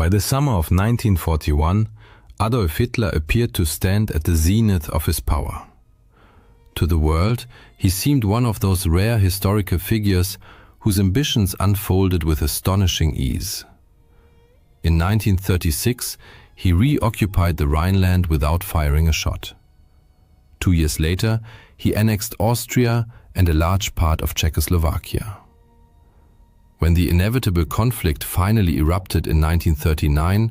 By the summer of 1941, Adolf Hitler appeared to stand at the zenith of his power. To the world, he seemed one of those rare historical figures whose ambitions unfolded with astonishing ease. In 1936, he reoccupied the Rhineland without firing a shot. 2 years later, he annexed Austria and a large part of Czechoslovakia. When the inevitable conflict finally erupted in 1939,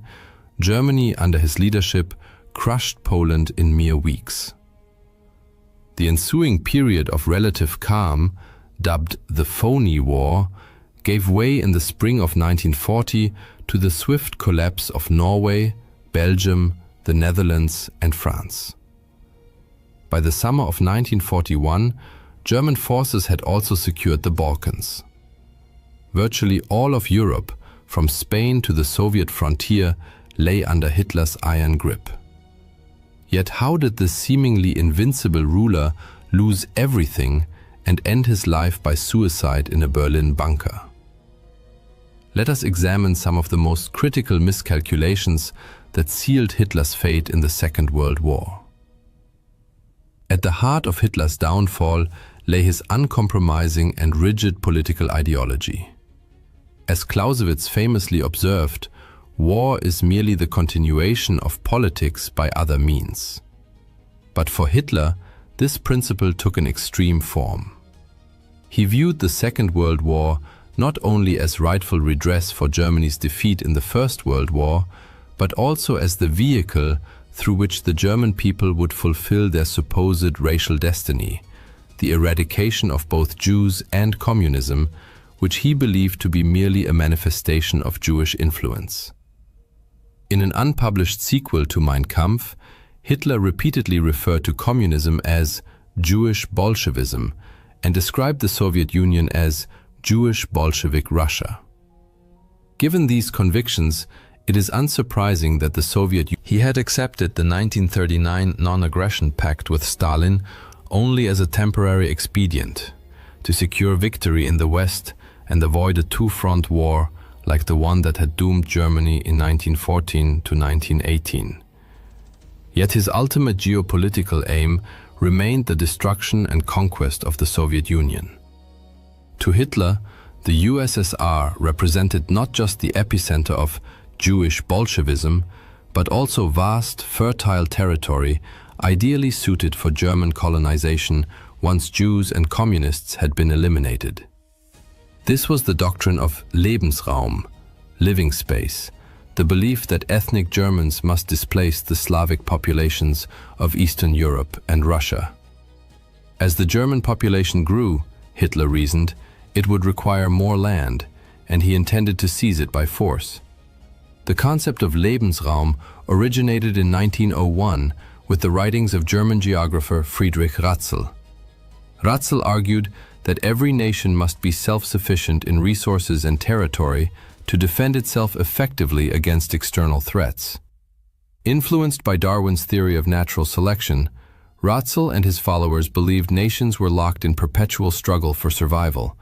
Germany, under his leadership, crushed Poland in mere weeks. The ensuing period of relative calm, dubbed the Phony War, gave way in the spring of 1940 to the swift collapse of Norway, Belgium, the Netherlands, and France. By the summer of 1941, German forces had also secured the Balkans. Virtually all of Europe, from Spain to the Soviet frontier, lay under Hitler's iron grip. Yet how did this seemingly invincible ruler lose everything and end his life by suicide in a Berlin bunker? Let us examine some of the most critical miscalculations that sealed Hitler's fate in the Second World War. At the heart of Hitler's downfall lay his uncompromising and rigid political ideology. As Clausewitz famously observed, war is merely the continuation of politics by other means. But for Hitler, this principle took an extreme form. He viewed the Second World War not only as rightful redress for Germany's defeat in the First World War, but also as the vehicle through which the German people would fulfill their supposed racial destiny, the eradication of both Jews and communism, which he believed to be merely a manifestation of Jewish influence. In an unpublished sequel to Mein Kampf, Hitler repeatedly referred to communism as Jewish Bolshevism and described the Soviet Union as Jewish Bolshevik Russia. Given these convictions, it is unsurprising that the Soviet Union had accepted the 1939 non-aggression pact with Stalin only as a temporary expedient to secure victory in the West and avoid a two-front war like the one that had doomed Germany in 1914 to 1918. Yet his ultimate geopolitical aim remained the destruction and conquest of the Soviet Union. To Hitler, the USSR represented not just the epicenter of Jewish Bolshevism, but also vast, fertile territory ideally suited for German colonization once Jews and communists had been eliminated. This was the doctrine of Lebensraum, living space, the belief that ethnic Germans must displace the Slavic populations of Eastern Europe and Russia. As the German population grew, Hitler reasoned, it would require more land, and he intended to seize it by force. The concept of Lebensraum originated in 1901 with the writings of German geographer Friedrich Ratzel. Ratzel argued that every nation must be self-sufficient in resources and territory to defend itself effectively against external threats. Influenced by Darwin's theory of natural selection, Ratzel and his followers believed nations were locked in perpetual struggle for survival,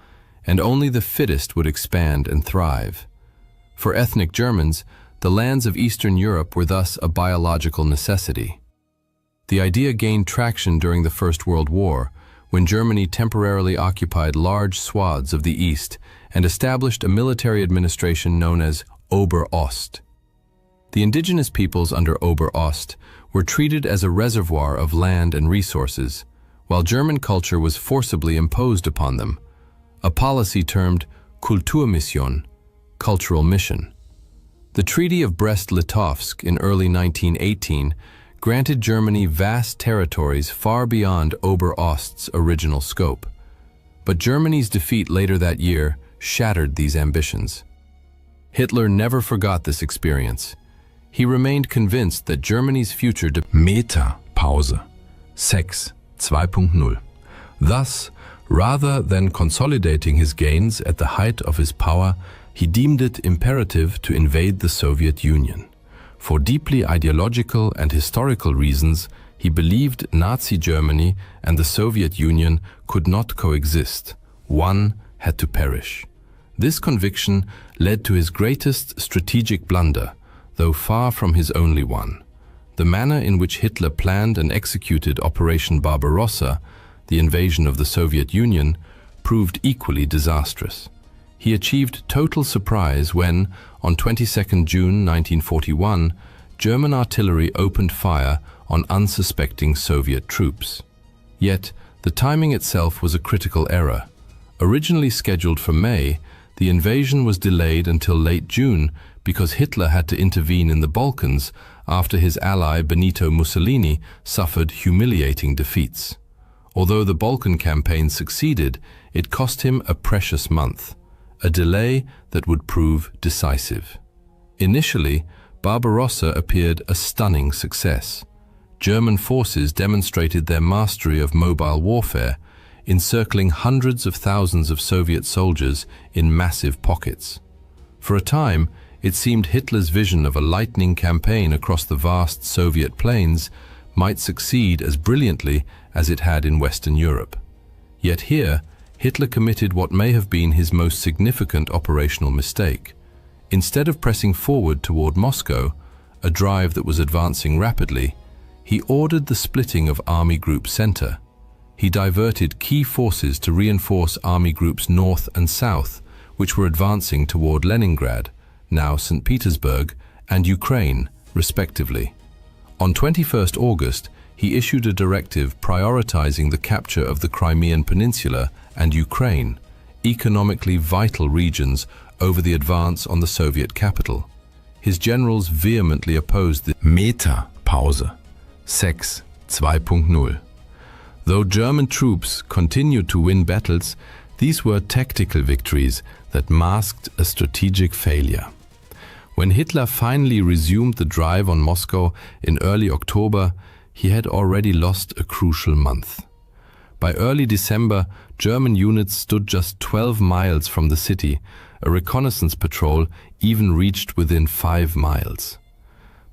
and only the fittest would expand and thrive. For ethnic Germans, the lands of Eastern Europe were thus a biological necessity. The idea gained traction during the First World War, when Germany temporarily occupied large swaths of the East and established a military administration known as Ober-Ost. The indigenous peoples under Ober-Ost were treated as a reservoir of land and resources, while German culture was forcibly imposed upon them, a policy termed Kulturmission, cultural mission. The Treaty of Brest-Litovsk in early 1918 granted Germany vast territories far beyond Ober-Ost's original scope. But Germany's defeat later that year shattered these ambitions. Hitler never forgot this experience. He remained convinced that Germany's future Meta-Pause 6 2.0. Thus, rather than consolidating his gains at the height of his power, he deemed it imperative to invade the Soviet Union. For deeply ideological and historical reasons, he believed Nazi Germany and the Soviet Union could not coexist. One had to perish. This conviction led to his greatest strategic blunder, though far from his only one. The manner in which Hitler planned and executed Operation Barbarossa, the invasion of the Soviet Union, proved equally disastrous. He achieved total surprise when, on 22 June 1941, German artillery opened fire on unsuspecting Soviet troops. Yet, the timing itself was a critical error. Originally scheduled for May, the invasion was delayed until late June because Hitler had to intervene in the Balkans after his ally Benito Mussolini suffered humiliating defeats. Although the Balkan campaign succeeded, it cost him a precious month, a delay that would prove decisive. Initially, Barbarossa appeared a stunning success. German forces demonstrated their mastery of mobile warfare, encircling hundreds of thousands of Soviet soldiers in massive pockets. For a time, it seemed Hitler's vision of a lightning campaign across the vast Soviet plains might succeed as brilliantly as it had in Western Europe. Yet here, Hitler committed what may have been his most significant operational mistake. Instead of pressing forward toward Moscow, a drive that was advancing rapidly, he ordered the splitting of Army Group Center. He diverted key forces to reinforce Army Groups North and South, which were advancing toward Leningrad, now St. Petersburg, and Ukraine, respectively. On 21 August, he issued a directive prioritizing the capture of the Crimean Peninsula and Ukraine, economically vital regions, over the advance on the Soviet capital. His generals vehemently opposed the Meta-Pause, Sex 2.0. Though German troops continued to win battles, these were tactical victories that masked a strategic failure. When Hitler finally resumed the drive on Moscow in early October, he had already lost a crucial month. By early December, German units stood just 12 miles from the city. A reconnaissance patrol even reached within 5 miles.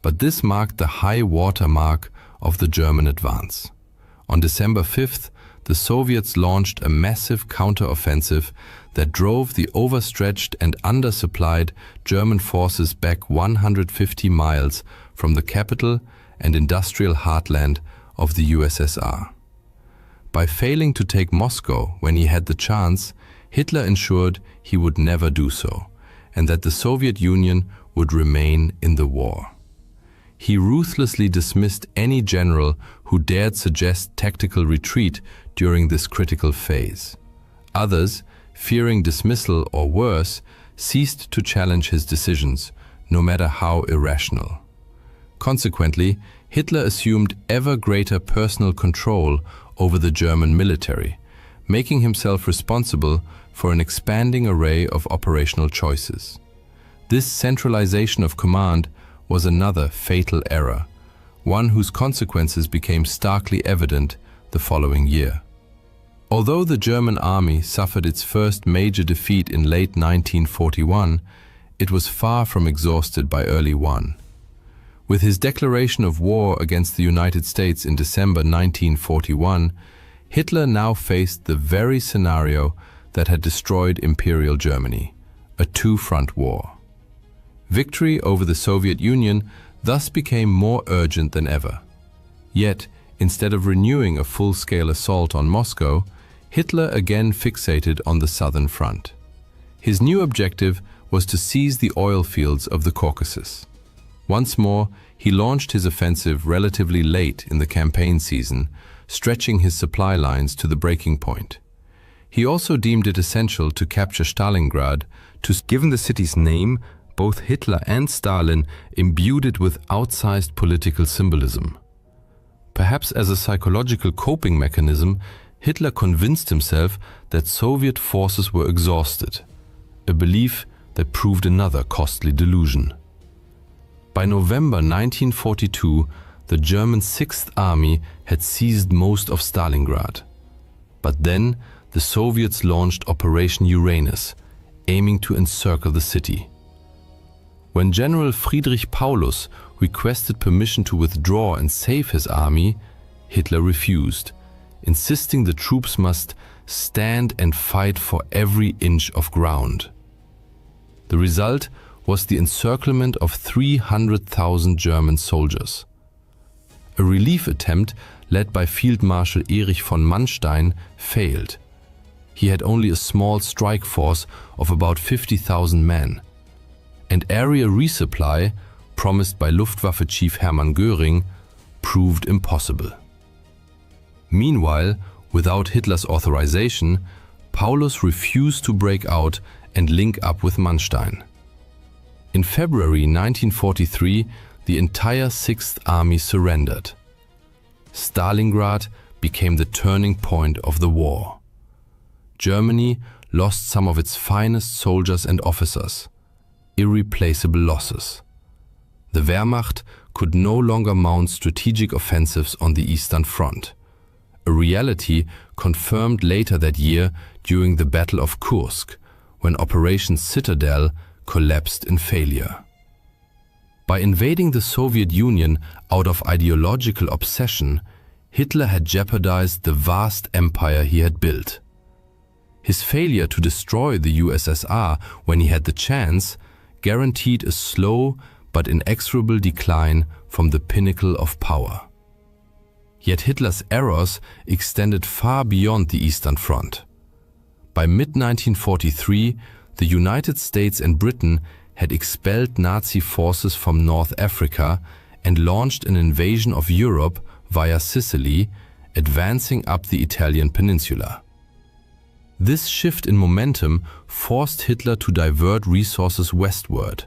But this marked the high water mark of the German advance. On December 5th, the Soviets launched a massive counter-offensive that drove the overstretched and undersupplied German forces back 150 miles from the capital and industrial heartland of the USSR. By failing to take Moscow when he had the chance, Hitler ensured he would never do so, and that the Soviet Union would remain in the war. He ruthlessly dismissed any general who dared suggest tactical retreat during this critical phase. Others, fearing dismissal or worse, ceased to challenge his decisions, no matter how irrational. Consequently, Hitler assumed ever greater personal control over the German military, making himself responsible for an expanding array of operational choices. This centralization of command was another fatal error, one whose consequences became starkly evident the following year. Although the German army suffered its first major defeat in late 1941, it was far from exhausted by early one. With his declaration of war against the United States in December 1941, Hitler now faced the very scenario that had destroyed Imperial Germany, a two-front war. Victory over the Soviet Union thus became more urgent than ever. Yet, instead of renewing a full-scale assault on Moscow, Hitler again fixated on the southern front. His new objective was to seize the oil fields of the Caucasus. Once more, he launched his offensive relatively late in the campaign season, stretching his supply lines to the breaking point. He also deemed it essential to capture Stalingrad. Given the city's name, both Hitler and Stalin imbued it with outsized political symbolism. Perhaps as a psychological coping mechanism, Hitler convinced himself that Soviet forces were exhausted, a belief that proved another costly delusion. By November 1942, the German Sixth Army had seized most of Stalingrad. But then, the Soviets launched Operation Uranus, aiming to encircle the city. When General Friedrich Paulus requested permission to withdraw and save his army, Hitler refused, insisting the troops must stand and fight for every inch of ground. The result was the encirclement of 300,000 German soldiers. A relief attempt led by Field Marshal Erich von Manstein failed. He had only a small strike force of about 50,000 men. And area resupply, promised by Luftwaffe Chief Hermann Göring, proved impossible. Meanwhile, without Hitler's authorization, Paulus refused to break out and link up with Manstein. In February 1943, the entire Sixth Army surrendered. Stalingrad became the turning point of the war. Germany lost some of its finest soldiers and officers, irreplaceable losses. The Wehrmacht could no longer mount strategic offensives on the Eastern Front, a reality confirmed later that year during the Battle of Kursk, when Operation Citadel collapsed in failure. By invading the Soviet Union out of ideological obsession, Hitler had jeopardized the vast empire he had built. His failure to destroy the USSR when he had the chance guaranteed a slow but inexorable decline from the pinnacle of power. Yet Hitler's errors extended far beyond the Eastern Front. By mid-1943, the United States and Britain had expelled Nazi forces from North Africa and launched an invasion of Europe via Sicily, advancing up the Italian peninsula. This shift in momentum forced Hitler to divert resources westward,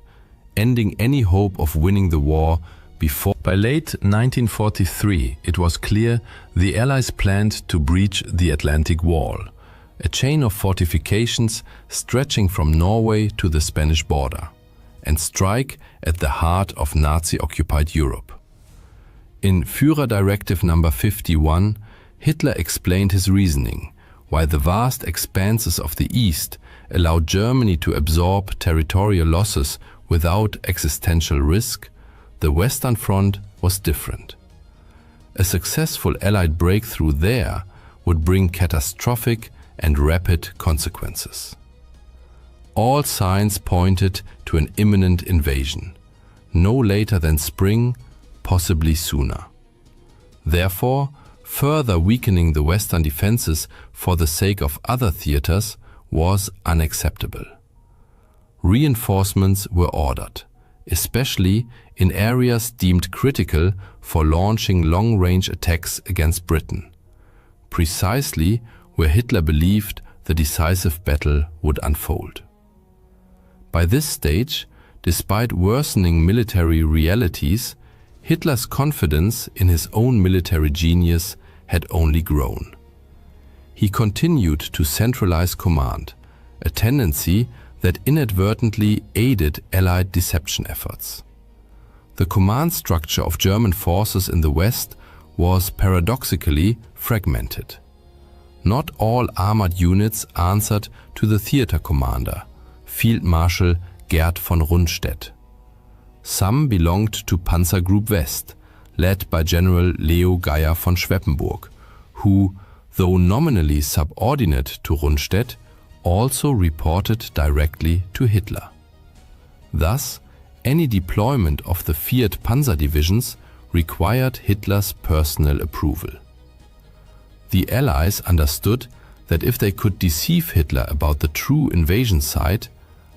ending any hope of winning the war before. By late 1943, it was clear the Allies planned to breach the Atlantic Wall, a chain of fortifications stretching from Norway to the Spanish border, and strike at the heart of Nazi-occupied Europe. In Führer Directive No. 51, Hitler explained his reasoning: while the vast expanses of the East allowed Germany to absorb territorial losses without existential risk, the Western Front was different. A successful Allied breakthrough there would bring catastrophic and rapid consequences. All signs pointed to an imminent invasion, no later than spring, possibly sooner. Therefore, further weakening the Western defenses for the sake of other theaters was unacceptable. Reinforcements were ordered, especially in areas deemed critical for launching long-range attacks against Britain, precisely where Hitler believed the decisive battle would unfold. By this stage, despite worsening military realities, Hitler's confidence in his own military genius had only grown. He continued to centralize command, a tendency that inadvertently aided Allied deception efforts. The command structure of German forces in the West was paradoxically fragmented. Not all armored units answered to the theater commander, Field Marshal Gerd von Rundstedt. Some belonged to Panzergroup West, led by General Leo Geier von Schweppenburg, who, though nominally subordinate to Rundstedt, also reported directly to Hitler. Thus, any deployment of the feared panzer divisions required Hitler's personal approval. The Allies understood that if they could deceive Hitler about the true invasion site,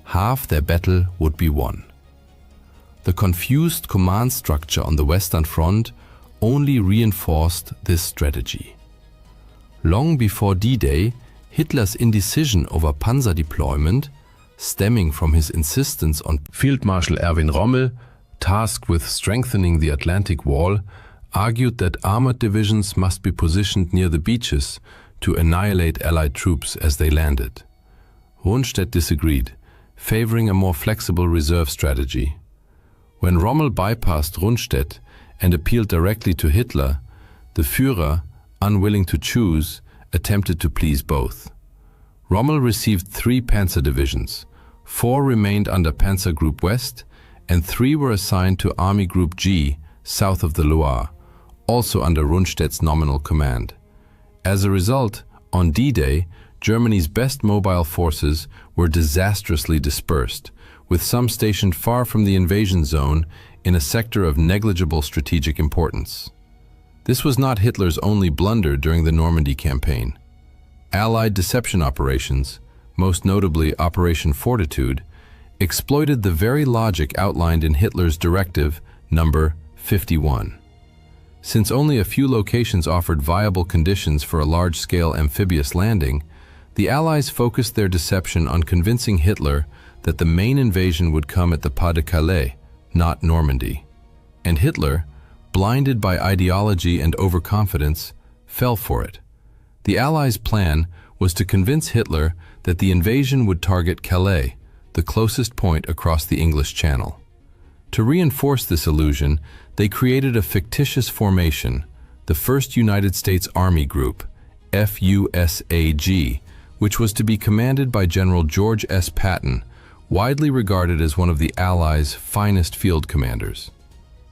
half their battle would be won. The confused command structure on the Western Front only reinforced this strategy. Long before D-Day, Hitler's indecision over panzer deployment, stemming from his insistence on Field Marshal Erwin Rommel, tasked with strengthening the Atlantic Wall, argued that armored divisions must be positioned near the beaches to annihilate Allied troops as they landed. Rundstedt disagreed, favoring a more flexible reserve strategy. When Rommel bypassed Rundstedt and appealed directly to Hitler, the Führer, unwilling to choose, attempted to please both. Rommel received 3 panzer divisions, 4 remained under Panzer Group West, and 3 were assigned to Army Group G, south of the Loire, also under Rundstedt's nominal command. As a result, on D-Day, Germany's best mobile forces were disastrously dispersed, with some stationed far from the invasion zone in a sector of negligible strategic importance. This was not Hitler's only blunder during the Normandy campaign. Allied deception operations, most notably Operation Fortitude, exploited the very logic outlined in Hitler's Directive Number 51. Since only a few locations offered viable conditions for a large-scale amphibious landing, the Allies focused their deception on convincing Hitler that the main invasion would come at the Pas de Calais, not Normandy. And Hitler, blinded by ideology and overconfidence, fell for it. The Allies' plan was to convince Hitler that the invasion would target Calais, the closest point across the English Channel. To reinforce this illusion, they created a fictitious formation, the 1st United States Army Group, FUSAG, which was to be commanded by General George S. Patton, widely regarded as one of the Allies' finest field commanders.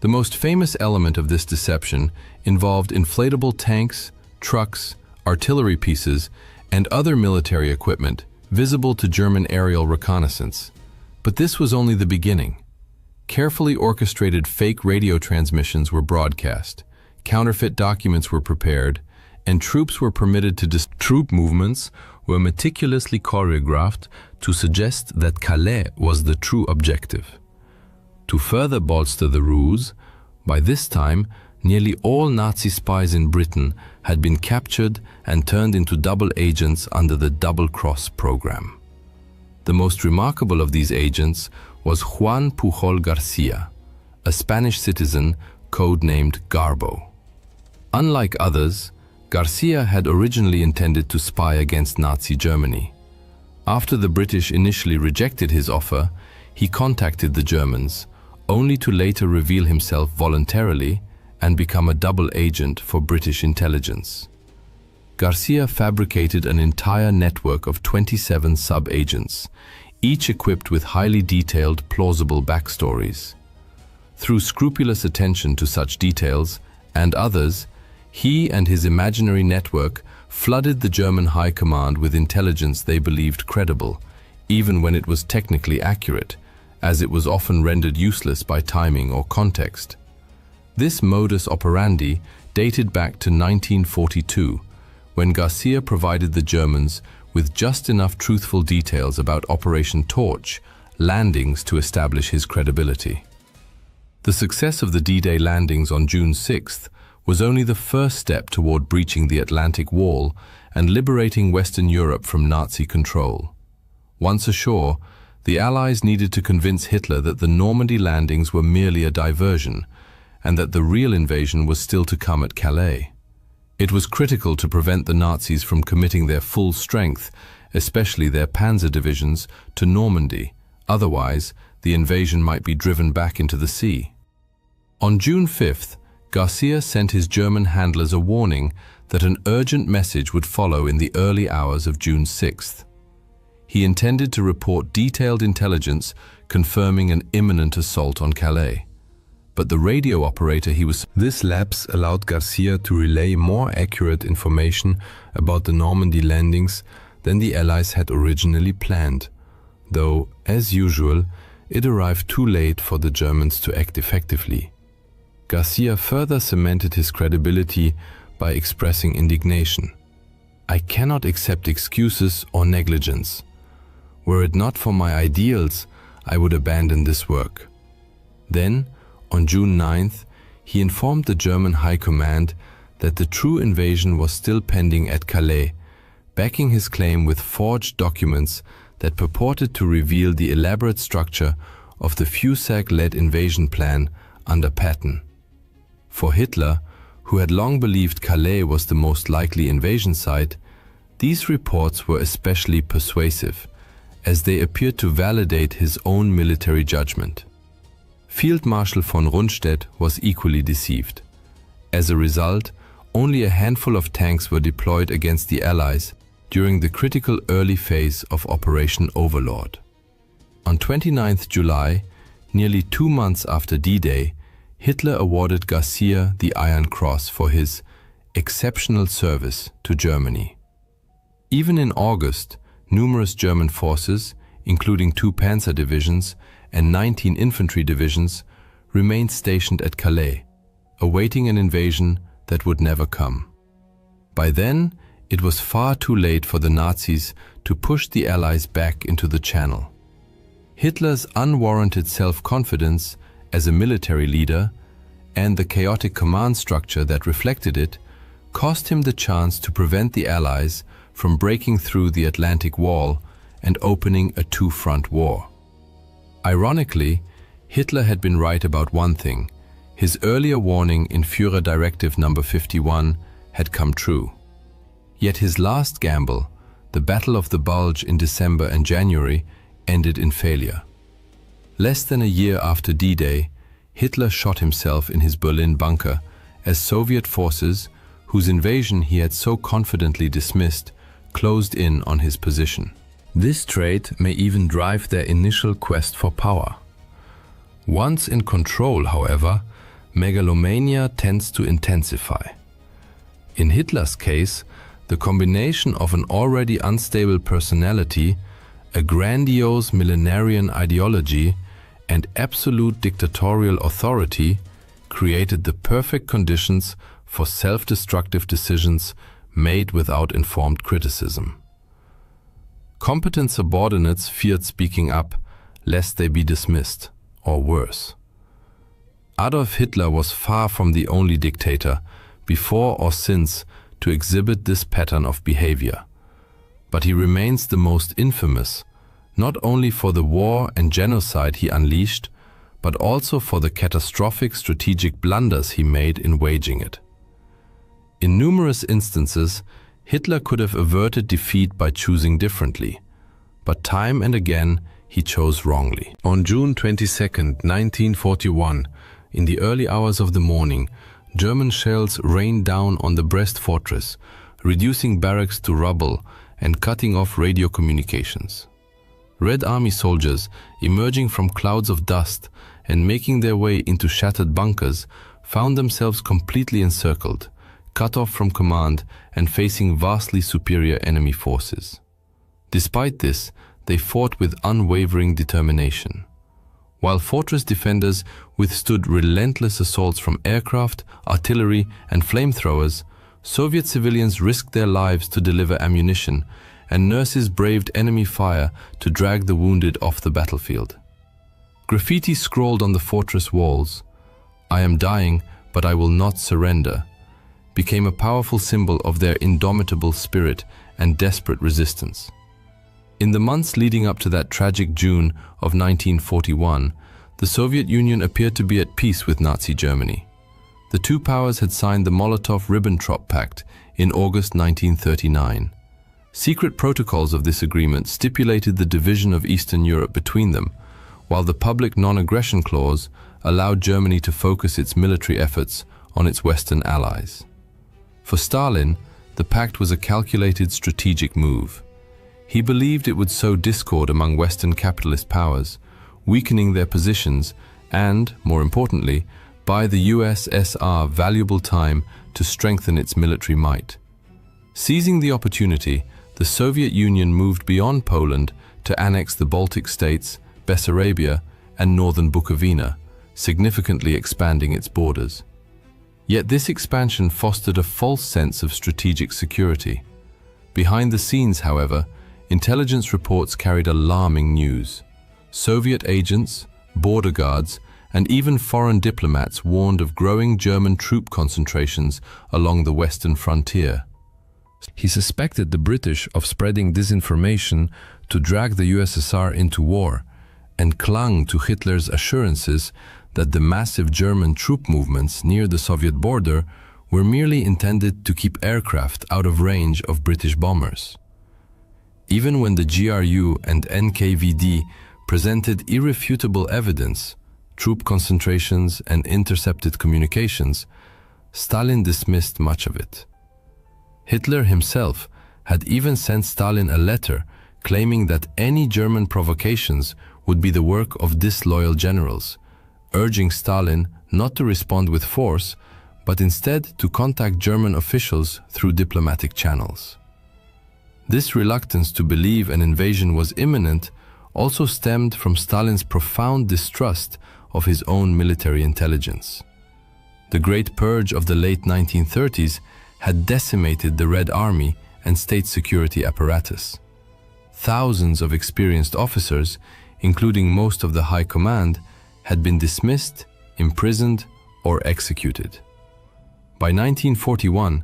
The most famous element of this deception involved inflatable tanks, trucks, artillery pieces, and other military equipment visible to German aerial reconnaissance. But this was only the beginning. Carefully orchestrated fake radio transmissions were broadcast, counterfeit documents were prepared, and troops were permitted to troop movements were meticulously choreographed to suggest that Calais was the true objective. To further bolster the ruse, by this time, nearly all Nazi spies in Britain had been captured and turned into double agents under the Double Cross program. The most remarkable of these agents was Juan Pujol Garcia, a Spanish citizen codenamed Garbo. Unlike others, Garcia had originally intended to spy against Nazi Germany. After the British initially rejected his offer, he contacted the Germans, only to later reveal himself voluntarily and become a double agent for British intelligence. Garcia fabricated an entire network of 27 sub-agents, each equipped with highly detailed, plausible backstories. Through scrupulous attention to such details, and others, he and his imaginary network flooded the German High Command with intelligence they believed credible, even when it was technically accurate, as it was often rendered useless by timing or context. This modus operandi dated back to 1942, when Garcia provided the Germans with just enough truthful details about Operation Torch landings to establish his credibility. The success of the D-Day landings on June 6th was only the first step toward breaching the Atlantic Wall and liberating Western Europe from Nazi control. Once ashore, the Allies needed to convince Hitler that the Normandy landings were merely a diversion, and that the real invasion was still to come at Calais. It was critical to prevent the Nazis from committing their full strength, especially their panzer divisions, to Normandy. Otherwise, the invasion might be driven back into the sea. On June 5th, Garcia sent his German handlers a warning that an urgent message would follow in the early hours of June 6th. He intended to report detailed intelligence confirming an imminent assault on Calais. But the radio operator This lapse allowed Garcia to relay more accurate information about the Normandy landings than the Allies had originally planned, though, as usual, it arrived too late for the Germans to act effectively. Garcia further cemented his credibility by expressing indignation. "I cannot accept excuses or negligence. Were it not for my ideals, I would abandon this work." Then, on June 9th, he informed the German High Command that the true invasion was still pending at Calais, backing his claim with forged documents that purported to reveal the elaborate structure of the FUSAG-led invasion plan under Patton. For Hitler, who had long believed Calais was the most likely invasion site, these reports were especially persuasive, as they appeared to validate his own military judgment. Field Marshal von Rundstedt was equally deceived. As a result, only a handful of tanks were deployed against the Allies during the critical early phase of Operation Overlord. On 29 July, nearly 2 months after D-Day, Hitler awarded Garcia the Iron Cross for his exceptional service to Germany. Even in August, numerous German forces, including 2 panzer divisions and 19 infantry divisions, remained stationed at Calais, awaiting an invasion that would never come. By then, it was far too late for the Nazis to push the Allies back into the Channel. Hitler's unwarranted self-confidence as a military leader and the chaotic command structure that reflected it cost him the chance to prevent the Allies from breaking through the Atlantic Wall and opening a 2-front war. Ironically, Hitler had been right about one thing. His earlier warning in Führer Directive No. 51 had come true. Yet his last gamble, the Battle of the Bulge in December and January, ended in failure. Less than a year after D-Day, Hitler shot himself in his Berlin bunker as Soviet forces, whose invasion he had so confidently dismissed, closed in on his position. This trait may even drive their initial quest for power. Once in control, however, megalomania tends to intensify. In Hitler's case, the combination of an already unstable personality, a grandiose millenarian ideology, and absolute dictatorial authority created the perfect conditions for self-destructive decisions made without informed criticism. Competent subordinates feared speaking up, lest they be dismissed, or worse. Adolf Hitler was far from the only dictator, before or since, to exhibit this pattern of behavior. But he remains the most infamous, not only for the war and genocide he unleashed, but also for the catastrophic strategic blunders he made in waging it. In numerous instances, Hitler could have averted defeat by choosing differently, but time and again he chose wrongly. On June 22, 1941, in the early hours of the morning, German shells rained down on the Brest fortress, reducing barracks to rubble and cutting off radio communications. Red Army soldiers, emerging from clouds of dust and making their way into shattered bunkers, found themselves completely encircled, cut off from command and facing vastly superior enemy forces. Despite this, they fought with unwavering determination. While fortress defenders withstood relentless assaults from aircraft, artillery, and flamethrowers, Soviet civilians risked their lives to deliver ammunition, and nurses braved enemy fire to drag the wounded off the battlefield. Graffiti scrawled on the fortress walls, "I am dying, but I will not surrender," became a powerful symbol of their indomitable spirit and desperate resistance. In the months leading up to that tragic June of 1941, the Soviet Union appeared to be at peace with Nazi Germany. The two powers had signed the Molotov-Ribbentrop Pact in August 1939. Secret protocols of this agreement stipulated the division of Eastern Europe between them, while the public non-aggression clause allowed Germany to focus its military efforts on its Western allies. For Stalin, the pact was a calculated strategic move. He believed it would sow discord among Western capitalist powers, weakening their positions and, more importantly, buy the USSR valuable time to strengthen its military might. Seizing the opportunity, the Soviet Union moved beyond Poland to annex the Baltic states, Bessarabia, and northern Bukovina, significantly expanding its borders. Yet this expansion fostered a false sense of strategic security. Behind the scenes, however, intelligence reports carried alarming news. Soviet agents, border guards, and even foreign diplomats warned of growing German troop concentrations along the western frontier. He suspected the British of spreading disinformation to drag the USSR into war, and clung to Hitler's assurances that the massive German troop movements near the Soviet border were merely intended to keep aircraft out of range of British bombers. Even when the GRU and NKVD presented irrefutable evidence, troop concentrations and intercepted communications, Stalin dismissed much of it. Hitler himself had even sent Stalin a letter claiming that any German provocations would be the work of disloyal generals, urging Stalin not to respond with force, but instead to contact German officials through diplomatic channels. This reluctance to believe an invasion was imminent also stemmed from Stalin's profound distrust of his own military intelligence. The Great Purge of the late 1930s had decimated the Red Army and state security apparatus. Thousands of experienced officers, including most of the high command, had been dismissed, imprisoned, or executed. By 1941,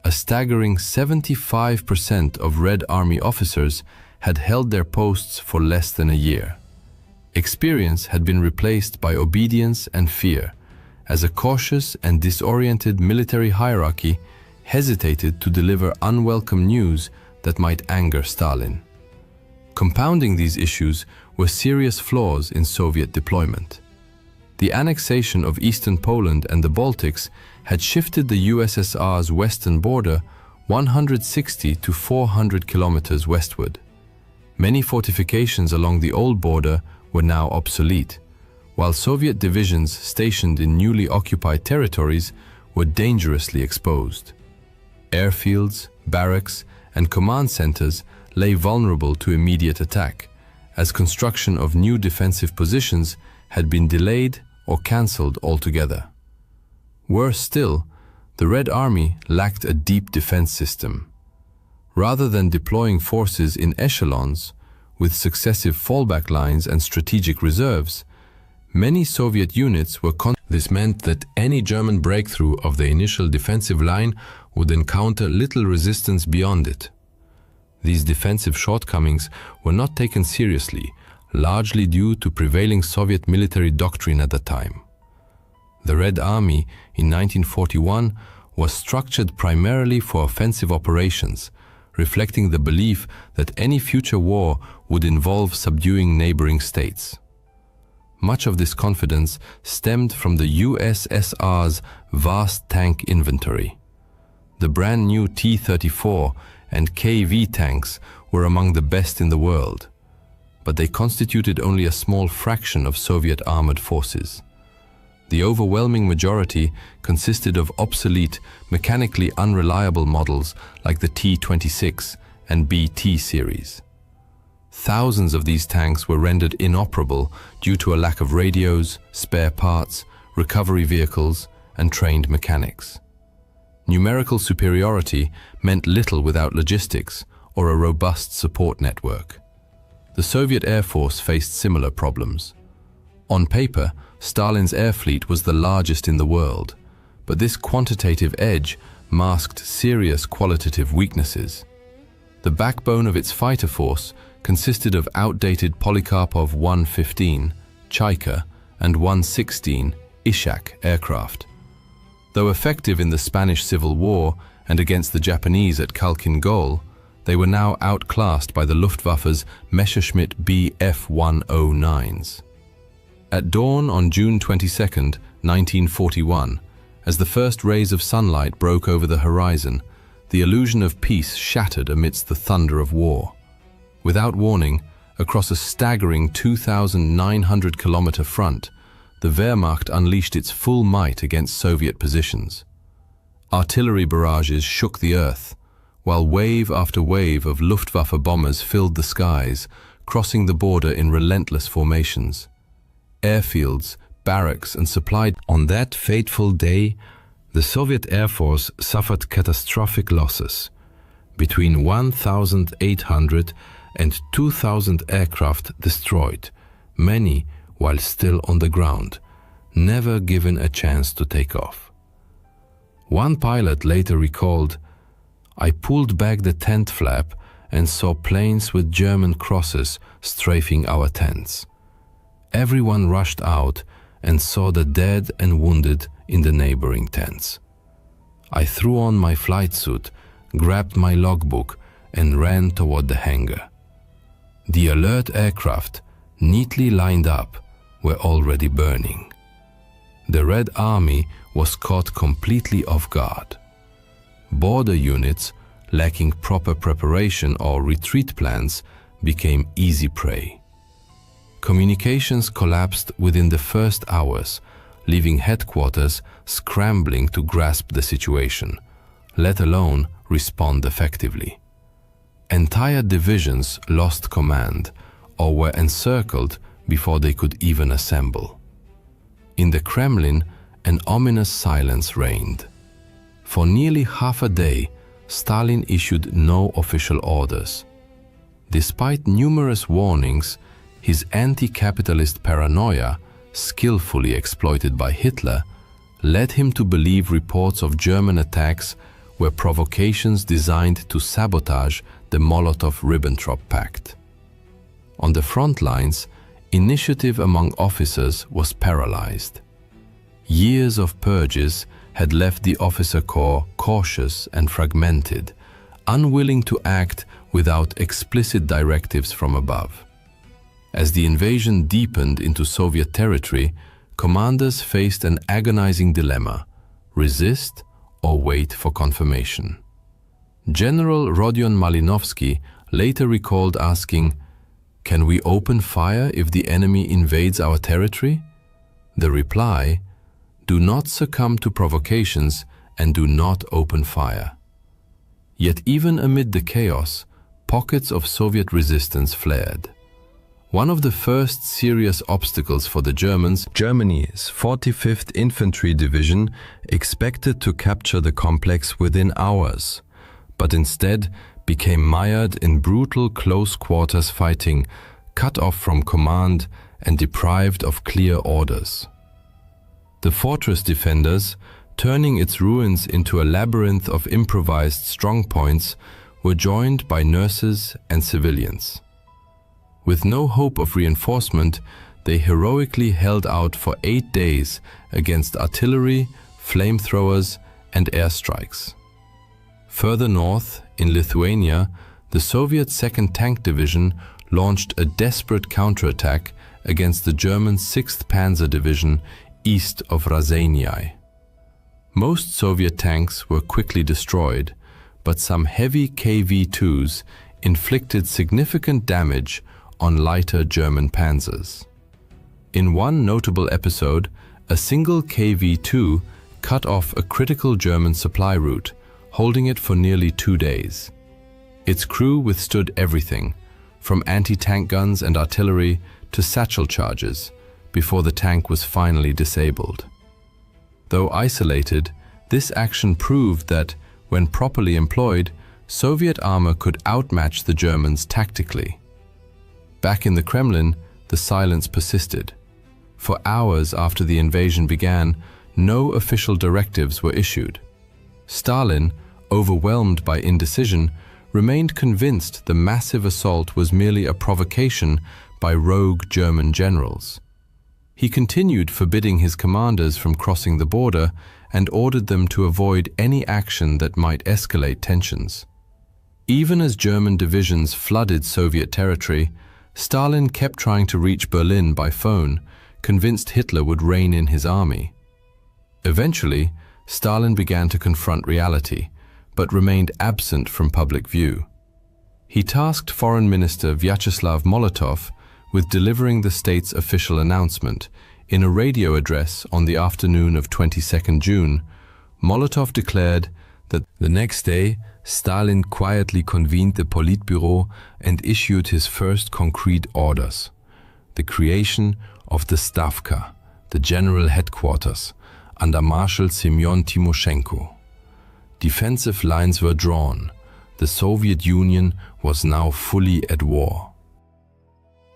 a staggering 75% of Red Army officers had held their posts for less than a year. Experience had been replaced by obedience and fear, as a cautious and disoriented military hierarchy hesitated to deliver unwelcome news that might anger Stalin. Compounding these issues were serious flaws in Soviet deployment. The annexation of eastern Poland and the Baltics had shifted the USSR's western border 160 to 400 kilometers westward. Many fortifications along the old border were now obsolete, while Soviet divisions stationed in newly occupied territories were dangerously exposed. Airfields, barracks, and command centers lay vulnerable to immediate attack, as construction of new defensive positions had been delayed or cancelled altogether. Worse still, the Red Army lacked a deep defense system. Rather than deploying forces in echelons, with successive fallback lines and strategic reserves, many Soviet units were This meant that any German breakthrough of the initial defensive line would encounter little resistance beyond it. These defensive shortcomings were not taken seriously, largely due to prevailing Soviet military doctrine at the time. The Red Army in 1941 was structured primarily for offensive operations, reflecting the belief that any future war would involve subduing neighboring states. Much of this confidence stemmed from the USSR's vast tank inventory. The brand new T-34 and KV tanks were among the best in the world, but they constituted only a small fraction of Soviet armored forces. The overwhelming majority consisted of obsolete, mechanically unreliable models like the T-26 and BT series. Thousands of these tanks were rendered inoperable due to a lack of radios, spare parts, recovery vehicles, and trained mechanics. Numerical superiority meant little without logistics or a robust support network. The Soviet Air Force faced similar problems. On paper, Stalin's air fleet was the largest in the world, but this quantitative edge masked serious qualitative weaknesses. The backbone of its fighter force consisted of outdated Polikarpov 115, Chaika, and 116, Ishak aircraft. Though effective in the Spanish Civil War and against the Japanese at Khalkhin Gol, they were now outclassed by the Luftwaffe's Messerschmitt Bf-109s. At dawn on June 22, 1941, as the first rays of sunlight broke over the horizon, the illusion of peace shattered amidst the thunder of war. Without warning, across a staggering 2,900-kilometer front, the Wehrmacht unleashed its full might against Soviet positions. Artillery barrages shook the earth, while wave after wave of Luftwaffe bombers filled the skies, crossing the border in relentless formations. Airfields, barracks, and supply. On that fateful day, the Soviet Air Force suffered catastrophic losses. Between 1,800 and 2,000 aircraft destroyed, many while still on the ground, never given a chance to take off. One pilot later recalled, "I pulled back the tent flap and saw planes with German crosses strafing our tents. Everyone rushed out and saw the dead and wounded in the neighboring tents. I threw on my flight suit, grabbed my logbook, and ran toward the hangar. The alert aircraft, neatly lined up, were already burning. The Red Army was caught completely off guard. Border units, lacking proper preparation or retreat plans, became easy prey. Communications collapsed within the first hours, leaving headquarters scrambling to grasp the situation, let alone respond effectively. Entire divisions lost command, or were encircled before they could even assemble. In the Kremlin, an ominous silence reigned. For nearly half a day, Stalin issued no official orders. Despite numerous warnings, his anti-capitalist paranoia, skillfully exploited by Hitler, led him to believe reports of German attacks were provocations designed to sabotage the Molotov-Ribbentrop Pact. On the front lines, initiative among officers was paralyzed. Years of purges had left the officer corps cautious and fragmented, unwilling to act without explicit directives from above. As the invasion deepened into Soviet territory, commanders faced an agonizing dilemma: resist or wait for confirmation. General Rodion Malinovsky later recalled asking, "Can we open fire if the enemy invades our territory?" The reply, "Do not succumb to provocations and do not open fire." Yet even amid the chaos, pockets of Soviet resistance flared. One of the first serious obstacles for the Germans, Germany's 45th Infantry Division, expected to capture the complex within hours, but instead became mired in brutal close-quarters fighting, cut off from command and deprived of clear orders. The fortress defenders, turning its ruins into a labyrinth of improvised strongpoints, were joined by nurses and civilians. With no hope of reinforcement, they heroically held out for 8 days against artillery, flamethrowers, and airstrikes. Further north, in Lithuania, the Soviet 2nd Tank Division launched a desperate counterattack against the German 6th Panzer Division east of Raseiniai. Most Soviet tanks were quickly destroyed, but some heavy KV-2s inflicted significant damage on lighter German panzers. In one notable episode, a single KV-2 cut off a critical German supply route, holding it for nearly 2 days. Its crew withstood everything, from anti-tank guns and artillery to satchel charges, before the tank was finally disabled. Though isolated, this action proved that, when properly employed, Soviet armor could outmatch the Germans tactically. Back in the Kremlin, the silence persisted. For hours after the invasion began, no official directives were issued. Stalin, overwhelmed by indecision, remained convinced the massive assault was merely a provocation by rogue German generals. He continued forbidding his commanders from crossing the border and ordered them to avoid any action that might escalate tensions. Even as German divisions flooded Soviet territory, Stalin kept trying to reach Berlin by phone, convinced Hitler would rein in his army. Eventually, Stalin began to confront reality, but remained absent from public view. He tasked Foreign Minister Vyacheslav Molotov with delivering the state's official announcement. In a radio address on the afternoon of 22nd June, Molotov declared that the next day, Stalin quietly convened the Politburo and issued his first concrete orders: the creation of the Stavka, the general headquarters, under Marshal Semyon Timoshenko. Defensive lines were drawn. The Soviet Union was now fully at war.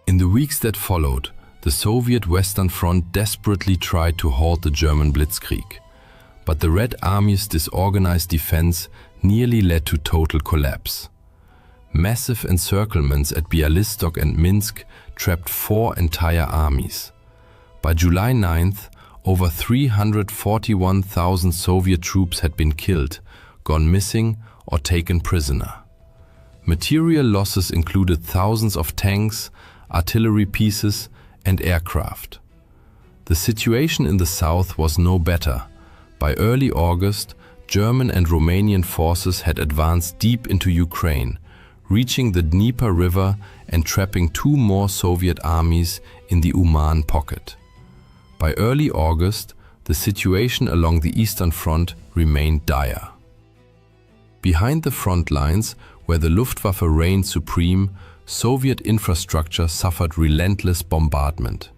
In the weeks that followed, the Soviet Western Front desperately tried to halt the German blitzkrieg, but the Red Army's disorganized defense nearly led to total collapse. Massive encirclements at Bialystok and Minsk trapped 4 entire armies. By July 9th, over 341,000 Soviet troops had been killed, gone missing, or taken prisoner. Material losses included thousands of tanks, artillery pieces, and aircraft. The situation in the south was no better. By early August, German and Romanian forces had advanced deep into Ukraine, reaching the Dnieper River and trapping 2 more Soviet armies in the Uman pocket. By early August, the situation along the Eastern Front remained dire. Behind the front lines, where the Luftwaffe reigned supreme, Soviet infrastructure suffered relentless bombardment.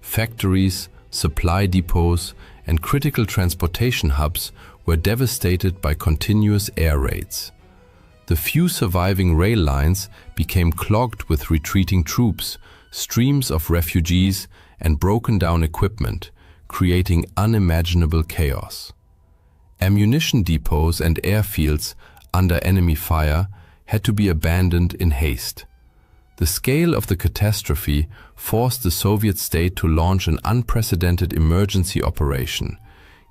Factories, supply depots, and critical transportation hubs were devastated by continuous air raids. The few surviving rail lines became clogged with retreating troops, streams of refugees, and broken-down equipment, creating unimaginable chaos. Ammunition depots and airfields under enemy fire had to be abandoned in haste. The scale of the catastrophe forced the Soviet state to launch an unprecedented emergency operation.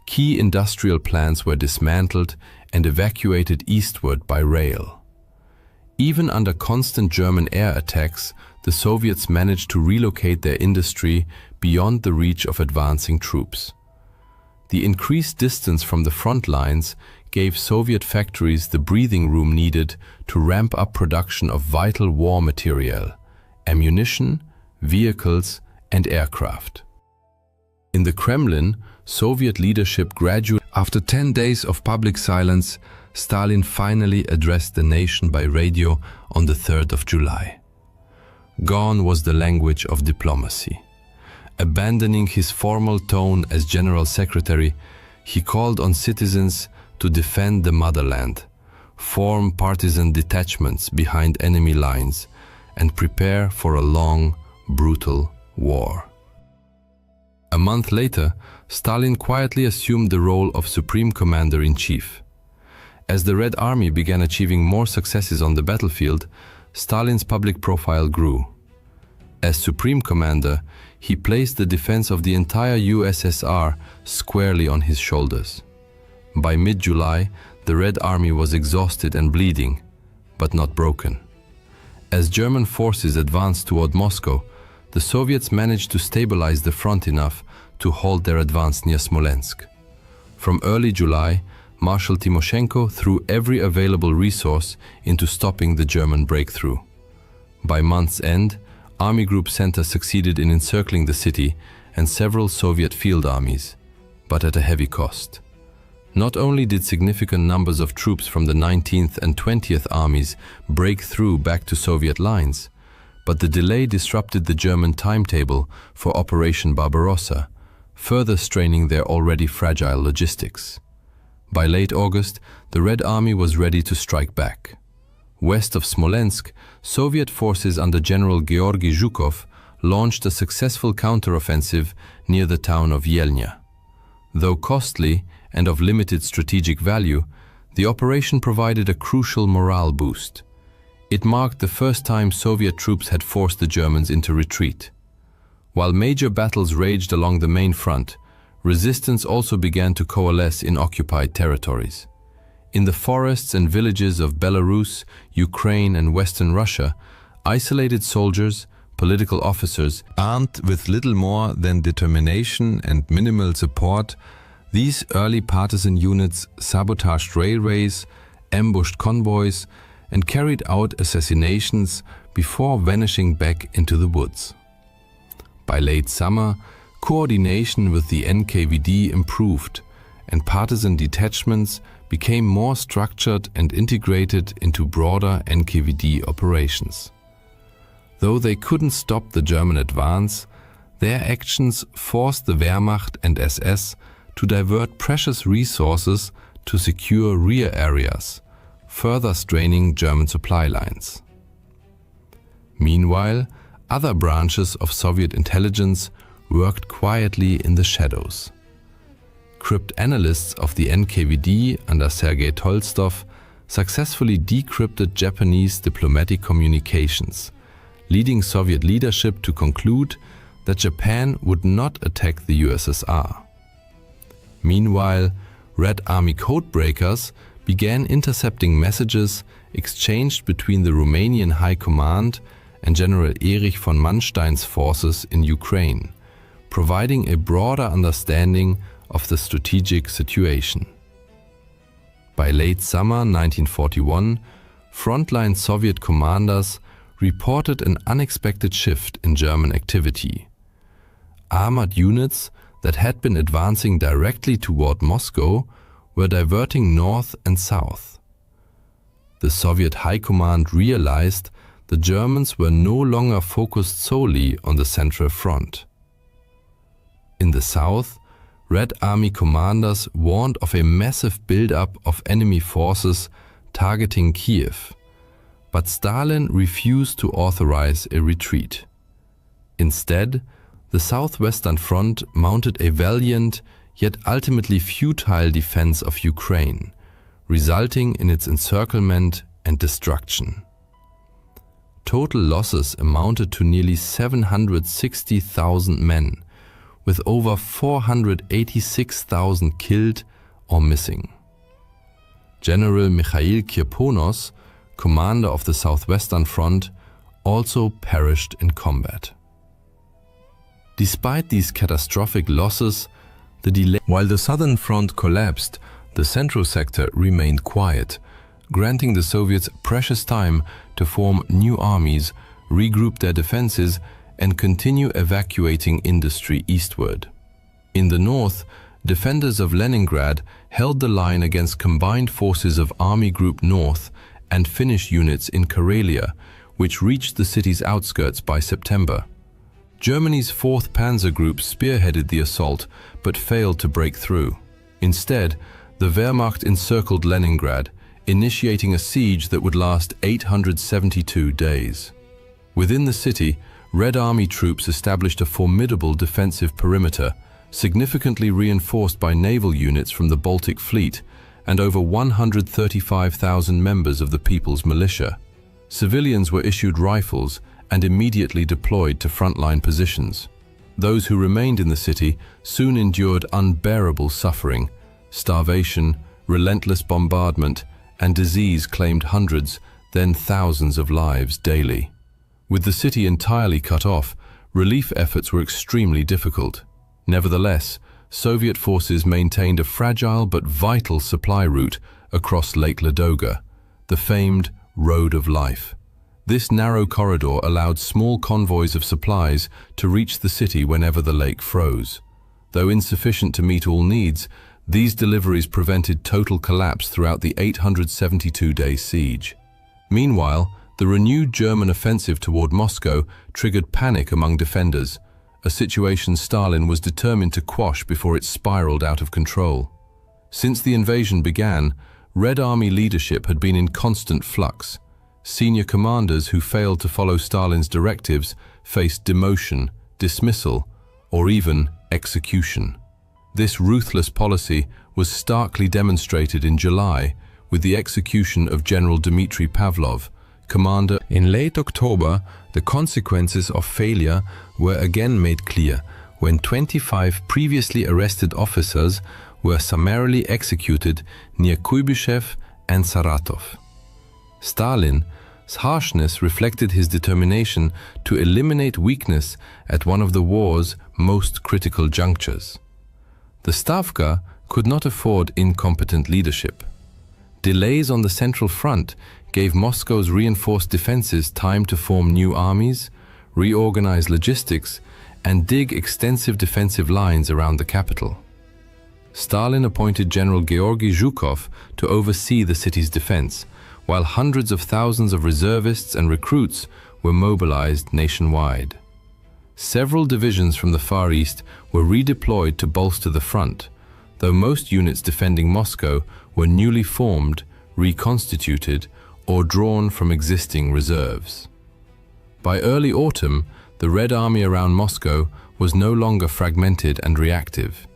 Key industrial plants were dismantled and evacuated eastward by rail. Even under constant German air attacks, the Soviets managed to relocate their industry beyond the reach of advancing troops. The increased distance from the front lines gave Soviet factories the breathing room needed to ramp up production of vital war material, ammunition, vehicles, and aircraft. In the Kremlin, Soviet leadership gradually. After 10 days of public silence, Stalin finally addressed the nation by radio on the 3rd of July. Gone was the language of diplomacy. Abandoning his formal tone as General Secretary, he called on citizens to defend the motherland, form partisan detachments behind enemy lines, and prepare for a long, brutal war. A month later, Stalin quietly assumed the role of Supreme Commander-in-Chief. As the Red Army began achieving more successes on the battlefield, Stalin's public profile grew. As Supreme Commander, he placed the defense of the entire USSR squarely on his shoulders. By mid-July, the Red Army was exhausted and bleeding, but not broken. As German forces advanced toward Moscow, the Soviets managed to stabilize the front enough to halt their advance near Smolensk. From early July, Marshal Timoshenko threw every available resource into stopping the German breakthrough. By month's end, Army Group Center succeeded in encircling the city and several Soviet field armies, but at a heavy cost. Not only did significant numbers of troops from the 19th and 20th armies break through back to Soviet lines, but the delay disrupted the German timetable for Operation Barbarossa, further straining their already fragile logistics. By late August, the Red Army was ready to strike back. West of Smolensk, Soviet forces under General Georgy Zhukov launched a successful counteroffensive near the town of Yelnya. Though costly and of limited strategic value, the operation provided a crucial morale boost. It marked the first time Soviet troops had forced the Germans into retreat. While major battles raged along the main front, resistance also began to coalesce in occupied territories. In the forests and villages of Belarus, Ukraine, and Western Russia, isolated soldiers, political officers, armed with little more than determination and minimal support, these early partisan units sabotaged railways, ambushed convoys, and carried out assassinations before vanishing back into the woods. By late summer, coordination with the NKVD improved, and partisan detachments became more structured and integrated into broader NKVD operations. Though they couldn't stop the German advance, their actions forced the Wehrmacht and SS to divert precious resources to secure rear areas, further straining German supply lines. Meanwhile, other branches of Soviet intelligence worked quietly in the shadows. Cryptanalysts of the NKVD under Sergei Tolstov successfully decrypted Japanese diplomatic communications, leading Soviet leadership to conclude that Japan would not attack the USSR. Meanwhile, Red Army codebreakers began intercepting messages exchanged between the Romanian High Command and General Erich von Manstein's forces in Ukraine, providing a broader understanding of the strategic situation. By late summer 1941, frontline Soviet commanders reported an unexpected shift in German activity. Armored units that had been advancing directly toward Moscow were diverting north and south. The Soviet High Command realized the Germans were no longer focused solely on the Central Front. In the south, Red Army commanders warned of a massive buildup of enemy forces targeting Kiev, but Stalin refused to authorize a retreat. Instead, the Southwestern Front mounted a valiant yet ultimately futile defense of Ukraine, resulting in its encirclement and destruction. Total losses amounted to nearly 760,000 men, with over 486,000 killed or missing. General Mikhail Kirponos, commander of the Southwestern Front, also perished in combat. Despite these catastrophic losses, while the Southern Front collapsed, the Central Sector remained quiet, granting the Soviets precious time to form new armies, regroup their defenses, and continue evacuating industry eastward. In the north, defenders of Leningrad held the line against combined forces of Army Group North and Finnish units in Karelia, which reached the city's outskirts by September. Germany's 4th Panzer Group spearheaded the assault but failed to break through. Instead, the Wehrmacht encircled Leningrad, initiating a siege that would last 872 days. Within the city, Red Army troops established a formidable defensive perimeter, significantly reinforced by naval units from the Baltic Fleet and over 135,000 members of the People's Militia. Civilians were issued rifles and immediately deployed to frontline positions. Those who remained in the city soon endured unbearable suffering. Starvation, relentless bombardment, and disease claimed hundreds, then thousands of lives daily. With the city entirely cut off, relief efforts were extremely difficult. Nevertheless, Soviet forces maintained a fragile but vital supply route across Lake Ladoga, the famed Road of Life. This narrow corridor allowed small convoys of supplies to reach the city whenever the lake froze. Though insufficient to meet all needs, these deliveries prevented total collapse throughout the 872-day siege. Meanwhile, the renewed German offensive toward Moscow triggered panic among defenders, a situation Stalin was determined to quash before it spiraled out of control. Since the invasion began, Red Army leadership had been in constant flux. Senior commanders who failed to follow Stalin's directives faced demotion, dismissal, or even execution. This ruthless policy was starkly demonstrated in July with the execution of General Dmitry Pavlov, commander. In late October, the consequences of failure were again made clear when 25 previously arrested officers were summarily executed near Kuybyshev and Saratov. Stalin's harshness reflected his determination to eliminate weakness at one of the war's most critical junctures. The Stavka could not afford incompetent leadership. Delays on the Central Front gave Moscow's reinforced defenses time to form new armies, reorganize logistics, and dig extensive defensive lines around the capital. Stalin appointed General Georgy Zhukov to oversee the city's defense, while hundreds of thousands of reservists and recruits were mobilized nationwide. Several divisions from the Far East were redeployed to bolster the front, though most units defending Moscow were newly formed, reconstituted, or drawn from existing reserves. By early autumn, the Red Army around Moscow was no longer fragmented and reactive.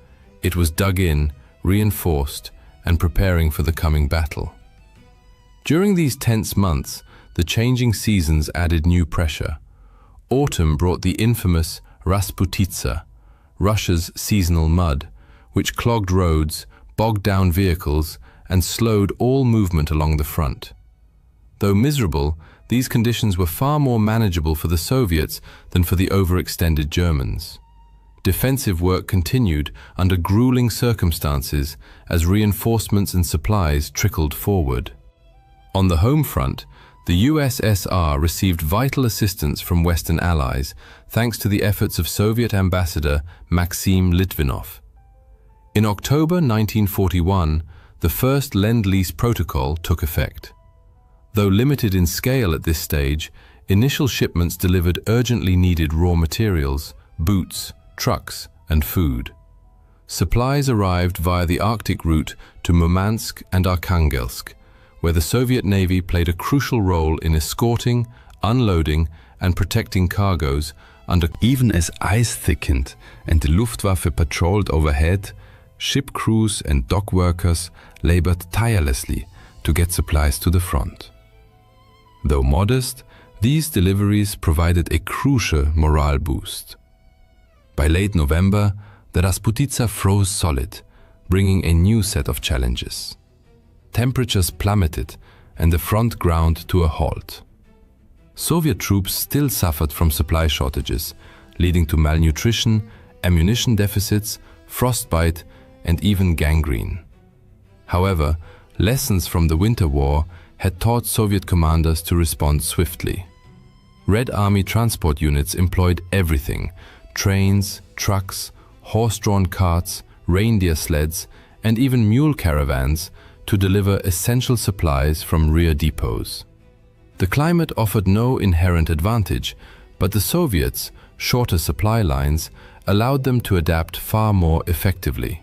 It was dug in, reinforced, and preparing for the coming battle. During these tense months, the changing seasons added new pressure. Autumn brought the infamous Rasputitsa, Russia's seasonal mud, which clogged roads, bogged down vehicles, and slowed all movement along the front. Though miserable, these conditions were far more manageable for the Soviets than for the overextended Germans. Defensive work continued under grueling circumstances as reinforcements and supplies trickled forward. On the home front, the USSR received vital assistance from Western allies thanks to the efforts of Soviet ambassador Maxim Litvinov. In October 1941, the first Lend-Lease Protocol took effect. Though limited in scale at this stage, Initial shipments delivered urgently needed raw materials, boots, trucks, and food. Supplies arrived via the Arctic route to Murmansk and Arkhangelsk, where the Soviet Navy played a crucial role in escorting, unloading, and protecting cargoes under. Even as ice thickened and the Luftwaffe patrolled overhead, ship crews and dock workers labored tirelessly to get supplies to the front. Though modest, these deliveries provided a crucial morale boost. By late November, the Rasputitsa froze solid, bringing a new set of challenges. Temperatures plummeted and the front ground to a halt. Soviet troops still suffered from supply shortages, leading to malnutrition, ammunition deficits, frostbite, and even gangrene. However, lessons from the Winter War had taught Soviet commanders to respond swiftly. Red Army transport units employed everything: trains, trucks, horse-drawn carts, reindeer sleds, and even mule caravans to deliver essential supplies from rear depots. The climate offered no inherent advantage, but the Soviets' shorter supply lines allowed them to adapt far more effectively.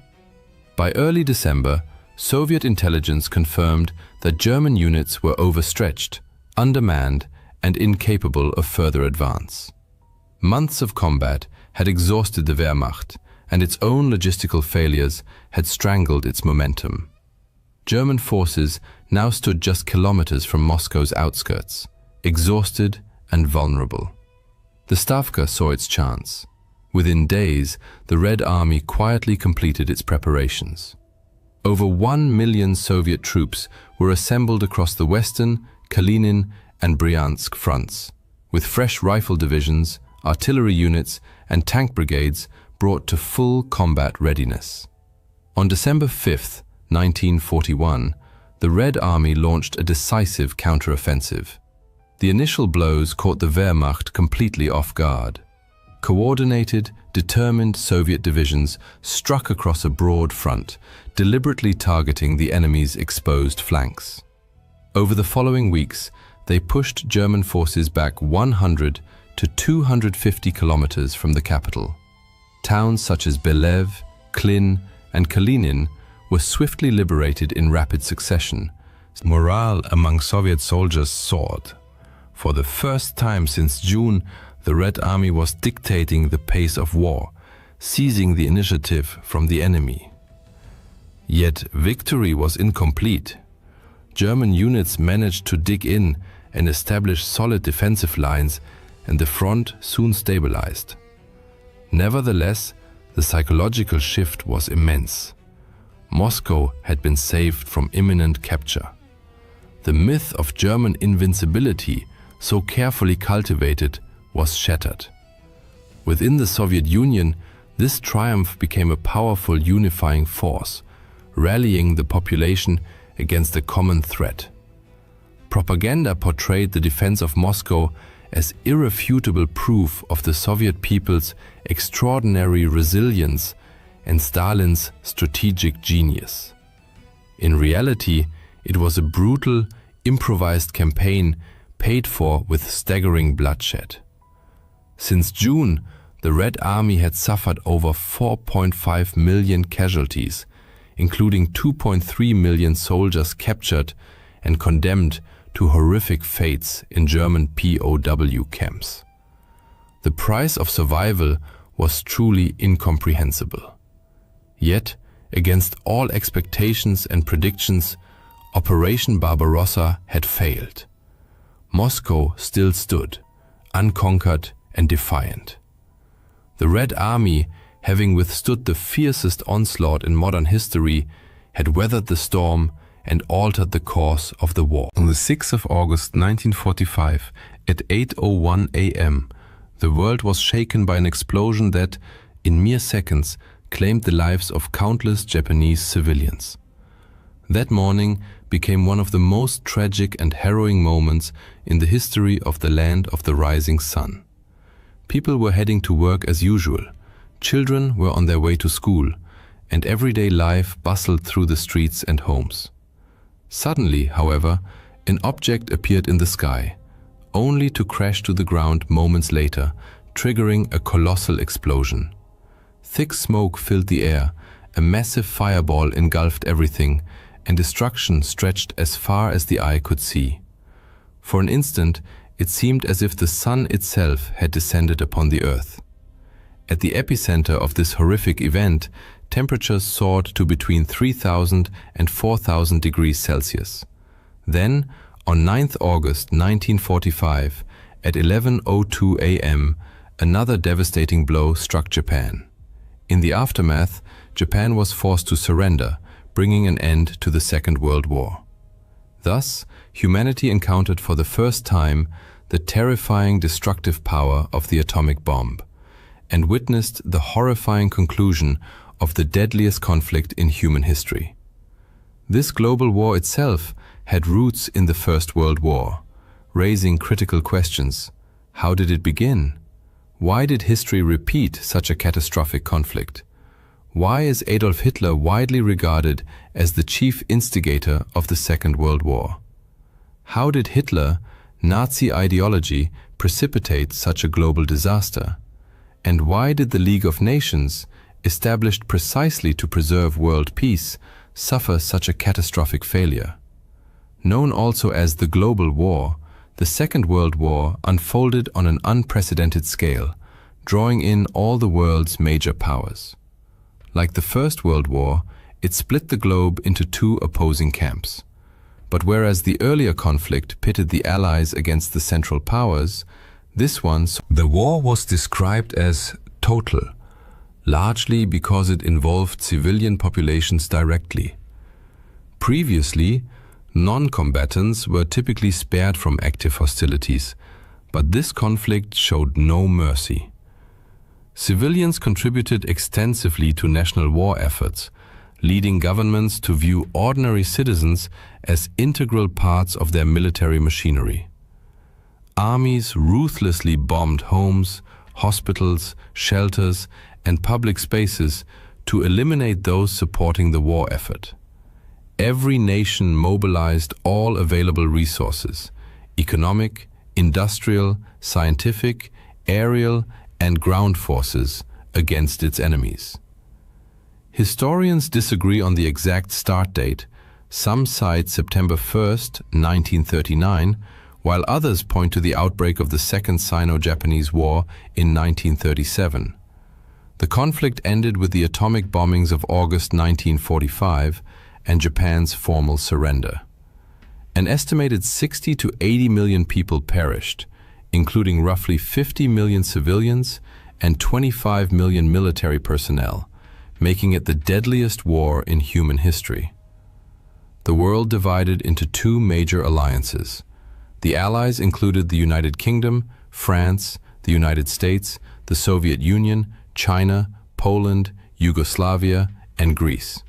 By early December, Soviet intelligence confirmed that German units were overstretched, undermanned, and incapable of further advance. Months of combat had exhausted the Wehrmacht, and its own logistical failures had strangled its momentum. German forces now stood just kilometers from Moscow's outskirts, exhausted and vulnerable. The Stavka saw its chance. Within days, the Red Army quietly completed its preparations. Over 1 million Soviet troops were assembled across the Western, Kalinin, and Bryansk fronts, with fresh rifle divisions, artillery units, and tank brigades brought to full combat readiness. On December 5, 1941, the Red Army launched a decisive counteroffensive. The initial blows caught the Wehrmacht completely off guard. Coordinated, determined Soviet divisions struck across a broad front, deliberately targeting the enemy's exposed flanks. Over the following weeks, they pushed German forces back 100 to 250 kilometers from the capital. Towns such as Belev, Klin, and Kalinin were swiftly liberated in rapid succession. Morale among Soviet soldiers soared. For the first time since June, the Red Army was dictating the pace of war, seizing the initiative from the enemy. Yet victory was incomplete. German units managed to dig in and establish solid defensive lines, and the front soon stabilized. Nevertheless, the psychological shift was immense. Moscow had been saved from imminent capture. The myth of German invincibility, so carefully cultivated, was shattered. Within the Soviet Union, this triumph became a powerful unifying force, rallying the population against a common threat. Propaganda portrayed the defense of Moscow as irrefutable proof of the Soviet people's extraordinary resilience and Stalin's strategic genius. In reality, it was a brutal, improvised campaign paid for with staggering bloodshed. Since June, the Red Army had suffered over 4.5 million casualties, including 2.3 million soldiers captured and condemned to horrific fates in German POW camps. The price of survival was truly incomprehensible. Yet, against all expectations and predictions, Operation Barbarossa had failed. Moscow still stood, unconquered and defiant. The Red Army, having withstood the fiercest onslaught in modern history, had weathered the storm and altered the course of the war. On the 6th of August 1945, at 8:01 a.m., the world was shaken by an explosion that, in mere seconds, claimed the lives of countless Japanese civilians. That morning became one of the most tragic and harrowing moments in the history of the land of the rising sun. People were heading to work as usual, children were on their way to school, and everyday life bustled through the streets and homes. Suddenly, however, an object appeared in the sky, only to crash to the ground moments later, triggering a colossal explosion. Thick smoke filled the air, a massive fireball engulfed everything, and destruction stretched as far as the eye could see. For an instant, it seemed as if the sun itself had descended upon the earth. At the epicenter of this horrific event, temperatures soared to between 3,000 and 4,000 degrees Celsius. Then, on 9th August 1945, at 11:02 a.m., another devastating blow struck Japan. In the aftermath, Japan was forced to surrender, bringing an end to the Second World War. Thus, humanity encountered for the first time the terrifying destructive power of the atomic bomb, and witnessed the horrifying conclusion of the deadliest conflict in human history. This global war itself had roots in the First World War, raising critical questions. How did it begin? Why did history repeat such a catastrophic conflict? Why is Adolf Hitler widely regarded as the chief instigator of the Second World War? How did Hitler, Nazi ideology, precipitate such a global disaster? And why did the League of Nations, established precisely to preserve world peace, suffer such a catastrophic failure? Known also as the Global War, the Second World War unfolded on an unprecedented scale, drawing in all the world's major powers. Like the First World War, it split the globe into two opposing camps. But whereas the earlier conflict pitted the Allies against the Central Powers, this one, the war was described as total, largely because it involved civilian populations directly. Previously, non-combatants were typically spared from active hostilities, but this conflict showed no mercy. Civilians contributed extensively to national war efforts, leading governments to view ordinary citizens as integral parts of their military machinery. Armies ruthlessly bombed homes, hospitals, shelters, and public spaces to eliminate those supporting the war effort. Every nation mobilized all available resources: economic, industrial, scientific, aerial, and ground forces against its enemies. Historians disagree on the exact start date. Some cite September 1st, 1939, while others point to the outbreak of the Second Sino-Japanese War in 1937. The conflict ended with the atomic bombings of August 1945 and Japan's formal surrender. An estimated 60 to 80 million people perished, including roughly 50 million civilians and 25 million military personnel, making it the deadliest war in human history. The world divided into two major alliances. The Allies included the United Kingdom, France, the United States, the Soviet Union, China, Poland, Yugoslavia, and Greece.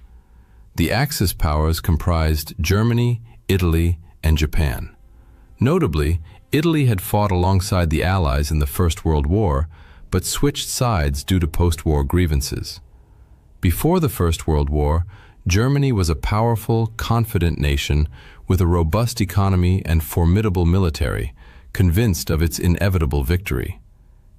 The Axis powers comprised Germany, Italy, and Japan. Notably, Italy had fought alongside the Allies in the First World War, but switched sides due to post-war grievances. Before the First World War, Germany was a powerful, confident nation with a robust economy and formidable military, convinced of its inevitable victory.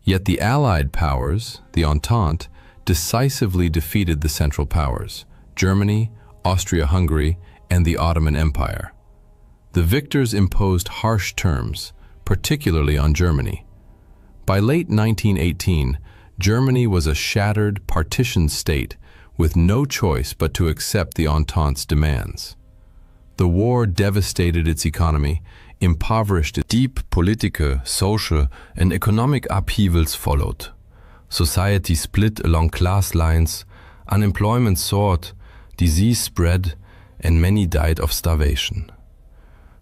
Yet the Allied powers, the Entente, decisively defeated the Central Powers, Germany, Austria-Hungary, and the Ottoman Empire. The victors imposed harsh terms, particularly on Germany. By late 1918, Germany was a shattered, partitioned state with no choice but to accept the Entente's demands. The war devastated its economy, impoverished it. Deep political, social, and economic upheavals followed. Society split along class lines, unemployment soared, disease spread, and many died of starvation.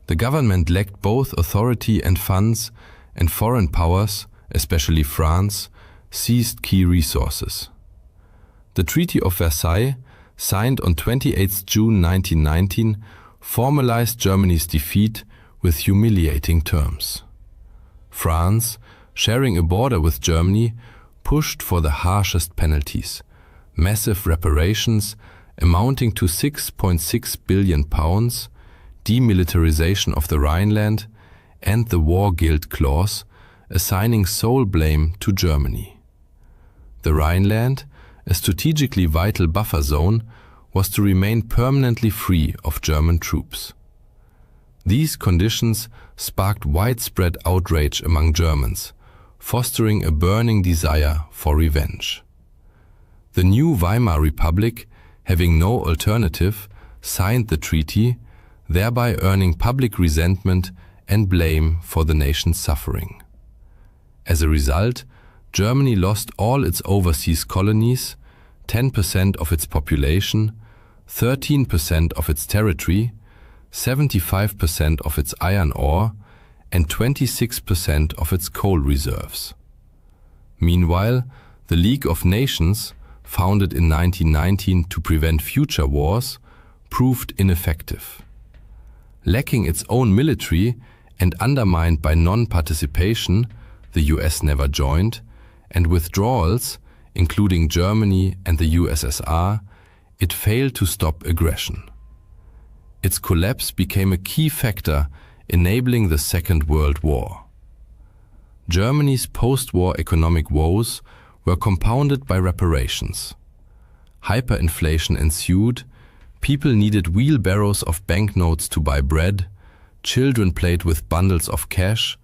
The government lacked both authority and funds, and foreign powers, especially France, seized key resources. The Treaty of Versailles, signed on 28 June 1919, formalized Germany's defeat with humiliating terms. France, sharing a border with Germany, pushed for the harshest penalties, massive reparations amounting to £6.6 billion, demilitarization of the Rhineland, and the war guilt clause, assigning sole blame to Germany. The Rhineland, a strategically vital buffer zone, was to remain permanently free of German troops. These conditions sparked widespread outrage among Germans, fostering a burning desire for revenge. The new Weimar Republic, having no alternative, signed the treaty, thereby earning public resentment and blame for the nation's suffering. As a result, Germany lost all its overseas colonies, 10% of its population, 13% of its territory, 75% of its iron ore, and 26% of its coal reserves. Meanwhile, the League of Nations, founded in 1919 to prevent future wars, proved ineffective. Lacking its own military and undermined by non-participation, the US never joined, and withdrawals, including Germany and the USSR, it failed to stop aggression. Its collapse became a key factor enabling the Second World War. Germany's post-war economic woes were compounded by reparations. Hyperinflation ensued, people needed wheelbarrows of banknotes to buy bread, children played with bundles of cash,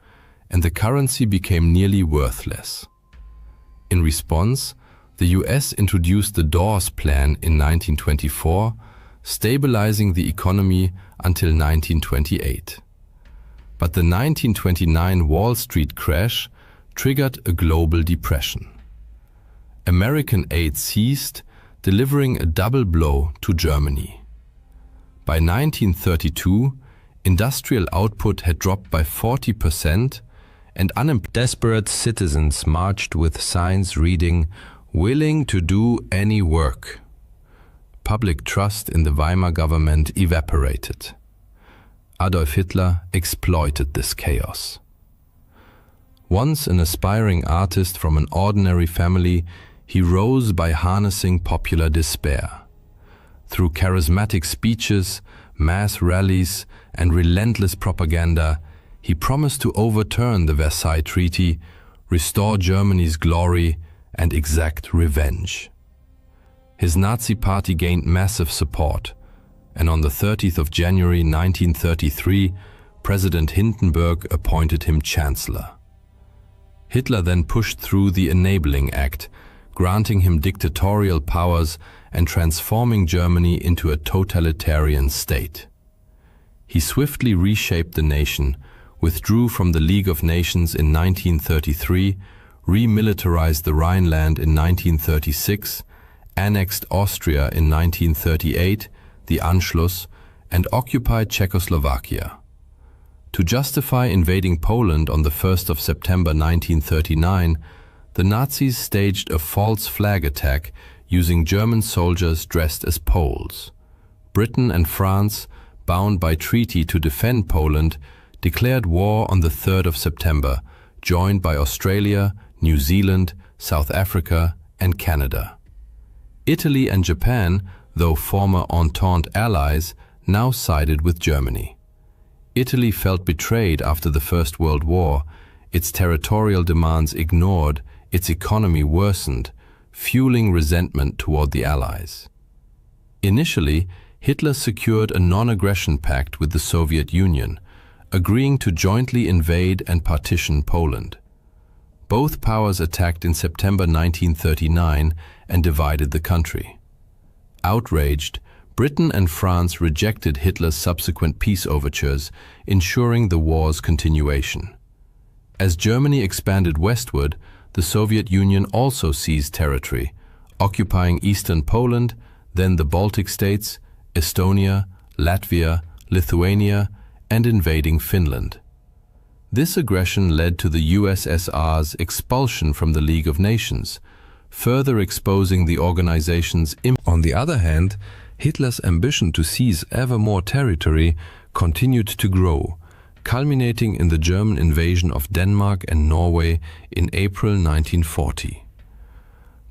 and the currency became nearly worthless. In response, the US introduced the Dawes Plan in 1924, stabilizing the economy until 1928. But the 1929 Wall Street crash triggered a global depression. American aid ceased, delivering a double blow to Germany. By 1932, industrial output had dropped by 40%, and desperate citizens marched with signs reading, "Willing to do any work." Public trust in the Weimar government evaporated. Adolf Hitler exploited this chaos. Once an aspiring artist from an ordinary family, he rose by harnessing popular despair. Through charismatic speeches, mass rallies, and relentless propaganda, he promised to overturn the Versailles Treaty, restore Germany's glory, and exact revenge. His Nazi party gained massive support, and on the 30th of January 1933, President Hindenburg appointed him Chancellor. Hitler then pushed through the Enabling Act, granting him dictatorial powers and transforming Germany into a totalitarian state. He swiftly reshaped the nation, withdrew from the League of Nations in 1933, remilitarized the Rhineland in 1936, annexed Austria in 1938, the Anschluss, and occupied Czechoslovakia. To justify invading Poland on the 1st of September 1939, the Nazis staged a false flag attack using German soldiers dressed as Poles. Britain and France, bound by treaty to defend Poland, declared war on the 3rd of September, joined by Australia, New Zealand, South Africa, and Canada. Italy and Japan, though former Entente allies, now sided with Germany. Italy felt betrayed after the First World War, its territorial demands ignored, its economy worsened, fueling resentment toward the Allies. Initially, Hitler secured a non-aggression pact with the Soviet Union, agreeing to jointly invade and partition Poland. Both powers attacked in September 1939 and divided the country. Outraged, Britain and France rejected Hitler's subsequent peace overtures, ensuring the war's continuation. As Germany expanded westward, the Soviet Union also seized territory, occupying eastern Poland, then the Baltic states, Estonia, Latvia, Lithuania, and invading Finland. This aggression led to the USSR's expulsion from the League of Nations, further exposing the organization's impact. On the other hand, Hitler's ambition to seize ever more territory continued to grow, culminating in the German invasion of Denmark and Norway in April 1940.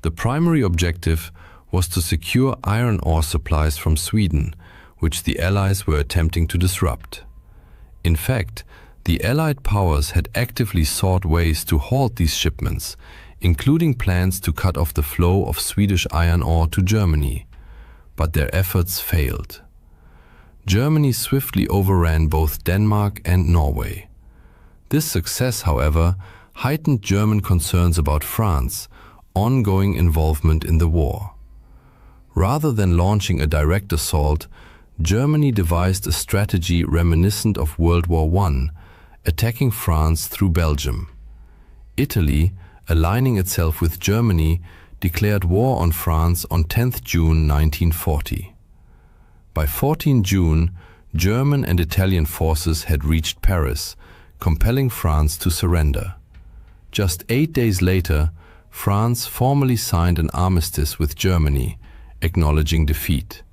The primary objective was to secure iron ore supplies from Sweden, which the Allies were attempting to disrupt. In fact, The Allied powers had actively sought ways to halt these shipments, including plans to cut off the flow of Swedish iron ore to Germany, but their efforts failed. Germany swiftly overran both Denmark and Norway. This success, however, heightened German concerns about France's ongoing involvement in the war. Rather than launching a direct assault, Germany devised a strategy reminiscent of World War I, attacking France through Belgium. Italy, aligning itself with Germany, declared war on France on 10 June 1940. By 14 June, German and Italian forces had reached Paris, compelling France to surrender. Just 8 days later, France formally signed an armistice with Germany, acknowledging defeat.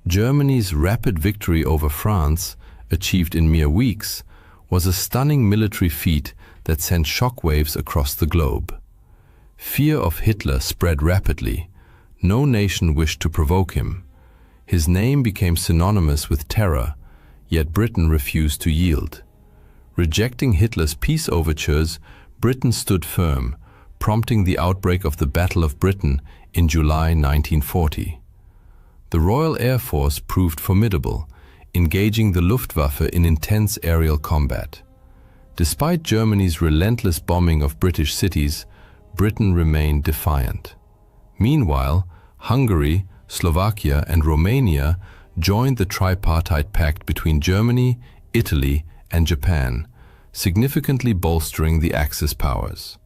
Germany's rapid victory over France, achieved in mere weeks, was a stunning military feat that sent shockwaves across the globe. Fear of Hitler spread rapidly. No nation wished to provoke him. His name became synonymous with terror, yet Britain refused to yield. Rejecting Hitler's peace overtures, Britain stood firm, prompting the outbreak of the Battle of Britain in July 1940. The Royal Air Force proved formidable, engaging the Luftwaffe in intense aerial combat. Despite Germany's relentless bombing of British cities, Britain remained defiant. Meanwhile, Hungary, Slovakia, and Romania joined the tripartite pact between Germany, Italy, and Japan, significantly bolstering the Axis powers.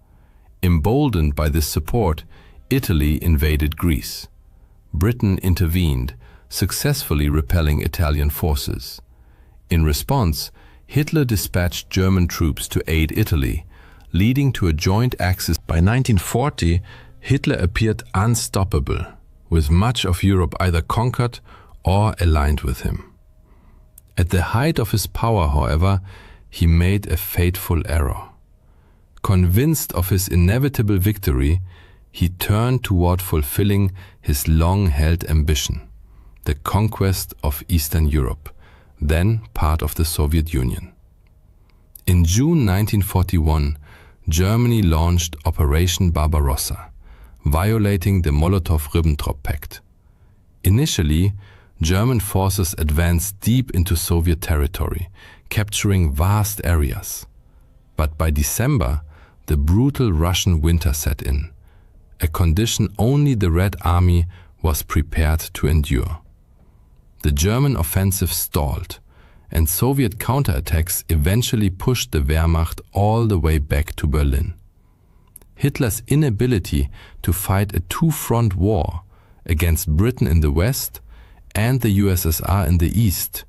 Emboldened by this support, Italy invaded Greece. Britain intervened, successfully repelling Italian forces. In response, Hitler dispatched German troops to aid Italy, leading to a joint Axis. By 1940, Hitler appeared unstoppable, with much of Europe either conquered or aligned with him. At the height of his power, however, he made a fateful error. Convinced of his inevitable victory, he turned toward fulfilling his long-held ambition, the conquest of Eastern Europe, then part of the Soviet Union. In June 1941, Germany launched Operation Barbarossa, violating the Molotov-Ribbentrop Pact. Initially, German forces advanced deep into Soviet territory, capturing vast areas. But by December, the brutal Russian winter set in, a condition only the Red Army was prepared to endure. The German offensive stalled, and Soviet counterattacks eventually pushed the Wehrmacht all the way back to Berlin. Hitler's inability to fight a two-front war against Britain in the west and the USSR in the east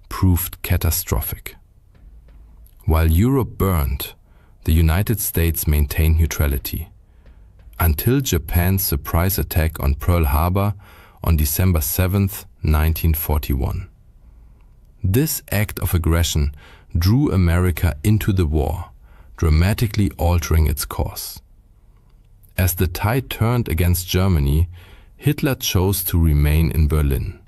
proved catastrophic. While Europe burned, the United States maintained neutrality, until Japan's surprise attack on Pearl Harbor on December 7, 1941. This act of aggression drew America into the war, dramatically altering its course. As the tide turned against Germany, Hitler chose to remain in Berlin.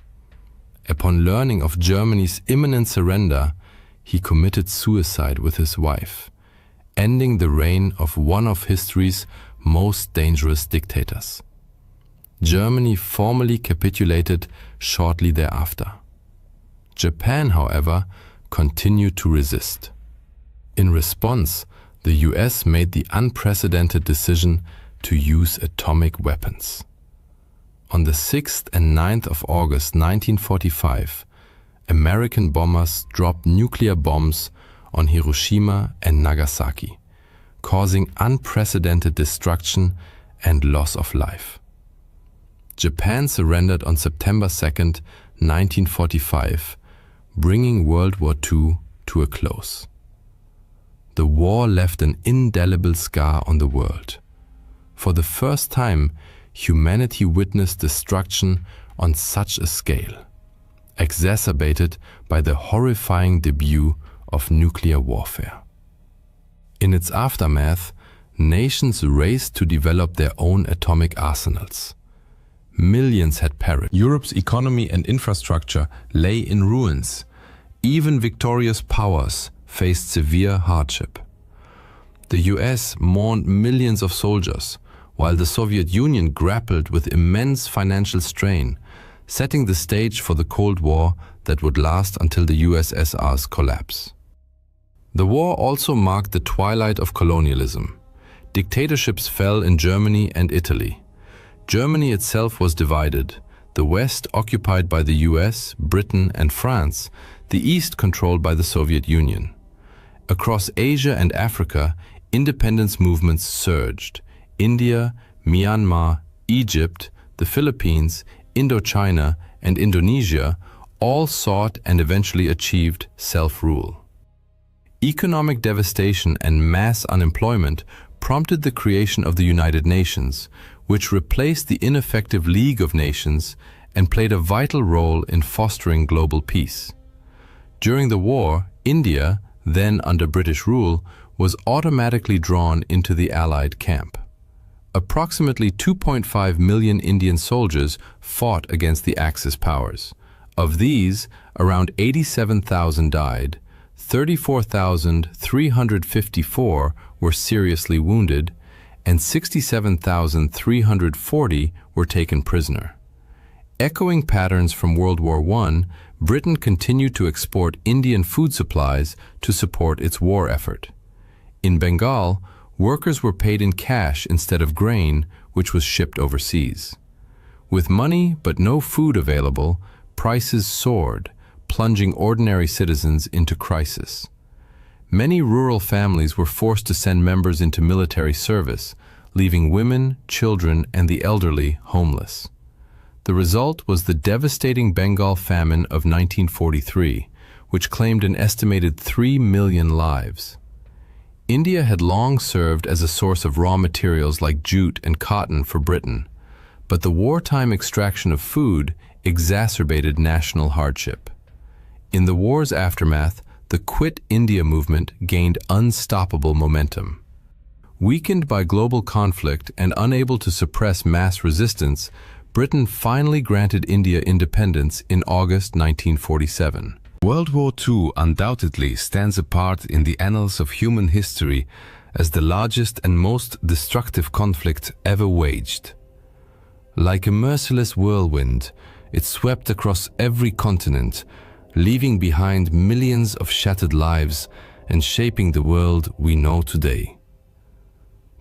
Upon learning of Germany's imminent surrender, he committed suicide with his wife, ending the reign of one of history's most dangerous dictators. Germany formally capitulated shortly thereafter. Japan, however, continued to resist. In response, the US made the unprecedented decision to use atomic weapons. On the 6th and 9th of August 1945, American bombers dropped nuclear bombs on Hiroshima and Nagasaki, causing unprecedented destruction and loss of life. Japan surrendered on September 2, 1945, bringing World War II to a close. The war left an indelible scar on the world. For the first time, humanity witnessed destruction on such a scale, exacerbated by the horrifying debut of nuclear warfare. In its aftermath, nations raced to develop their own atomic arsenals. Millions had perished. Europe's economy and infrastructure lay in ruins. Even victorious powers faced severe hardship. The US mourned millions of soldiers, while the Soviet Union grappled with immense financial strain, setting the stage for the Cold War that would last until the USSR's collapse. The war also marked the twilight of colonialism. Dictatorships fell in Germany and Italy. Germany itself was divided, the West occupied by the US, Britain, and France, the East controlled by the Soviet Union. Across Asia and Africa, independence movements surged. India, Myanmar, Egypt, the Philippines, Indochina, and Indonesia all sought and eventually achieved self-rule. Economic devastation and mass unemployment prompted the creation of the United Nations, which replaced the ineffective League of Nations and played a vital role in fostering global peace. During the war, India, then under British rule, was automatically drawn into the Allied camp. Approximately 2.5 million Indian soldiers fought against the Axis powers. Of these, around 87,000 died, 34,354 were seriously wounded, and 67,340 were taken prisoner. Echoing patterns from World War I, Britain continued to export Indian food supplies to support its war effort. In Bengal, workers were paid in cash instead of grain, which was shipped overseas. With money but no food available, prices soared, plunging ordinary citizens into crisis. Many rural families were forced to send members into military service, leaving women, children, and the elderly homeless. The result was the devastating Bengal famine of 1943, which claimed an estimated 3 million lives. India had long served as a source of raw materials like jute and cotton for Britain, but the wartime extraction of food exacerbated national hardship. In the war's aftermath, the Quit India movement gained unstoppable momentum. Weakened by global conflict and unable to suppress mass resistance, Britain finally granted India independence in August 1947. World War II undoubtedly stands apart in the annals of human history as the largest and most destructive conflict ever waged. Like a merciless whirlwind, it swept across every continent, leaving behind millions of shattered lives and shaping the world we know today.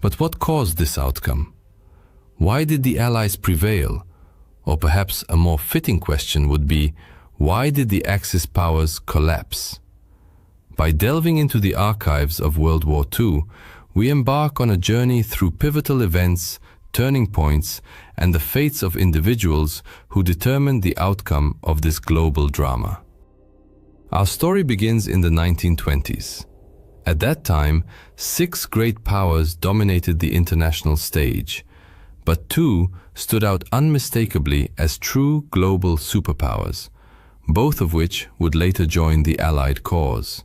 But what caused this outcome? Why did the Allies prevail? Or perhaps a more fitting question would be, why did the Axis powers collapse? By delving into the archives of World War II, we embark on a journey through pivotal events, turning points, and the fates of individuals who determined the outcome of this global drama. Our story begins in the 1920s. At that time, 6 great powers dominated the international stage, but 2 stood out unmistakably as true global superpowers, both of which would later join the Allied cause.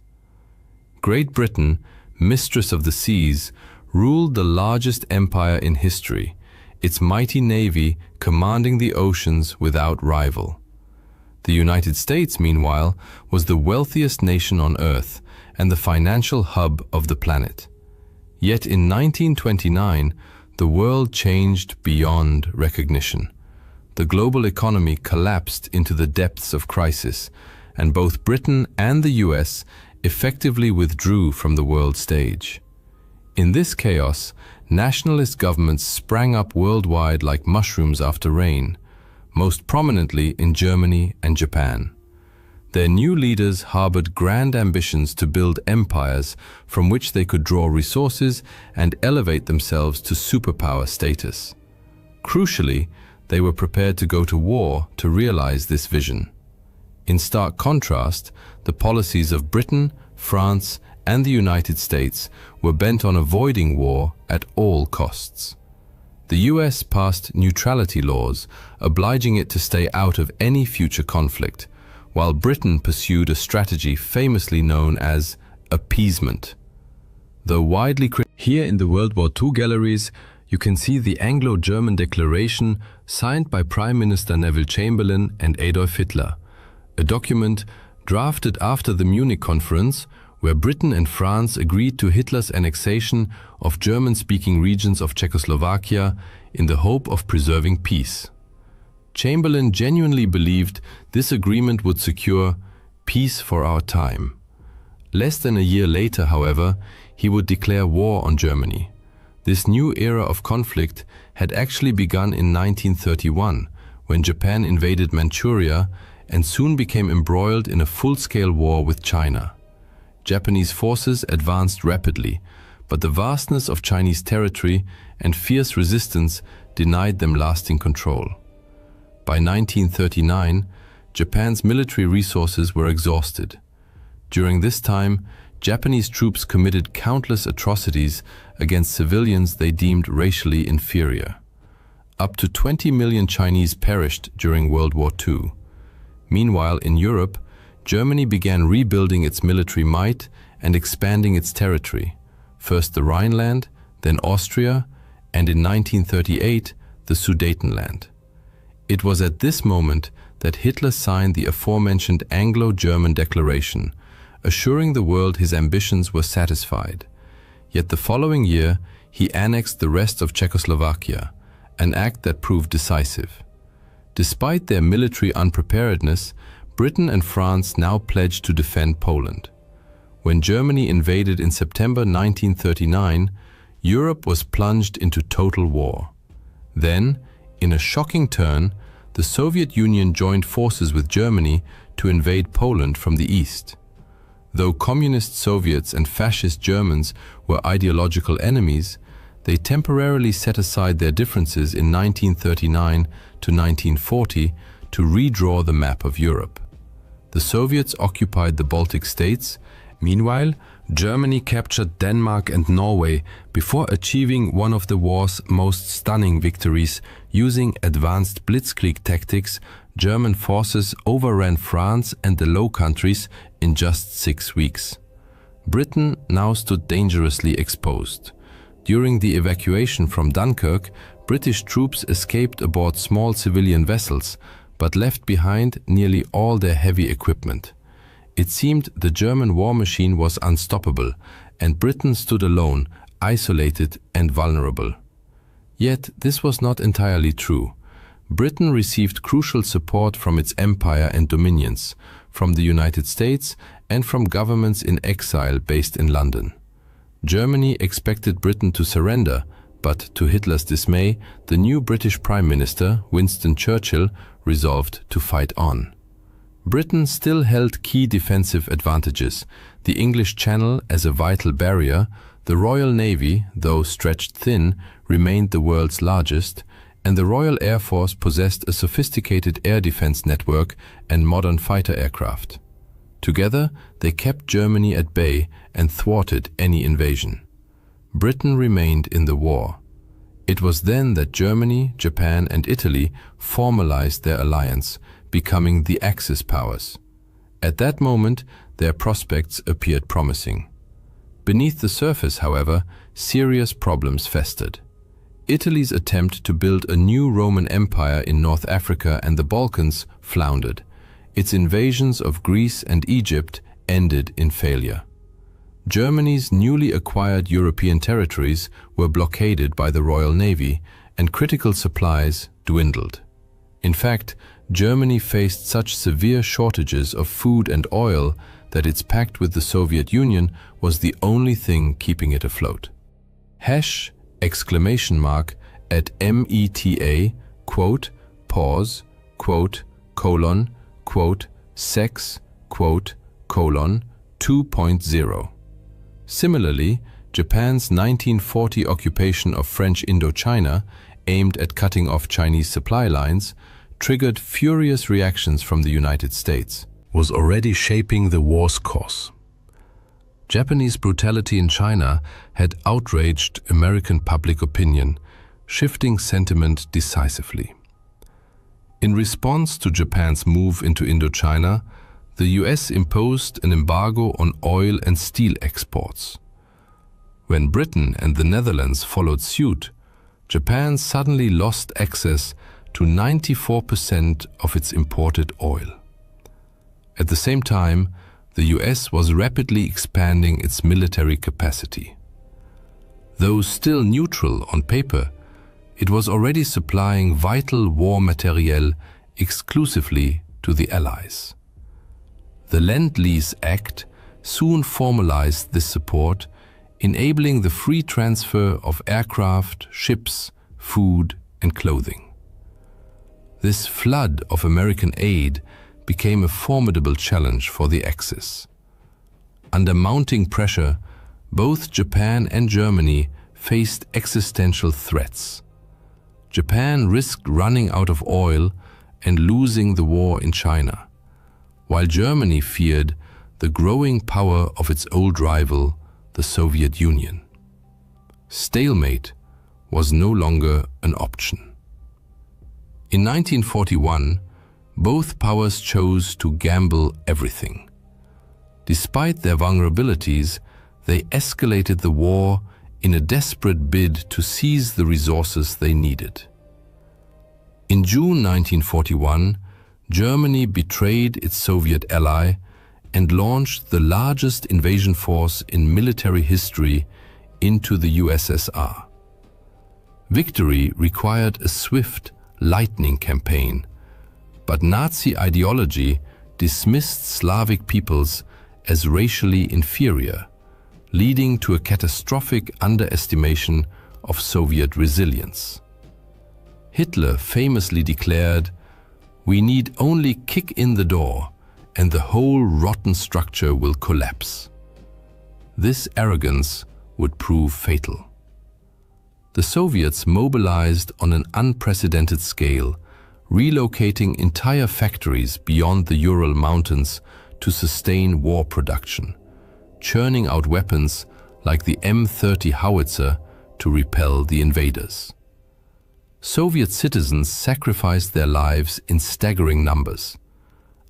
Great Britain, mistress of the seas, ruled the largest empire in history, its mighty navy commanding the oceans without rival. The United States, meanwhile, was the wealthiest nation on Earth and the financial hub of the planet. Yet in 1929, the world changed beyond recognition. The global economy collapsed into the depths of crisis, and both Britain and the US effectively withdrew from the world stage. In this chaos, nationalist governments sprang up worldwide like mushrooms after rain, most prominently in Germany and Japan. Their new leaders harbored grand ambitions to build empires from which they could draw resources and elevate themselves to superpower status. Crucially, they were prepared to go to war to realize this vision. In stark contrast, the policies of Britain, France, and the United States were bent on avoiding war at all costs. The US passed neutrality laws, obliging it to stay out of any future conflict, while Britain pursued a strategy famously known as appeasement. Though widely Here in the World War II galleries, you can see the Anglo-German Declaration signed by Prime Minister Neville Chamberlain and Adolf Hitler, a document drafted after the Munich Conference, where Britain and France agreed to Hitler's annexation of German-speaking regions of Czechoslovakia in the hope of preserving peace. Chamberlain genuinely believed this agreement would secure peace for our time. Less than a year later, however, he would declare war on Germany. This new era of conflict had actually begun in 1931, when Japan invaded Manchuria and soon became embroiled in a full-scale war with China. Japanese forces advanced rapidly, but the vastness of Chinese territory and fierce resistance denied them lasting control. By 1939, Japan's military resources were exhausted. During this time, Japanese troops committed countless atrocities against civilians they deemed racially inferior. Up to 20 million Chinese perished during World War II. Meanwhile, in Europe, Germany began rebuilding its military might and expanding its territory, first the Rhineland, then Austria, and in 1938, the Sudetenland. It was at this moment that Hitler signed the aforementioned Anglo-German Declaration, assuring the world his ambitions were satisfied. Yet the following year, he annexed the rest of Czechoslovakia, an act that proved decisive. Despite their military unpreparedness, Britain and France now pledged to defend Poland. When Germany invaded in September 1939, Europe was plunged into total war. Then, in a shocking turn, the Soviet Union joined forces with Germany to invade Poland from the east. Though communist Soviets and fascist Germans were ideological enemies, they temporarily set aside their differences in 1939 to 1940 to redraw the map of Europe. The Soviets occupied the Baltic states. Meanwhile, Germany captured Denmark and Norway before achieving one of the war's most stunning victories. Using advanced blitzkrieg tactics, German forces overran France and the Low Countries in just 6 weeks. Britain now stood dangerously exposed. During the evacuation from Dunkirk, British troops escaped aboard small civilian vessels, but left behind nearly all their heavy equipment. It seemed the German war machine was unstoppable, and Britain stood alone, isolated and vulnerable. Yet this was not entirely true. Britain received crucial support from its empire and dominions, from the United States and from governments in exile based in London. Germany expected Britain to surrender, but to Hitler's dismay, the new British Prime Minister, Winston Churchill, resolved to fight on. Britain still held key defensive advantages: the English Channel as a vital barrier, the Royal Navy, though stretched thin, remained the world's largest, and the Royal Air Force possessed a sophisticated air defense network and modern fighter aircraft. Together, they kept Germany at bay and thwarted any invasion. Britain remained in the war. It was then that Germany, Japan, and Italy formalized their alliance, becoming the Axis powers. At that moment, their prospects appeared promising. Beneath the surface, however, serious problems festered. Italy's attempt to build a new Roman Empire in North Africa and the Balkans floundered. Its invasions of Greece and Egypt ended in failure. Germany's newly acquired European territories were blockaded by the Royal Navy, and critical supplies dwindled. In fact, Germany faced such severe shortages of food and oil that its pact with the Soviet Union was the only thing keeping it afloat. !at META, quote, pause, quote, colon, quote, sex, quote, colon, 2.0. Similarly, Japan's 1940 occupation of French Indochina, aimed at cutting off Chinese supply lines, triggered furious reactions from the United States, was already shaping the war's course. Japanese brutality in China had outraged American public opinion, shifting sentiment decisively. In response to Japan's move into Indochina, the US imposed an embargo on oil and steel exports. When Britain and the Netherlands followed suit, Japan suddenly lost access to 94% of its imported oil. At the same time, the US was rapidly expanding its military capacity. Though still neutral on paper, it was already supplying vital war materiel exclusively to the Allies. The Lend-Lease Act soon formalized this support, enabling the free transfer of aircraft, ships, food, and clothing. This flood of American aid became a formidable challenge for the Axis. Under mounting pressure, both Japan and Germany faced existential threats. Japan risked running out of oil and losing the war in China, while Germany feared the growing power of its old rival, the Soviet Union. Stalemate was no longer an option. In 1941, both powers chose to gamble everything. Despite their vulnerabilities, they escalated the war in a desperate bid to seize the resources they needed. In June 1941, Germany betrayed its Soviet ally and launched the largest invasion force in military history into the USSR. Victory required a swift, lightning campaign, but Nazi ideology dismissed Slavic peoples as racially inferior, leading to a catastrophic underestimation of Soviet resilience. Hitler famously declared, "We need only kick in the door and the whole rotten structure will collapse." This arrogance would prove fatal. The Soviets mobilized on an unprecedented scale, relocating entire factories beyond the Ural Mountains to sustain war production, churning out weapons like the M30 howitzer to repel the invaders. Soviet citizens sacrificed their lives in staggering numbers.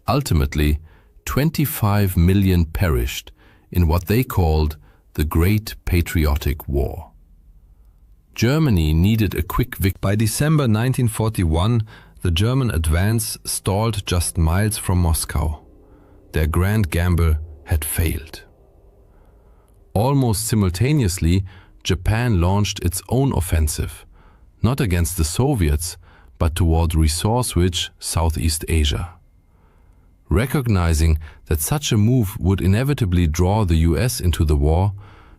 Ultimately, 25 million perished in what they called the Great Patriotic War. Germany needed a quick victory. By December 1941, the German advance stalled just miles from Moscow. Their grand gamble had failed. Almost simultaneously, Japan launched its own offensive, not against the Soviets, but toward resource-rich Southeast Asia. Recognizing that such a move would inevitably draw the US into the war,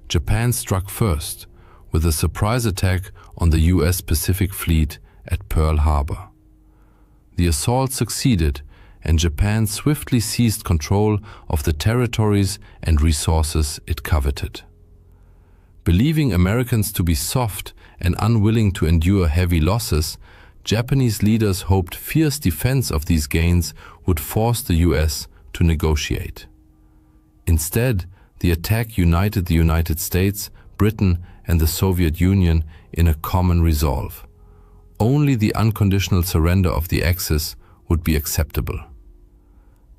Japan struck first, with a surprise attack on the US Pacific Fleet at Pearl Harbor. The assault succeeded, and Japan swiftly seized control of the territories and resources it coveted. Believing Americans to be soft and unwilling to endure heavy losses, Japanese leaders hoped fierce defense of these gains would force the US to negotiate. Instead, the attack united the United States, Britain, and the Soviet Union in a common resolve. Only the unconditional surrender of the Axis would be acceptable.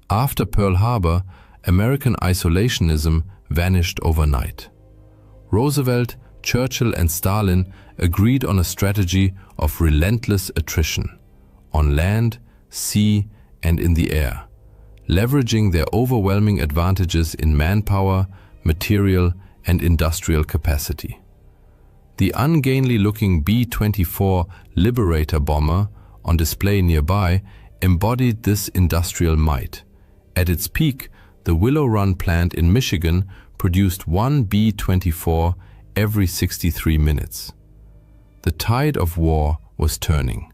After Pearl Harbor, American isolationism vanished overnight. Roosevelt, Churchill, and Stalin agreed on a strategy of relentless attrition, on land, sea, and in the air, leveraging their overwhelming advantages in manpower, material, and industrial capacity. The ungainly-looking B-24 Liberator bomber, on display nearby, embodied this industrial might. At its peak, the Willow Run plant in Michigan produced one B-24 every 63 minutes. The tide of war was turning.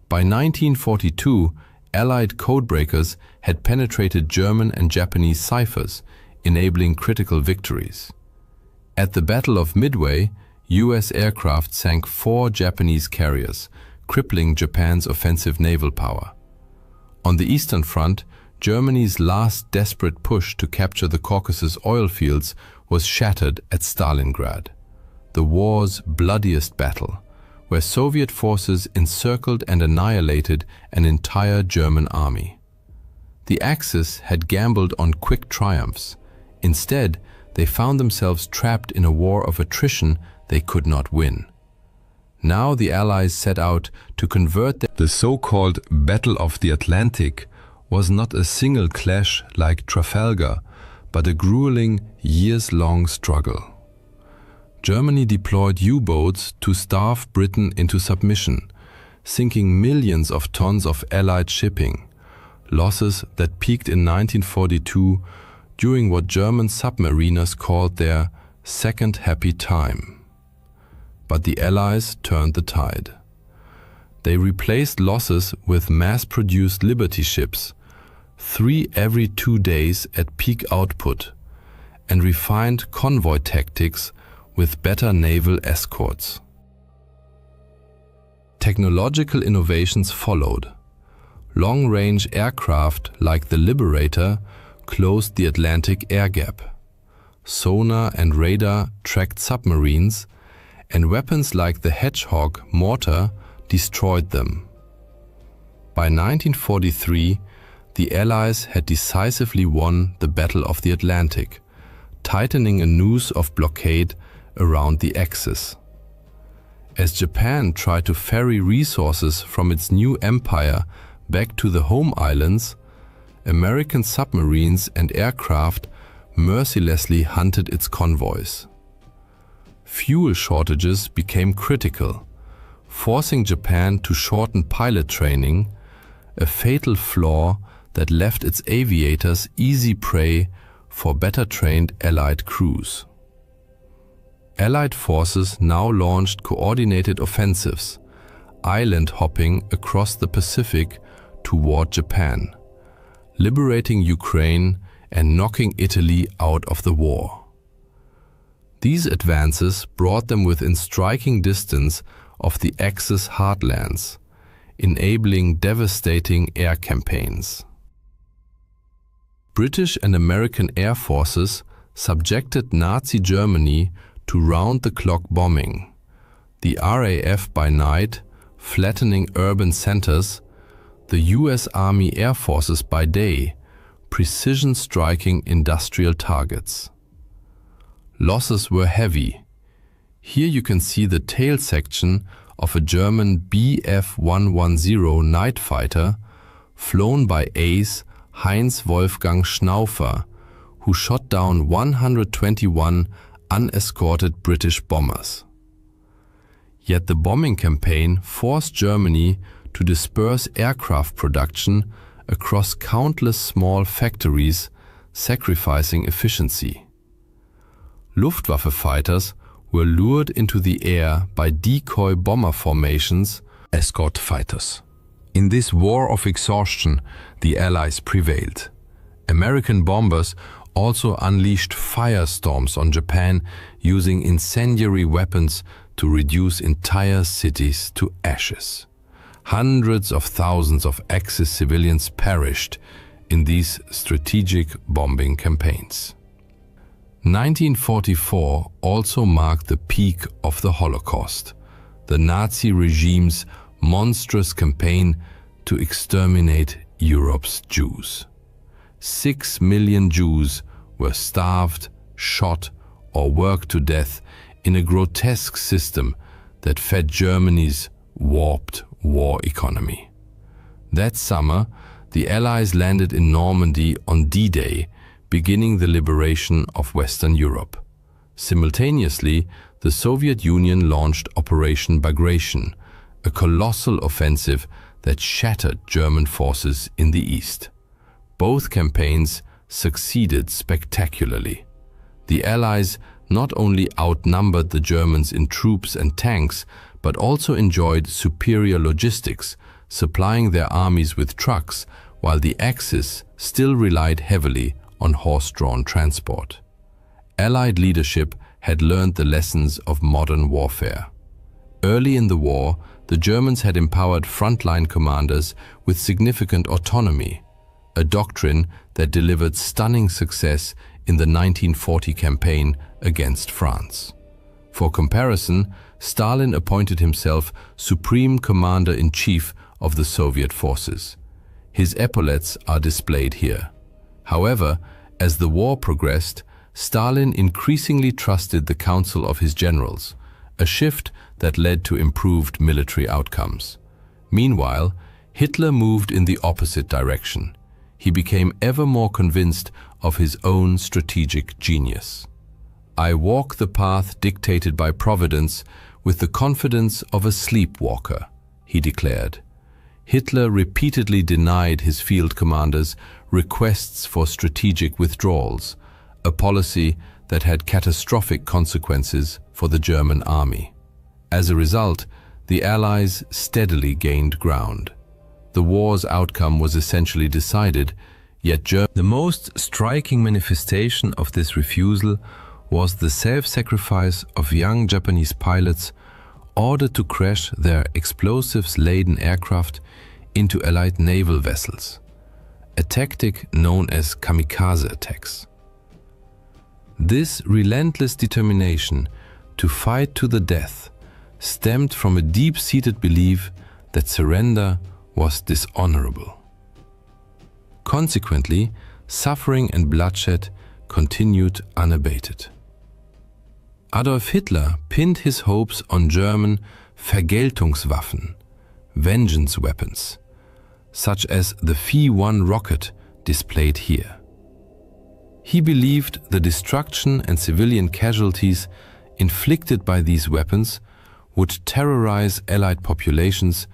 By 1942, Allied codebreakers had penetrated German and Japanese ciphers, enabling critical victories. At the Battle of Midway, US aircraft sank 4 Japanese carriers, crippling Japan's offensive naval power. On the Eastern Front, Germany's last desperate push to capture the Caucasus oil fields was shattered at Stalingrad, the war's bloodiest battle, where Soviet forces encircled and annihilated an entire German army. The Axis had gambled on quick triumphs. Instead, they found themselves trapped in a war of attrition they could not win. Now the Allies set out to convert the so-called Battle of the Atlantic was not a single clash like Trafalgar, but a grueling, years-long struggle. Germany deployed U-boats to starve Britain into submission, sinking millions of tons of Allied shipping, losses that peaked in 1942 during what German submariners called their second happy time. But the Allies turned the tide. They replaced losses with mass-produced Liberty ships, 3 every 2 days at peak output, and refined convoy tactics with better naval escorts. Technological innovations followed. Long-range aircraft like the Liberator closed the Atlantic air gap. Sonar and radar tracked submarines, and weapons like the Hedgehog mortar destroyed them. By 1943, the Allies had decisively won the Battle of the Atlantic, tightening a noose of blockade around the Axis. As Japan tried to ferry resources from its new empire back to the home islands, American submarines and aircraft mercilessly hunted its convoys. Fuel shortages became critical, forcing Japan to shorten pilot training, a fatal flaw that left its aviators easy prey for better-trained Allied crews. Allied forces now launched coordinated offensives, island-hopping across the Pacific toward Japan, liberating Ukraine and knocking Italy out of the war. These advances brought them within striking distance of the Axis heartlands, enabling devastating air campaigns. British and American air forces subjected Nazi Germany to round-the-clock bombing, the RAF by night flattening urban centers, the US Army Air Forces by day precision striking industrial targets. Losses were heavy. Here you can see the tail section of a German Bf-110 night fighter flown by ace Heinz Wolfgang Schnaufer, who shot down 121 unescorted British bombers. Yet the bombing campaign forced Germany to disperse aircraft production across countless small factories, sacrificing efficiency. Luftwaffe fighters were lured into the air by decoy bomber formations, escort fighters. In this war of exhaustion, the Allies prevailed. American bombers also unleashed firestorms on Japan, using incendiary weapons to reduce entire cities to ashes. Hundreds of thousands of Axis civilians perished in these strategic bombing campaigns. 1944 also marked the peak of the Holocaust, the Nazi regime's monstrous campaign to exterminate Europe's Jews. 6 million Jews were starved, shot, or worked to death in a grotesque system that fed Germany's warped war economy. That summer, the Allies landed in Normandy on D-Day, beginning the liberation of Western Europe. Simultaneously, the Soviet Union launched Operation Bagration, a colossal offensive that shattered German forces in the east. Both campaigns succeeded spectacularly. The Allies not only outnumbered the Germans in troops and tanks, but also enjoyed superior logistics, supplying their armies with trucks, while the Axis still relied heavily on horse-drawn transport. Allied leadership had learned the lessons of modern warfare. Early in the war, the Germans had empowered frontline commanders with significant autonomy, a doctrine that delivered stunning success in the 1940 campaign against France. For comparison, Stalin appointed himself Supreme Commander-in-Chief of the Soviet forces. His epaulets are displayed here. However, as the war progressed, Stalin increasingly trusted the counsel of his generals, a shift that led to improved military outcomes. Meanwhile, Hitler moved in the opposite direction. He became ever more convinced of his own strategic genius. "I walk the path dictated by Providence with the confidence of a sleepwalker," he declared. Hitler repeatedly denied his field commanders requests for strategic withdrawals, a policy that had catastrophic consequences for the German army. As a result, the Allies steadily gained ground. The war's outcome was essentially decided, yet the most striking manifestation of this refusal was the self-sacrifice of young Japanese pilots ordered to crash their explosives-laden aircraft into Allied naval vessels, a tactic known as kamikaze attacks. This relentless determination to fight to the death stemmed from a deep-seated belief that surrender was dishonorable. Consequently, suffering and bloodshed continued unabated. Adolf Hitler pinned his hopes on German Vergeltungswaffen, vengeance weapons, such as the Phi-1 rocket displayed here. He believed the destruction and civilian casualties inflicted by these weapons would terrorize Allied populations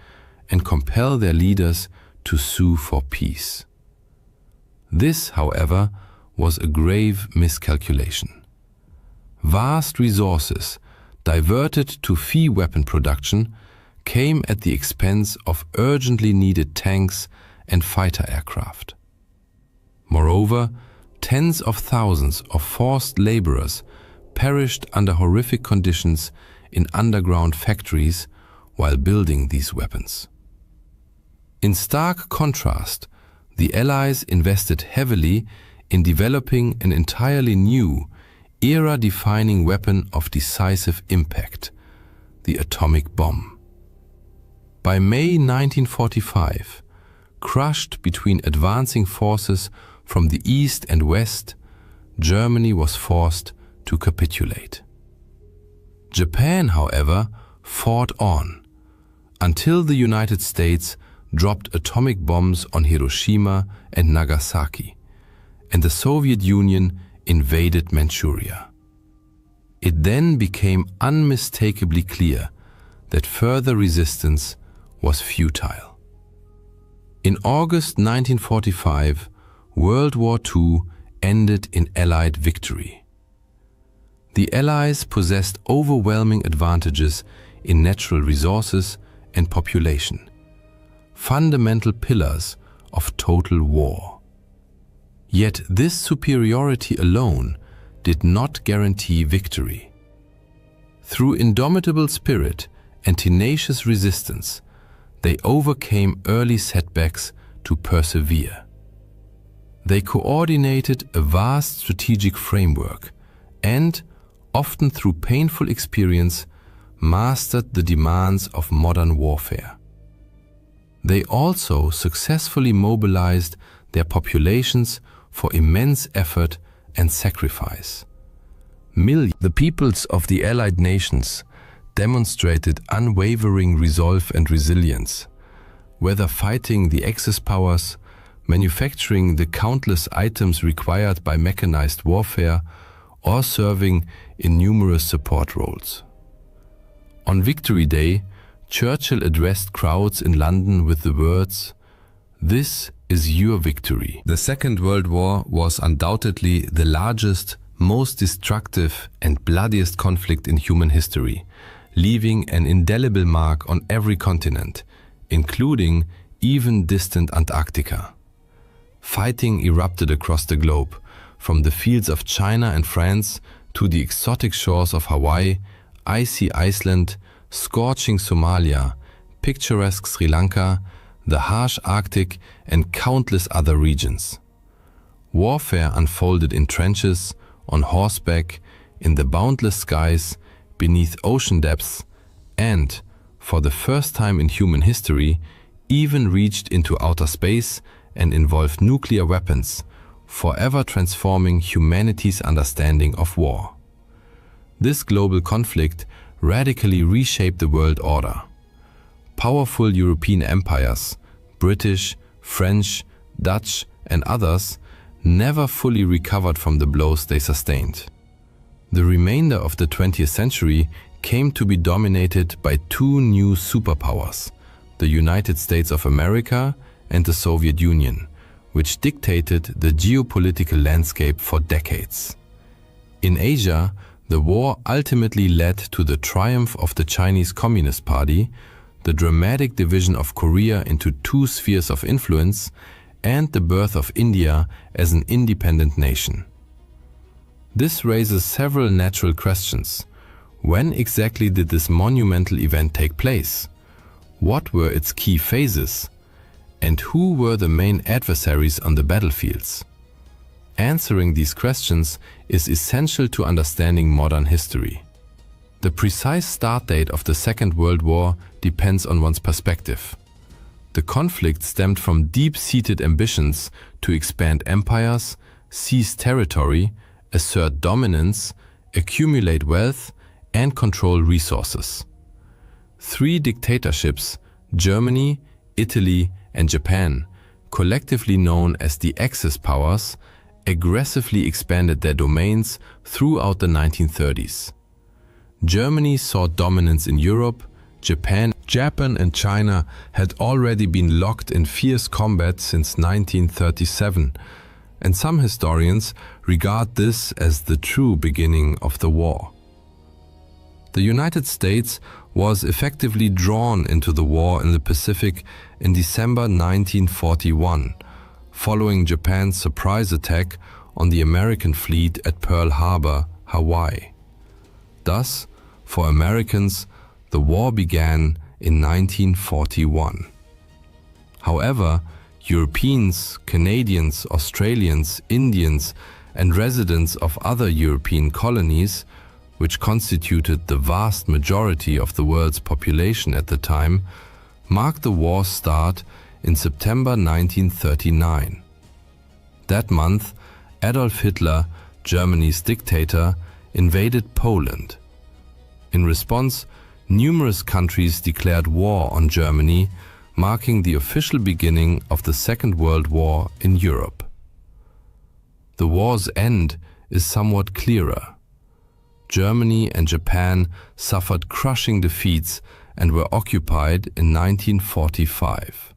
and compel their leaders to sue for peace. This, however, was a grave miscalculation. Vast resources diverted to Phi weapon production came at the expense of urgently needed tanks and fighter aircraft. Moreover, tens of thousands of forced laborers perished under horrific conditions in underground factories while building these weapons. In stark contrast, the Allies invested heavily in developing an entirely new, era-defining weapon of decisive impact, the atomic bomb. By May 1945, crushed between advancing forces from the east and west, Germany was forced to capitulate. Japan, however, fought on, until the United States dropped atomic bombs on Hiroshima and Nagasaki, and the Soviet Union invaded Manchuria. It then became unmistakably clear that further resistance was futile. In August 1945, World War II ended in Allied victory. The Allies possessed overwhelming advantages in natural resources and population, fundamental pillars of total war. Yet this superiority alone did not guarantee victory. Through indomitable spirit and tenacious resistance, they overcame early setbacks to persevere. They coordinated a vast strategic framework and, often through painful experience, mastered the demands of modern warfare. They also successfully mobilized their populations for immense effort and sacrifice. The peoples of the Allied nations demonstrated unwavering resolve and resilience, whether fighting the Axis powers, manufacturing the countless items required by mechanized warfare, or serving in numerous support roles. On Victory Day, Churchill addressed crowds in London with the words, "This is your victory." The Second World War was undoubtedly the largest, most destructive and bloodiest conflict in human history, leaving an indelible mark on every continent, including even distant Antarctica. Fighting erupted across the globe, from the fields of China and France to the exotic shores of Hawaii, icy Iceland, scorching Somalia, picturesque Sri Lanka, the harsh Arctic, and countless other regions. Warfare unfolded in trenches, on horseback, in the boundless skies, beneath ocean depths, and, for the first time in human history, even reached into outer space and involved nuclear weapons, forever transforming humanity's understanding of war. This global conflict radically reshaped the world order. Powerful European empires, British, French, Dutch, and others, never fully recovered from the blows they sustained. The remainder of the 20th century came to be dominated by two new superpowers, the United States of America and the Soviet Union, which dictated the geopolitical landscape for decades. In Asia, the war ultimately led to the triumph of the Chinese Communist Party, the dramatic division of Korea into two spheres of influence, and the birth of India as an independent nation. This raises several natural questions. When exactly did this monumental event take place? What were its key phases? And who were the main adversaries on the battlefields? Answering these questions is essential to understanding modern history. The precise start date of the Second World War depends on one's perspective. The conflict stemmed from deep-seated ambitions to expand empires, seize territory, assert dominance, accumulate wealth, and control resources. Three dictatorships, Germany, Italy, and Japan, collectively known as the Axis powers, aggressively expanded their domains throughout the 1930s. Germany saw dominance in Europe. Japan and China had already been locked in fierce combat since 1937, and some historians regard this as the true beginning of the war. The United States was effectively drawn into the war in the Pacific in December 1941, following Japan's surprise attack on the American fleet at Pearl Harbor, Hawaii. Thus, for Americans, the war began in 1941. However, Europeans, Canadians, Australians, Indians, and residents of other European colonies, which constituted the vast majority of the world's population at the time, marked the war's start in September 1939. That month, Adolf Hitler, Germany's dictator, invaded Poland. In response, numerous countries declared war on Germany, marking the official beginning of the Second World War in Europe. The war's end is somewhat clearer. Germany and Japan suffered crushing defeats and were occupied in 1945.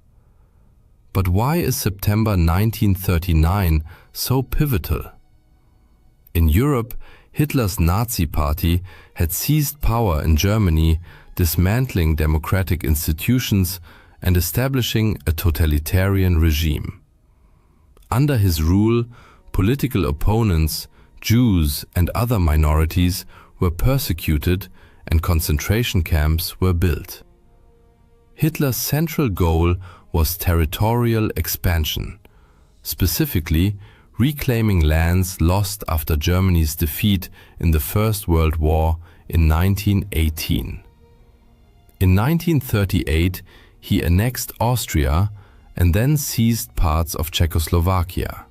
But why is September 1939 so pivotal? In Europe, Hitler's Nazi Party had seized power in Germany, dismantling democratic institutions and establishing a totalitarian regime. Under his rule, political opponents, Jews and other minorities were persecuted and concentration camps were built. Hitler's central goal was territorial expansion, specifically reclaiming lands lost after Germany's defeat in the First World War in 1918. In 1938, he annexed Austria and then seized parts of Czechoslovakia.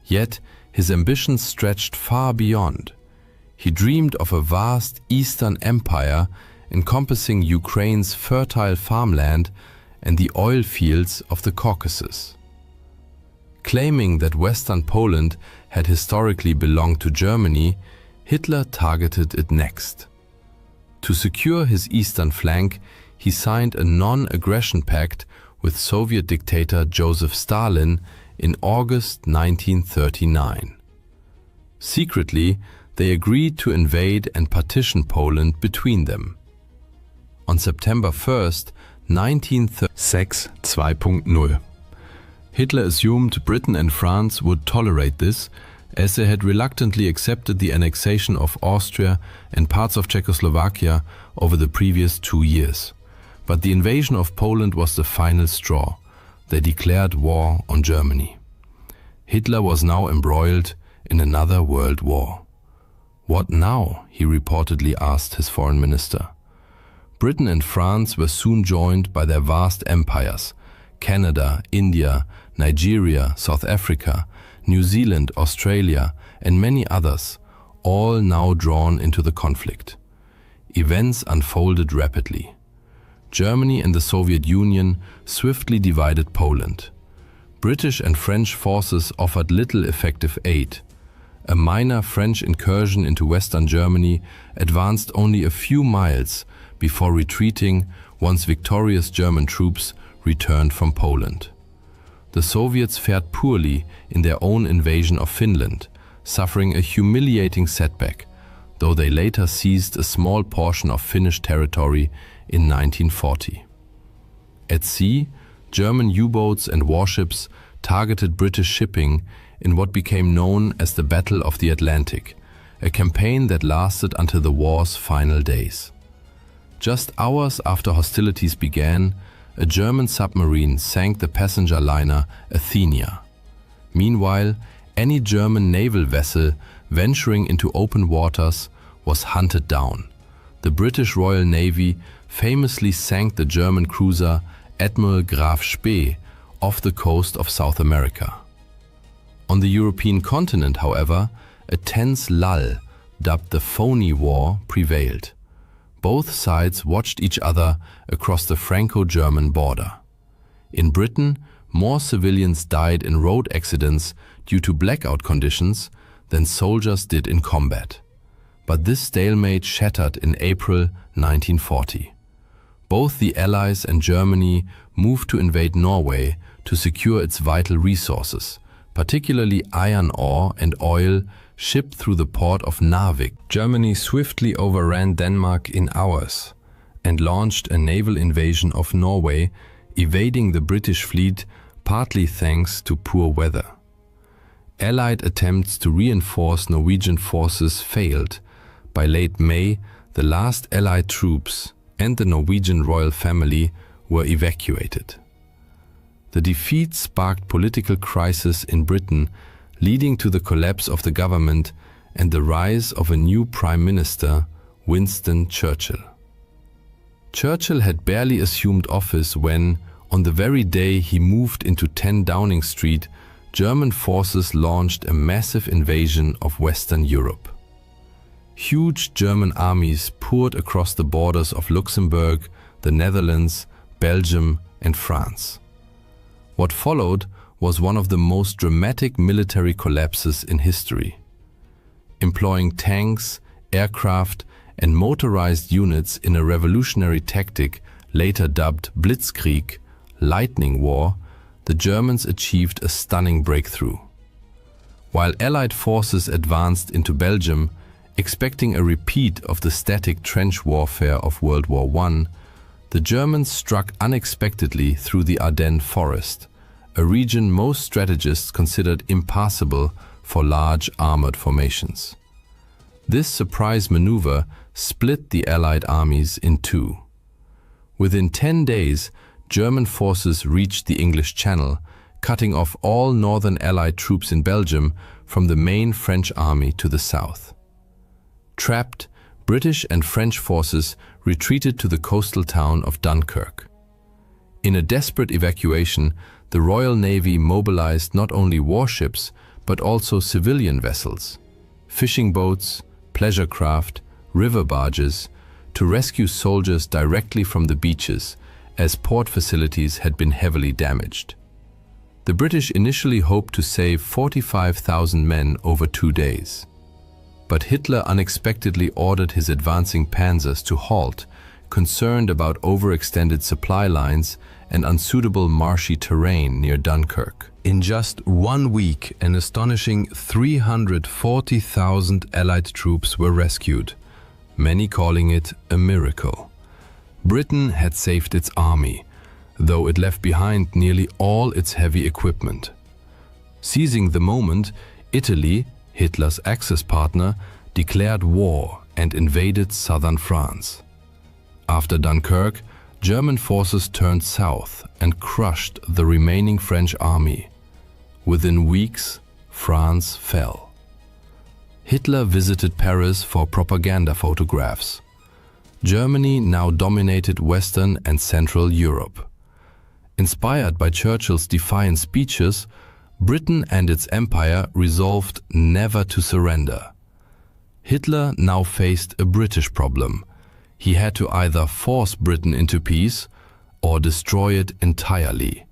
Yet, his ambitions stretched far beyond. He dreamed of a vast Eastern Empire encompassing Ukraine's fertile farmland and the oil fields of the Caucasus. Claiming that Western Poland had historically belonged to Germany, Hitler targeted it next. To secure his eastern flank, he signed a non-aggression pact with Soviet dictator Joseph Stalin in August 1939. Secretly, they agreed to invade and partition Poland between them. On September 1st, 1936 2.0, Hitler assumed Britain and France would tolerate this, as they had reluctantly accepted the annexation of Austria and parts of Czechoslovakia over the previous 2 years. But the invasion of Poland was the final straw. They declared war on Germany. Hitler was now embroiled in another world war. What now? He reportedly asked his foreign minister. Britain and France were soon joined by their vast empires: Canada, India, Nigeria, South Africa, New Zealand, Australia, and many others, all now drawn into the conflict. Events unfolded rapidly. Germany and the Soviet Union swiftly divided Poland. British and French forces offered little effective aid. A minor French incursion into Western Germany advanced only a few miles before retreating once victorious German troops returned from Poland. The Soviets fared poorly in their own invasion of Finland, suffering a humiliating setback, though they later seized a small portion of Finnish territory in 1940. At sea, German U-boats and warships targeted British shipping in what became known as the Battle of the Atlantic, a campaign that lasted until the war's final days. Just hours after hostilities began, a German submarine sank the passenger liner Athenia. Meanwhile, any German naval vessel venturing into open waters was hunted down. The British Royal Navy famously sank the German cruiser Admiral Graf Spee off the coast of South America. On the European continent, however, a tense lull, dubbed the Phony War, prevailed. Both sides watched each other across the Franco-German border. In Britain, more civilians died in road accidents due to blackout conditions than soldiers did in combat. But this stalemate shattered in April 1940. Both the Allies and Germany moved to invade Norway to secure its vital resources, particularly iron ore and oil shipped through the port of Narvik. Germany swiftly overran Denmark in hours and launched a naval invasion of Norway, evading the British fleet partly thanks to poor weather. Allied attempts to reinforce Norwegian forces failed. By late May, the last Allied troops and the Norwegian royal family were evacuated. The defeat sparked political crisis in Britain, leading to the collapse of the government and the rise of a new Prime Minister, Winston Churchill. Churchill had barely assumed office when, on the very day he moved into 10 Downing Street, German forces launched a massive invasion of Western Europe. Huge German armies poured across the borders of Luxembourg, the Netherlands, Belgium, and France. What followed was one of the most dramatic military collapses in history. Employing tanks, aircraft, and motorized units in a revolutionary tactic later dubbed Blitzkrieg, Lightning War, the Germans achieved a stunning breakthrough. While Allied forces advanced into Belgium, expecting a repeat of the static trench warfare of World War I, the Germans struck unexpectedly through the Ardennes forest, a region most strategists considered impassable for large armored formations. This surprise maneuver split the Allied armies in two. Within 10 days, German forces reached the English Channel, cutting off all northern Allied troops in Belgium from the main French army to the south. Trapped, British and French forces retreated to the coastal town of Dunkirk. In a desperate evacuation, the Royal Navy mobilized not only warships but also civilian vessels, fishing boats, pleasure craft, river barges, to rescue soldiers directly from the beaches, as port facilities had been heavily damaged. The British initially hoped to save 45,000 men over 2 days. But Hitler unexpectedly ordered his advancing panzers to halt, concerned about overextended supply lines and unsuitable marshy terrain near Dunkirk. In just 1 week, an astonishing 340,000 Allied troops were rescued, many calling it a miracle. Britain had saved its army, though it left behind nearly all its heavy equipment. Seizing the moment, Italy, Hitler's Axis partner, declared war and invaded southern France. After Dunkirk, German forces turned south and crushed the remaining French army. Within weeks, France fell. Hitler visited Paris for propaganda photographs. Germany now dominated Western and Central Europe. Inspired by Churchill's defiant speeches, Britain and its empire resolved never to surrender. Hitler now faced a British problem. He had to either force Britain into peace or destroy it entirely.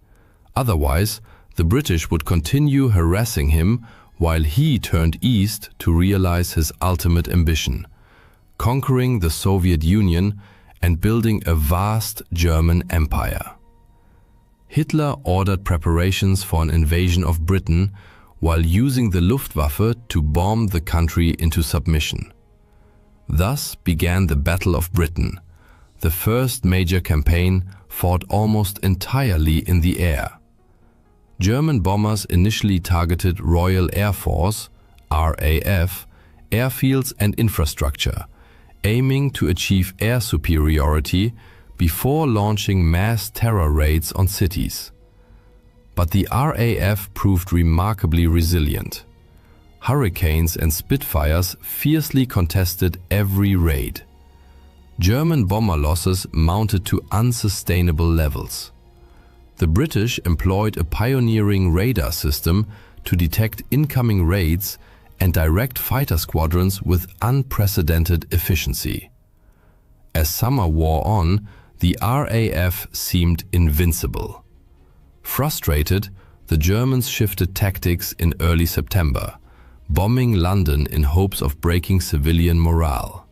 Otherwise, The British would continue harassing him while he turned east to realize his ultimate ambition, conquering the Soviet Union and building a vast German empire. Hitler ordered preparations for an invasion of Britain while using the Luftwaffe to bomb the country into submission. Thus began the Battle of Britain, the first major campaign fought almost entirely in the air. German bombers initially targeted Royal Air Force, RAF, airfields and infrastructure, aiming to achieve air superiority before launching mass terror raids on cities. But the RAF proved remarkably resilient. Hurricanes and Spitfires fiercely contested every raid. German bomber losses mounted to unsustainable levels. The British employed a pioneering radar system to detect incoming raids and direct fighter squadrons with unprecedented efficiency. As summer wore on, the RAF seemed invincible. Frustrated, the Germans shifted tactics in early September, bombing London in hopes of breaking civilian morale.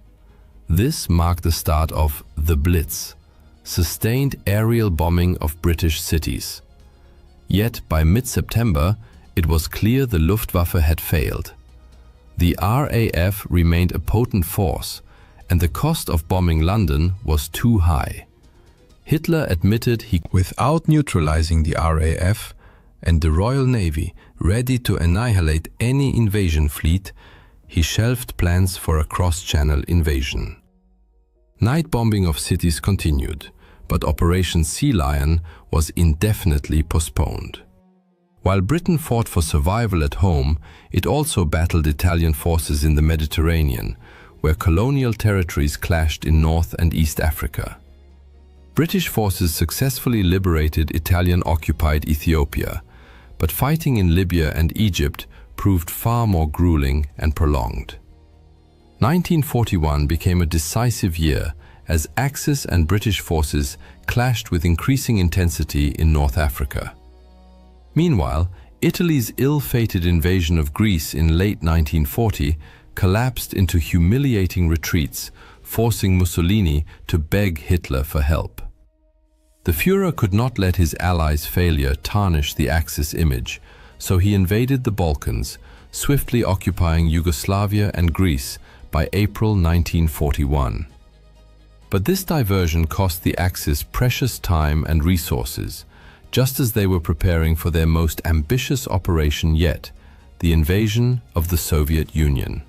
This marked the start of the Blitz, sustained aerial bombing of British cities. Yet by mid-September, it was clear the Luftwaffe had failed. The RAF remained a potent force, and the cost of bombing London was too high. Hitler admitted he, without neutralizing the RAF and the Royal Navy ready to annihilate any invasion fleet, he shelved plans for a cross-channel invasion. Night bombing of cities continued, but Operation Sea Lion was indefinitely postponed. While Britain fought for survival at home, it also battled Italian forces in the Mediterranean, where colonial territories clashed in North and East Africa. British forces successfully liberated Italian-occupied Ethiopia, but fighting in Libya and Egypt proved far more grueling and prolonged. 1941 became a decisive year as Axis and British forces clashed with increasing intensity in North Africa. Meanwhile, Italy's ill-fated invasion of Greece in late 1940 collapsed into humiliating retreats, forcing Mussolini to beg Hitler for help. The Führer could not let his allies' failure tarnish the Axis image, so he invaded the Balkans, swiftly occupying Yugoslavia and Greece by April 1941. But this diversion cost the Axis precious time and resources, just as they were preparing for their most ambitious operation yet, the invasion of the Soviet Union.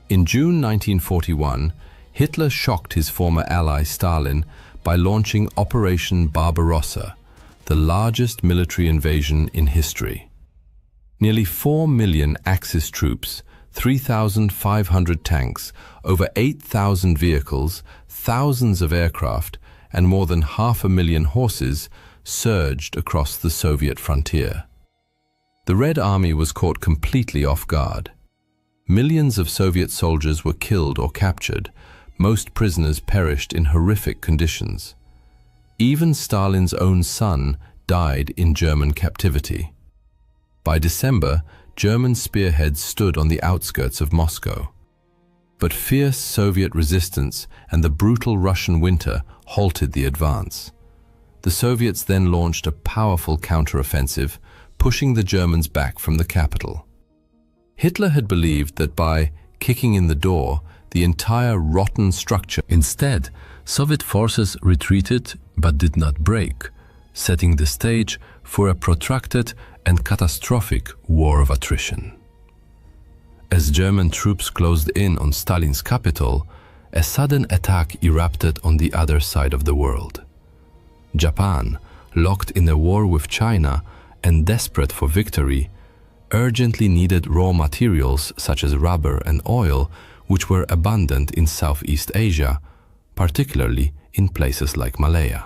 In June 1941, Hitler shocked his former ally Stalin by launching Operation Barbarossa, the largest military invasion in history. Nearly 4 million Axis troops, 3,500 tanks, over 8,000 vehicles, thousands of aircraft, and more than 500,000 horses surged across the Soviet frontier. The Red Army was caught completely off guard. Millions of Soviet soldiers were killed or captured. Most prisoners perished in horrific conditions. Even Stalin's own son died in German captivity. By December, German spearheads stood on the outskirts of Moscow. But fierce Soviet resistance and the brutal Russian winter halted the advance. The Soviets then launched a powerful counteroffensive, pushing the Germans back from the capital. Hitler had believed that by kicking in the door, the entire rotten structure. Instead, Soviet forces retreated but did not break, setting the stage for a protracted and catastrophic war of attrition. As German troops closed in on Stalin's capital, a sudden attack erupted on the other side of the world. Japan, locked in a war with China and desperate for victory, urgently needed raw materials such as rubber and oil, which were abundant in Southeast Asia, particularly in places like Malaya.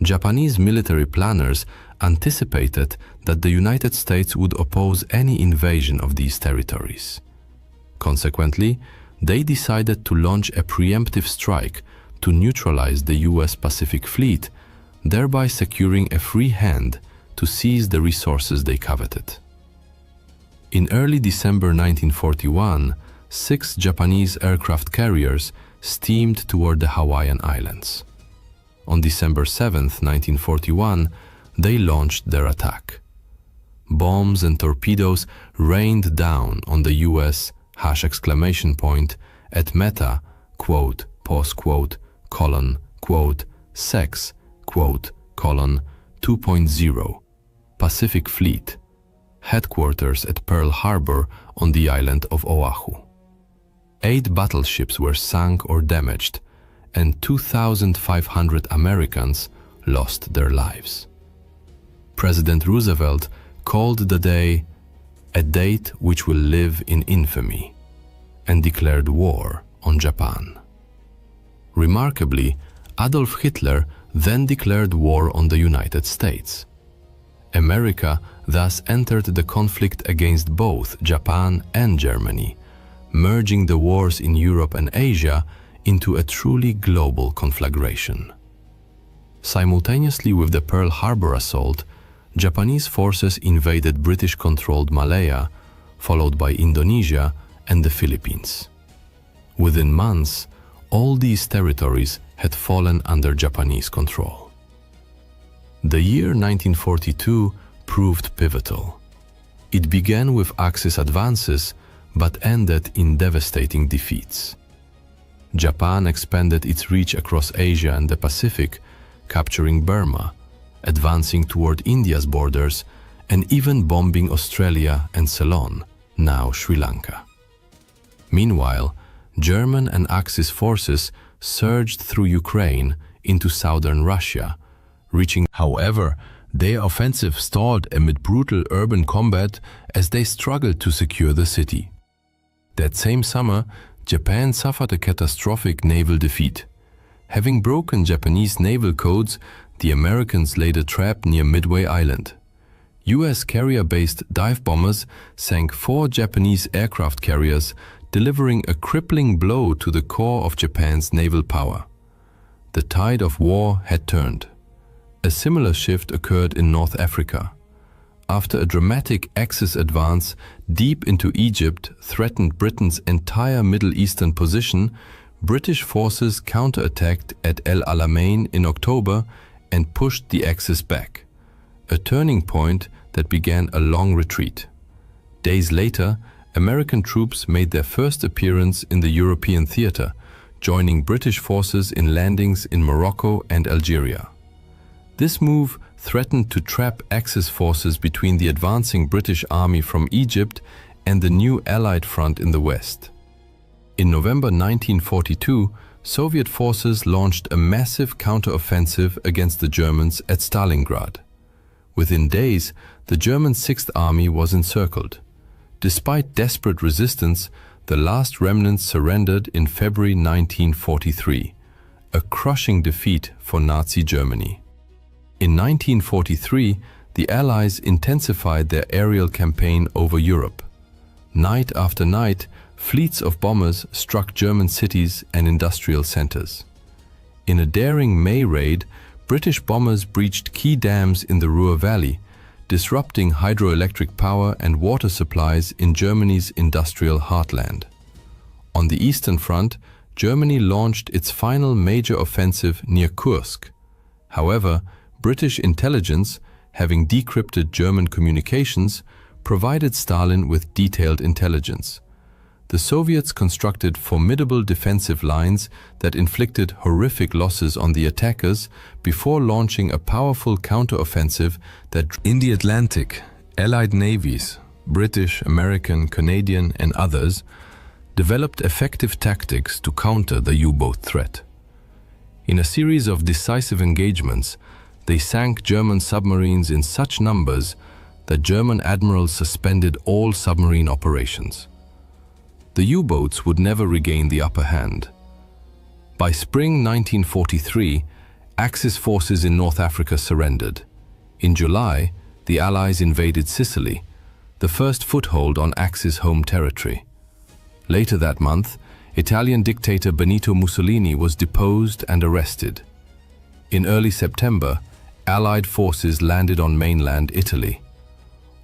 Japanese military planners anticipated that the United States would oppose any invasion of these territories. Consequently, they decided to launch a preemptive strike to neutralize the US Pacific Fleet, thereby securing a free hand to seize the resources they coveted. In early December 1941, 6 Japanese aircraft carriers steamed toward the Hawaiian Islands. On December 7, 1941, they launched their attack. Bombs and torpedoes rained down on the US at Meta, quote, pause quote, colon, quote, sex, quote, colon, 2.0, Pacific Fleet, headquarters at Pearl Harbor on the island of Oahu. 8 battleships were sunk or damaged, and 2,500 Americans lost their lives. President Roosevelt called the day a date which will live in infamy, and declared war on Japan. Remarkably, Adolf Hitler then declared war on the United States. America thus entered the conflict against both Japan and Germany, merging the wars in Europe and Asia into a truly global conflagration. Simultaneously with the Pearl Harbor assault, Japanese forces invaded British-controlled Malaya, followed by Indonesia and the Philippines. Within months, all these territories had fallen under Japanese control. The year 1942 proved pivotal. It began with Axis advances, but ended in devastating defeats. Japan expanded its reach across Asia and the Pacific, capturing Burma, advancing toward India's borders, and even bombing Australia and Ceylon, now Sri Lanka. Meanwhile, German and Axis forces surged through Ukraine into southern Russia, reaching. However, their offensive stalled amid brutal urban combat as they struggled to secure the city. That same summer, Japan suffered a catastrophic naval defeat. Having broken Japanese naval codes, the Americans laid a trap near Midway Island. US carrier-based dive bombers sank 4 Japanese aircraft carriers, delivering a crippling blow to the core of Japan's naval power. The tide of war had turned. A similar shift occurred in North Africa. After a dramatic Axis advance deep into Egypt threatened Britain's entire Middle Eastern position, British forces counterattacked at El Alamein in October and pushed the Axis back, a turning point that began a long retreat. Days later, American troops made their first appearance in the European theater, joining British forces in landings in Morocco and Algeria. This move threatened to trap Axis forces between the advancing British army from Egypt and the new Allied front in the west. In November 1942, Soviet forces launched a massive counteroffensive against the Germans at Stalingrad. Within days, the German Sixth Army was encircled. Despite desperate resistance, the last remnants surrendered in February 1943, a crushing defeat for Nazi Germany. In 1943, the Allies intensified their aerial campaign over Europe. Night after night, fleets of bombers struck German cities and industrial centers. In a daring May raid, British bombers breached key dams in the Ruhr Valley, disrupting hydroelectric power and water supplies in Germany's industrial heartland. On the Eastern Front, Germany launched its final major offensive near Kursk. However, British intelligence, having decrypted German communications, provided Stalin with detailed intelligence. The Soviets constructed formidable defensive lines that inflicted horrific losses on the attackers before launching a powerful counteroffensive that in the Atlantic, Allied navies, British, American, Canadian, and others, developed effective tactics to counter the U-boat threat. In a series of decisive engagements, they sank German submarines in such numbers that German admirals suspended all submarine operations. The U-boats would never regain the upper hand. By spring 1943, Axis forces in North Africa surrendered. In July, the Allies invaded Sicily, the first foothold on Axis home territory. Later that month, Italian dictator Benito Mussolini was deposed and arrested. In early September, Allied forces landed on mainland Italy.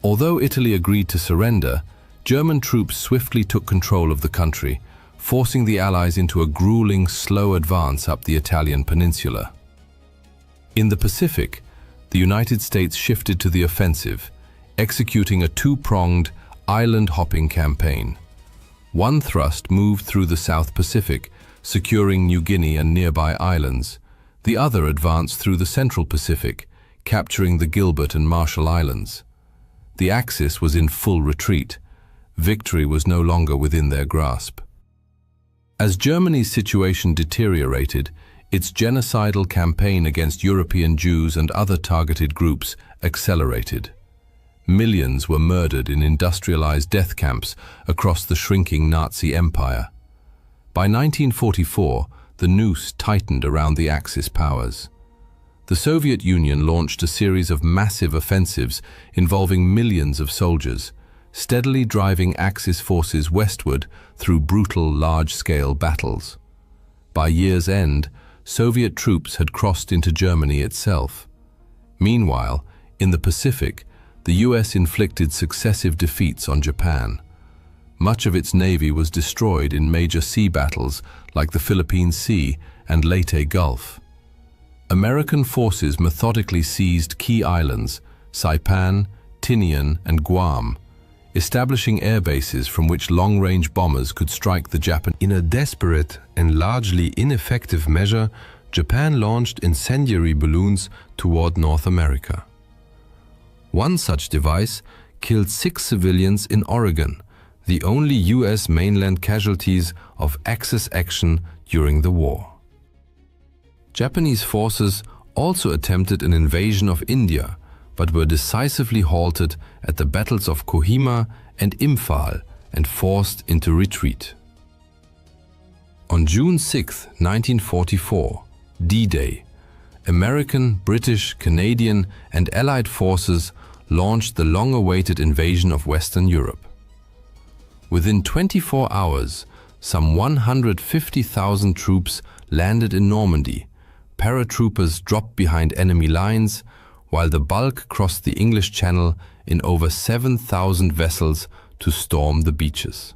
Although Italy agreed to surrender, German troops swiftly took control of the country, forcing the Allies into a grueling, slow advance up the Italian peninsula. In the Pacific, the United States shifted to the offensive, executing a two-pronged, island-hopping campaign. One thrust moved through the South Pacific, securing New Guinea and nearby islands. The other advanced through the Central Pacific, capturing the Gilbert and Marshall Islands. The Axis was in full retreat. Victory was no longer within their grasp. As Germany's situation deteriorated, its genocidal campaign against European Jews and other targeted groups accelerated. Millions were murdered in industrialized death camps across the shrinking Nazi empire. By 1944, the noose tightened around the Axis powers. The Soviet Union launched a series of massive offensives involving millions of soldiers, steadily driving Axis forces westward through brutal, large-scale battles. By year's end, Soviet troops had crossed into Germany itself. Meanwhile, in the Pacific, the US inflicted successive defeats on Japan. Much of its navy was destroyed in major sea battles like the Philippine Sea and Leyte Gulf. American forces methodically seized key islands, Saipan, Tinian, and Guam, establishing air bases from which long-range bombers could strike the Japanese. In a desperate and largely ineffective measure, Japan launched incendiary balloons toward North America. One such device killed 6 civilians in Oregon, the only US mainland casualties of Axis action during the war. Japanese forces also attempted an invasion of India, but were decisively halted at the battles of Kohima and Imphal and forced into retreat. On June 6, 1944, D-Day, American, British, Canadian, and Allied forces launched the long-awaited invasion of Western Europe. Within 24 hours, some 150,000 troops landed in Normandy. Paratroopers dropped behind enemy lines, while the bulk crossed the English Channel in over 7,000 vessels to storm the beaches.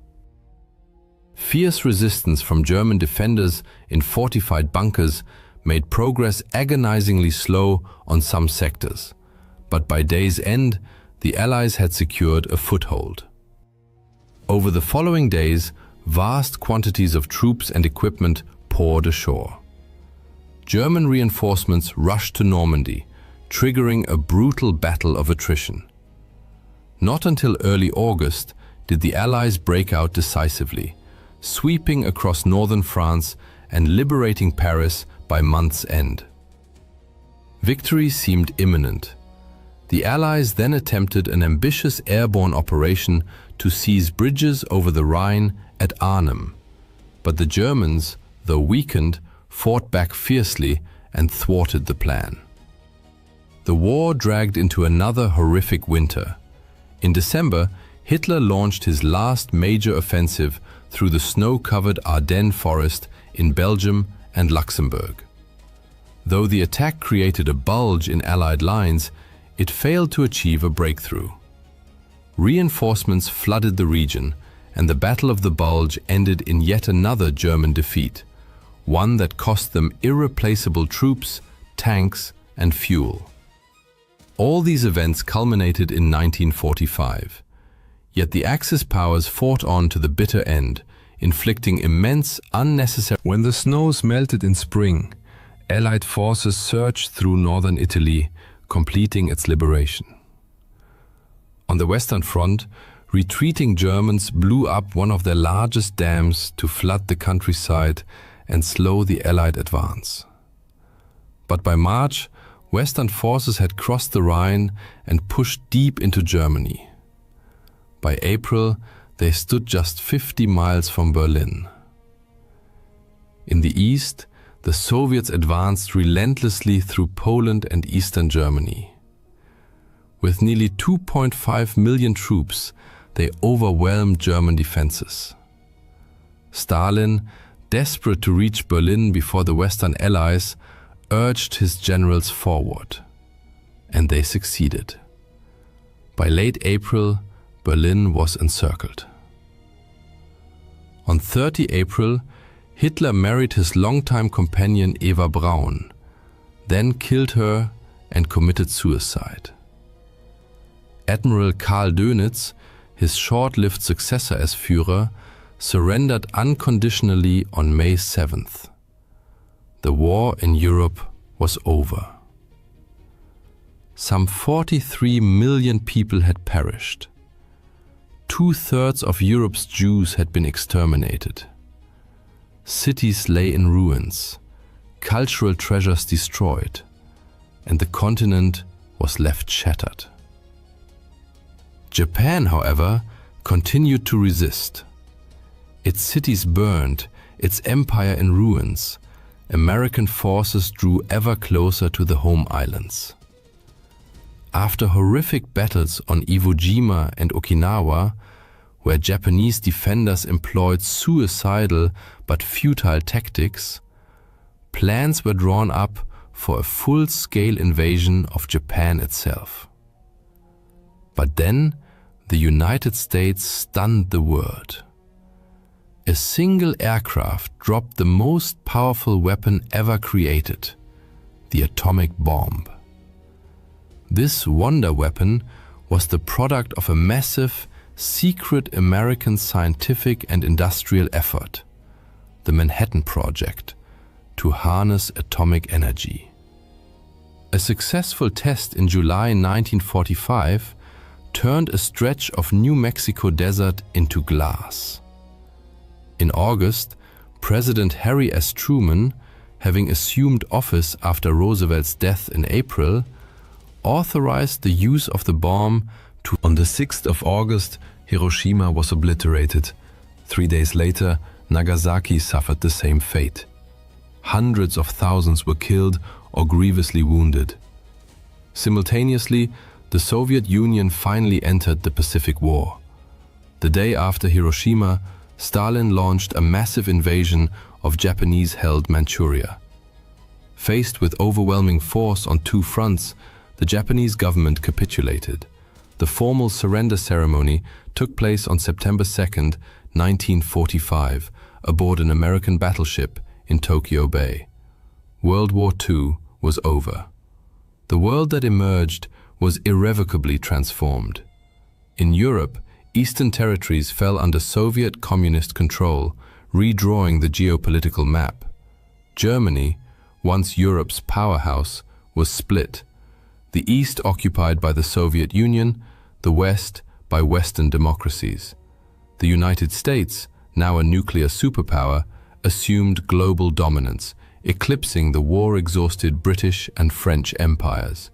Fierce resistance from German defenders in fortified bunkers made progress agonizingly slow on some sectors, but by day's end, the Allies had secured a foothold. Over the following days, vast quantities of troops and equipment poured ashore. German reinforcements rushed to Normandy, triggering a brutal battle of attrition. Not until early August did the Allies break out decisively, sweeping across northern France and liberating Paris by month's end. Victory seemed imminent. The Allies then attempted an ambitious airborne operation to seize bridges over the Rhine at Arnhem, but the Germans, though weakened, fought back fiercely and thwarted the plan. The war dragged into another horrific winter. In December, Hitler launched his last major offensive through the snow-covered Ardennes forest in Belgium and Luxembourg. Though the attack created a bulge in Allied lines, it failed to achieve a breakthrough. Reinforcements flooded the region, and the Battle of the Bulge ended in yet another German defeat, one that cost them irreplaceable troops, tanks, and fuel. All these events culminated in 1945. Yet the Axis powers fought on to the bitter end, inflicting immense, unnecessary... When the snows melted in spring, Allied forces surged through northern Italy, completing its liberation. On the Western Front, retreating Germans blew up one of their largest dams to flood the countryside and slow the Allied advance. But by March, Western forces had crossed the Rhine and pushed deep into Germany. By April, they stood just 50 miles from Berlin. In the east, the Soviets advanced relentlessly through Poland and eastern Germany. With nearly 2.5 million troops, they overwhelmed German defenses. Stalin, desperate to reach Berlin before the Western Allies, urged his generals forward. and they succeeded. By late April, Berlin was encircled. On 30 April, Hitler married his longtime companion Eva Braun, then killed her and committed suicide. Admiral Karl Dönitz, his short-lived successor as Führer, surrendered unconditionally on May 7th. The war in Europe was over. Some 43 million people had perished. 2/3 of Europe's Jews had been exterminated. Cities lay in ruins, cultural treasures destroyed, and the continent was left shattered. Japan, however, continued to resist. Its cities burned, its empire in ruins. American forces drew ever closer to the home islands. After horrific battles on Iwo Jima and Okinawa, where Japanese defenders employed suicidal but futile tactics, plans were drawn up for a full-scale invasion of Japan itself. But then, the United States stunned the world. A single aircraft dropped the most powerful weapon ever created, the atomic bomb. This wonder weapon was the product of a massive, secret American scientific and industrial effort, the Manhattan Project, to harness atomic energy. A successful test in July 1945 turned a stretch of New Mexico desert into glass. In August, President Harry S. Truman, having assumed office after Roosevelt's death in April, authorized the use of the bomb to. On the 6th of August, Hiroshima was obliterated. 3 days later, Nagasaki suffered the same fate. Hundreds of thousands were killed or grievously wounded. Simultaneously, the Soviet Union finally entered the Pacific War. The day after Hiroshima, Stalin launched a massive invasion of Japanese-held Manchuria. Faced with overwhelming force on two fronts, the Japanese government capitulated. The formal surrender ceremony took place on September 2, 1945, aboard an American battleship in Tokyo Bay. World War II was over. The world that emerged was irrevocably transformed. In Europe, Eastern territories fell under Soviet communist control, redrawing the geopolitical map. Germany, once Europe's powerhouse, was split. The East occupied by the Soviet Union, the West by Western democracies. The United States, now a nuclear superpower, assumed global dominance, eclipsing the war-exhausted British and French empires.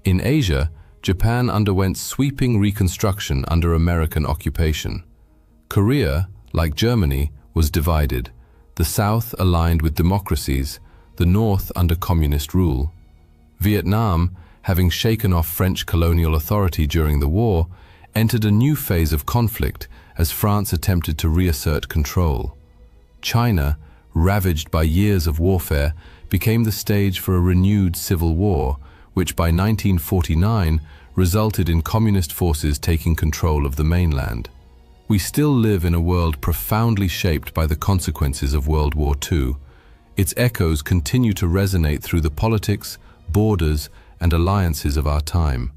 In Asia, Japan underwent sweeping reconstruction under American occupation. Korea, like Germany, was divided, the South aligned with democracies, the North under communist rule. Vietnam, having shaken off French colonial authority during the war, entered a new phase of conflict as France attempted to reassert control. China, ravaged by years of warfare, became the stage for a renewed civil war, which by 1949 resulted in communist forces taking control of the mainland. We still live in a world profoundly shaped by the consequences of World War II. Its echoes continue to resonate through the politics, borders, and alliances of our time.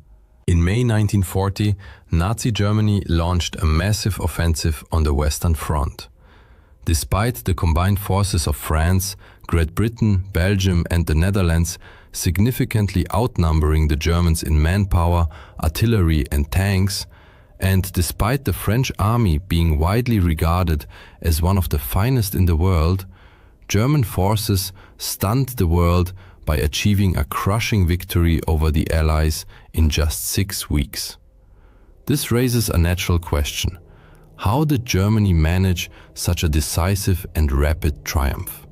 In May 1940, Nazi Germany launched a massive offensive on the Western Front. Despite the combined forces of France, Great Britain, Belgium, and the Netherlands significantly outnumbering the Germans in manpower, artillery, and tanks, and despite the French army being widely regarded as one of the finest in the world, German forces stunned the world by achieving a crushing victory over the Allies in just 6 weeks. This raises a natural question. How did Germany manage such a decisive and rapid triumph?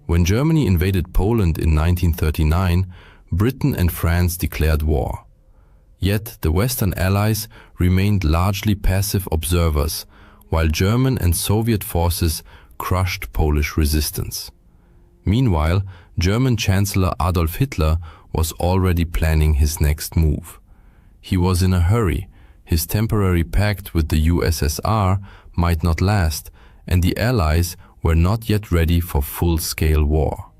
When Germany invaded Poland in 1939, Britain and France declared war. Yet the Western Allies remained largely passive observers, while German and Soviet forces crushed Polish resistance. Meanwhile, German Chancellor Adolf Hitler was already planning his next move. He was in a hurry. His temporary pact with the USSR might not last, and the Allies were not yet ready for full-scale war.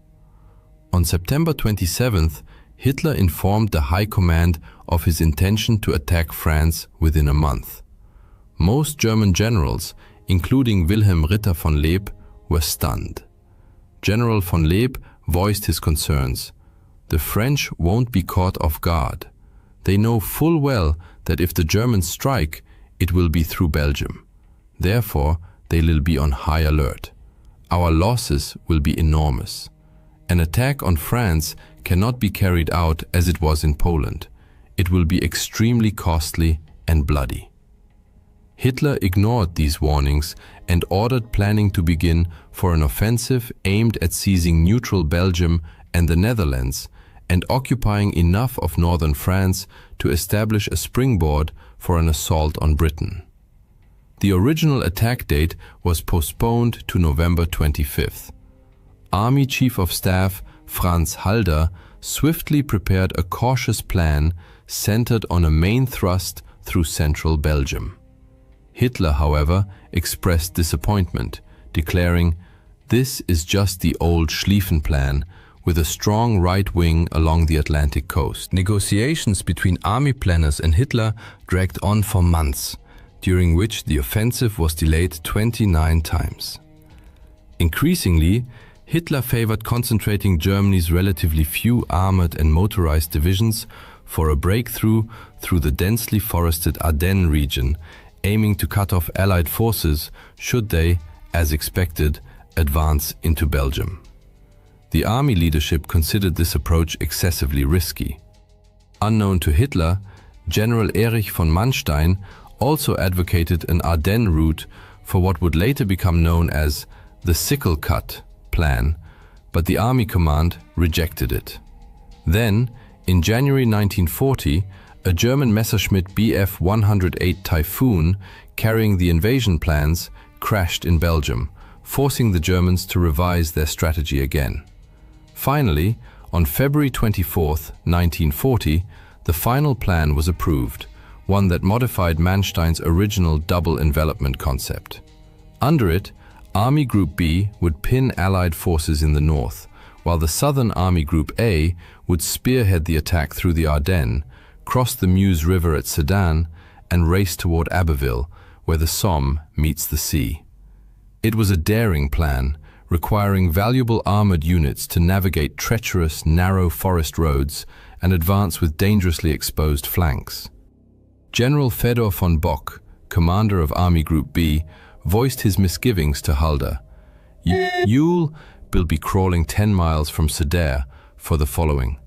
On September 27th, Hitler informed the High Command of his intention to attack France within a month. Most German generals, including Wilhelm Ritter von Leeb, were stunned. General von Leeb voiced his concerns. The French won't be caught off guard. They know full well that if the Germans strike, it will be through Belgium. Therefore, they will be on high alert. Our losses will be enormous. An attack on France cannot be carried out as it was in Poland. It will be extremely costly and bloody. Hitler ignored these warnings and ordered planning to begin for an offensive aimed at seizing neutral Belgium and the Netherlands and occupying enough of northern France to establish a springboard for an assault on Britain. The original attack date was postponed to November 25th. Army Chief of Staff Franz Halder swiftly prepared a cautious plan centered on a main thrust through central Belgium. Hitler, however, expressed disappointment, declaring, "This is just the old Schlieffen plan, with a strong right wing along the Atlantic coast." Negotiations between army planners and Hitler dragged on for months, during which the offensive was delayed 29 times. Increasingly, Hitler favored concentrating Germany's relatively few armored and motorized divisions for a breakthrough through the densely forested Ardennes region, aiming to cut off Allied forces should they, as expected, advance into Belgium. The army leadership considered this approach excessively risky. Unknown to Hitler, General Erich von Manstein also advocated an Ardennes route for what would later become known as the Sickle Cut plan, but the army command rejected it. Then, in January 1940, a German Messerschmitt Bf 108 Typhoon carrying the invasion plans crashed in Belgium, forcing the Germans to revise their strategy again. Finally, on February 24, 1940, the final plan was approved, one that modified Manstein's original double envelopment concept. Under it, Army Group B would pin Allied forces in the north, while the Southern Army Group A would spearhead the attack through the Ardennes, cross the Meuse River at Sedan, and race toward Abbeville, where the Somme meets the sea. It was a daring plan, requiring valuable armored units to navigate treacherous, narrow forest roads and advance with dangerously exposed flanks. General Fedor von Bock, commander of Army Group B, voiced his misgivings to Halder. "You'll be crawling 10 miles from Sedan for the following.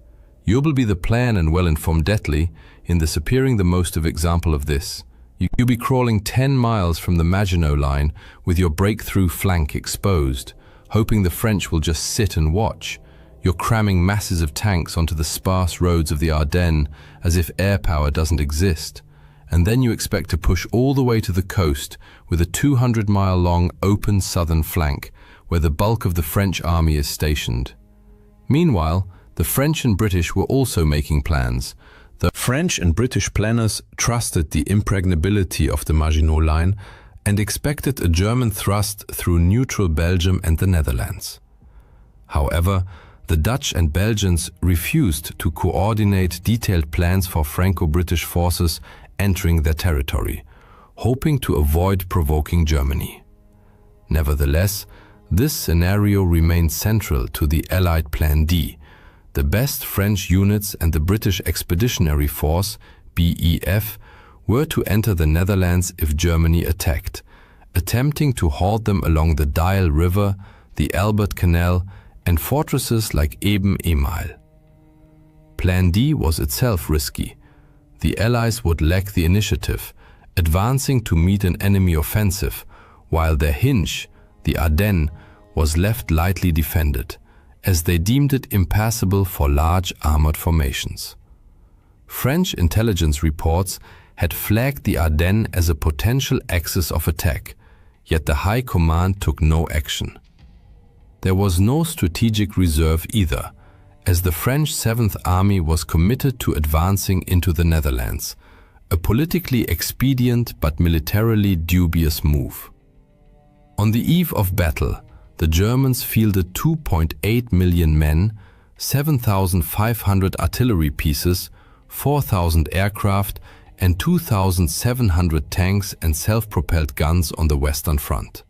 You will be the plan and well-informed Detli in this appearing the most of example of this. You'll be crawling 10 miles from the Maginot Line with your breakthrough flank exposed, hoping the French will just sit and watch. You're cramming masses of tanks onto the sparse roads of the Ardennes as if air power doesn't exist. And then you expect to push all the way to the coast with a 200-mile-long open southern flank where the bulk of the French army is stationed." Meanwhile, the French and British were also making plans. The French and British planners trusted the impregnability of the Maginot Line and expected a German thrust through neutral Belgium and the Netherlands. However, the Dutch and Belgians refused to coordinate detailed plans for Franco-British forces entering their territory, hoping to avoid provoking Germany. Nevertheless, this scenario remained central to the Allied Plan D. The best French units and the British Expeditionary Force, BEF, were to enter the Netherlands if Germany attacked, attempting to halt them along the Dyle River, the Albert Canal, and fortresses like Eben-Emael. Plan D was itself risky. The Allies would lack the initiative, advancing to meet an enemy offensive, while their hinge, the Ardennes, was left lightly defended, as they deemed it impassable for large armored formations. French intelligence reports had flagged the Ardennes as a potential axis of attack, yet the High Command took no action. There was no strategic reserve either, as the French 7th Army was committed to advancing into the Netherlands, a politically expedient but militarily dubious move. On the eve of battle, the Germans fielded 2.8 million men, 7,500 artillery pieces, 4,000 aircraft, and 2,700 tanks and self-propelled guns on the Western Front.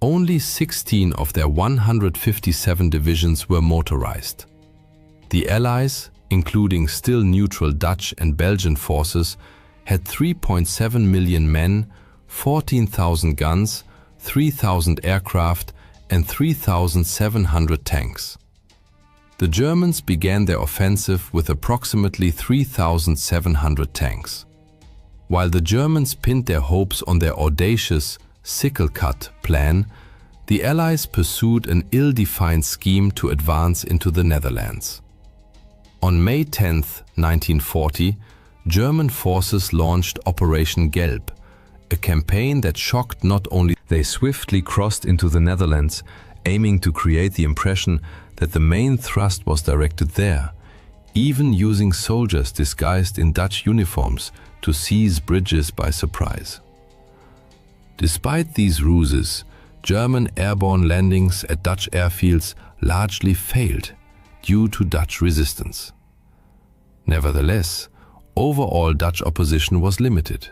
Only 16 of their 157 divisions were motorized. The Allies, including still neutral Dutch and Belgian forces, had 3.7 million men, 14,000 guns, 3,000 aircraft, and 3,700 tanks. The Germans began their offensive with approximately 3,700 tanks. While the Germans pinned their hopes on their audacious sickle-cut plan, the Allies pursued an ill-defined scheme to advance into the Netherlands. On May 10, 1940, German forces launched Operation Gelb, a campaign that shocked not only. They swiftly crossed into the Netherlands, aiming to create the impression that the main thrust was directed there, even using soldiers disguised in Dutch uniforms to seize bridges by surprise. Despite these ruses, German airborne landings at Dutch airfields largely failed due to Dutch resistance. Nevertheless, overall Dutch opposition was limited.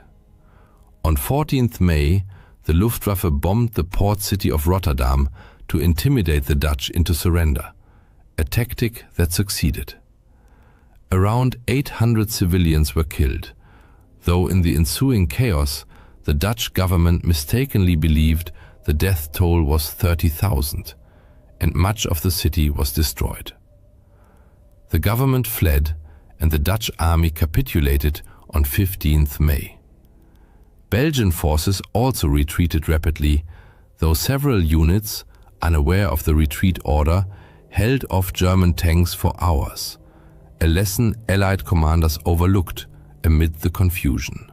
On 14th May, the Luftwaffe bombed the port city of Rotterdam to intimidate the Dutch into surrender, a tactic that succeeded. Around 800 civilians were killed, though in the ensuing chaos, the Dutch government mistakenly believed the death toll was 30,000, and much of the city was destroyed. The government fled, and the Dutch army capitulated on 15th May. Belgian forces also retreated rapidly, though several units, unaware of the retreat order, held off German tanks for hours, a lesson Allied commanders overlooked amid the confusion.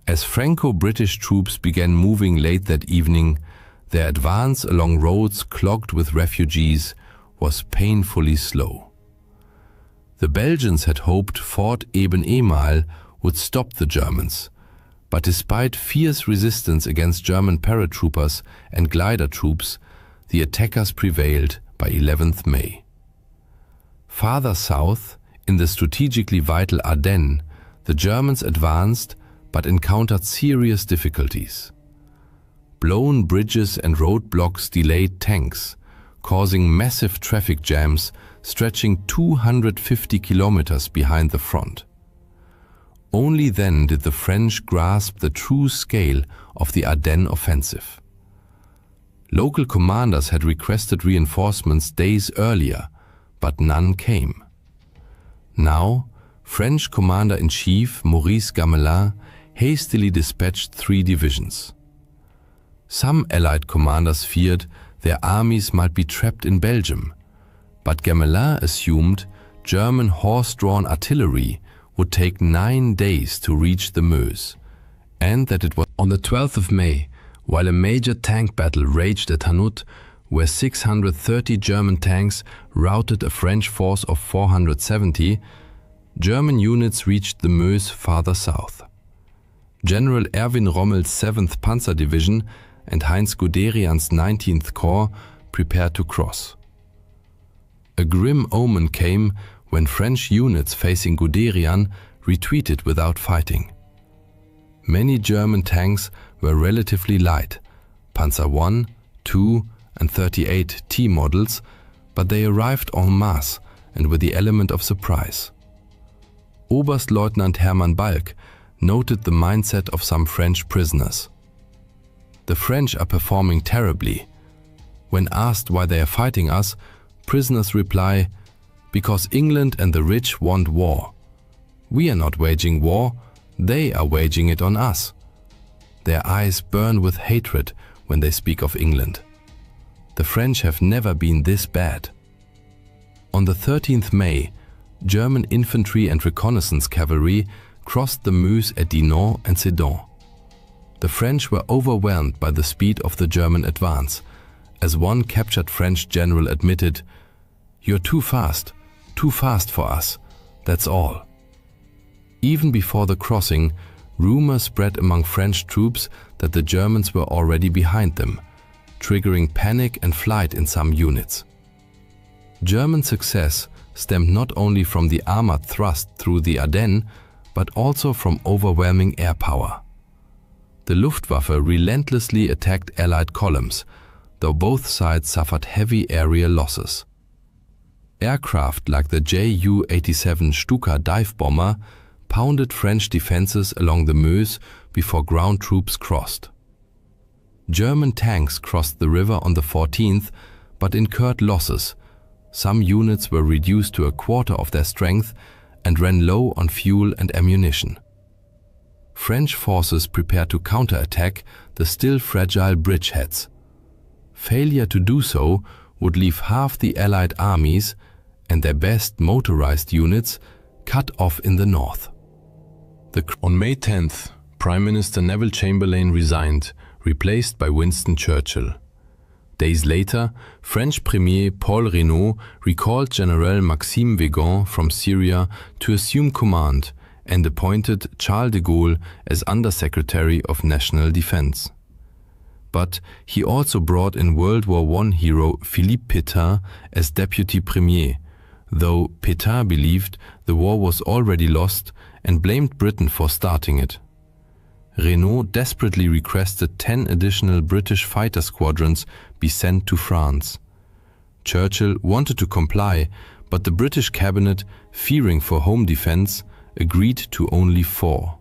As Franco-British troops began moving late that evening, their advance along roads clogged with refugees was painfully slow. The Belgians had hoped Fort Eben-Emael would stop the Germans, but despite fierce resistance against German paratroopers and glider troops, the attackers prevailed by 11th May. Farther south, in the strategically vital Ardennes, the Germans advanced but encountered serious difficulties. Blown bridges and roadblocks delayed tanks, causing massive traffic jams stretching 250 kilometers behind the front. Only then did the French grasp the true scale of the Ardennes offensive. Local commanders had requested reinforcements days earlier, but none came. Now, French Commander-in-Chief Maurice Gamelin hastily dispatched 3 divisions. Some Allied commanders feared their armies might be trapped in Belgium, but Gamelin assumed German horse-drawn artillery would take 9 days to reach the Meuse, and that it was on the 12th of May, while a major tank battle raged at Hanout, where 630 German tanks routed a French force of 470, German units reached the Meuse farther south. General Erwin Rommel's 7th Panzer Division and Heinz Guderian's 19th Corps prepared to cross. A grim omen came when French units facing Guderian retreated without fighting. Many German tanks were relatively light, Panzer I, II, and 38T models, but they arrived en masse and with the element of surprise. Oberstleutnant Hermann Balck noted the mindset of some French prisoners. The French are performing terribly. When asked why they are fighting us, prisoners reply, because England and the rich want war. We are not waging war, they are waging it on us. Their eyes burn with hatred when they speak of England. The French have never been this bad. On the 13th May, German infantry and reconnaissance cavalry crossed the Meuse at Dinant and Sedan. The French were overwhelmed by the speed of the German advance. As one captured French general admitted, "You're too fast for us, that's all." Even before the crossing, rumors spread among French troops that the Germans were already behind them, triggering panic and flight in some units. German success stemmed not only from the armored thrust through the Ardennes, but also from overwhelming air power. The Luftwaffe relentlessly attacked Allied columns, though both sides suffered heavy aerial losses. Aircraft like the Ju-87 Stuka dive bomber pounded French defenses along the Meuse before ground troops crossed. German tanks crossed the river on the 14th, but incurred losses. Some units were reduced to a quarter of their strength and ran low on fuel and ammunition. French forces prepared to counterattack the still fragile bridgeheads. Failure to do so would leave half the Allied armies and their best motorized units cut off in the north. On May 10th, Prime Minister Neville Chamberlain resigned, replaced by Winston Churchill. Days later, French Premier Paul Reynaud recalled General Maxime Weygand from Syria to assume command and appointed Charles de Gaulle as Undersecretary of National Defense. But he also brought in World War I hero Philippe Pétain as Deputy Premier, though Pétain believed the war was already lost and blamed Britain for starting it. Reynaud desperately requested 10 additional British fighter squadrons be sent to France. Churchill wanted to comply, but the British cabinet, fearing for home defense, agreed to only 4.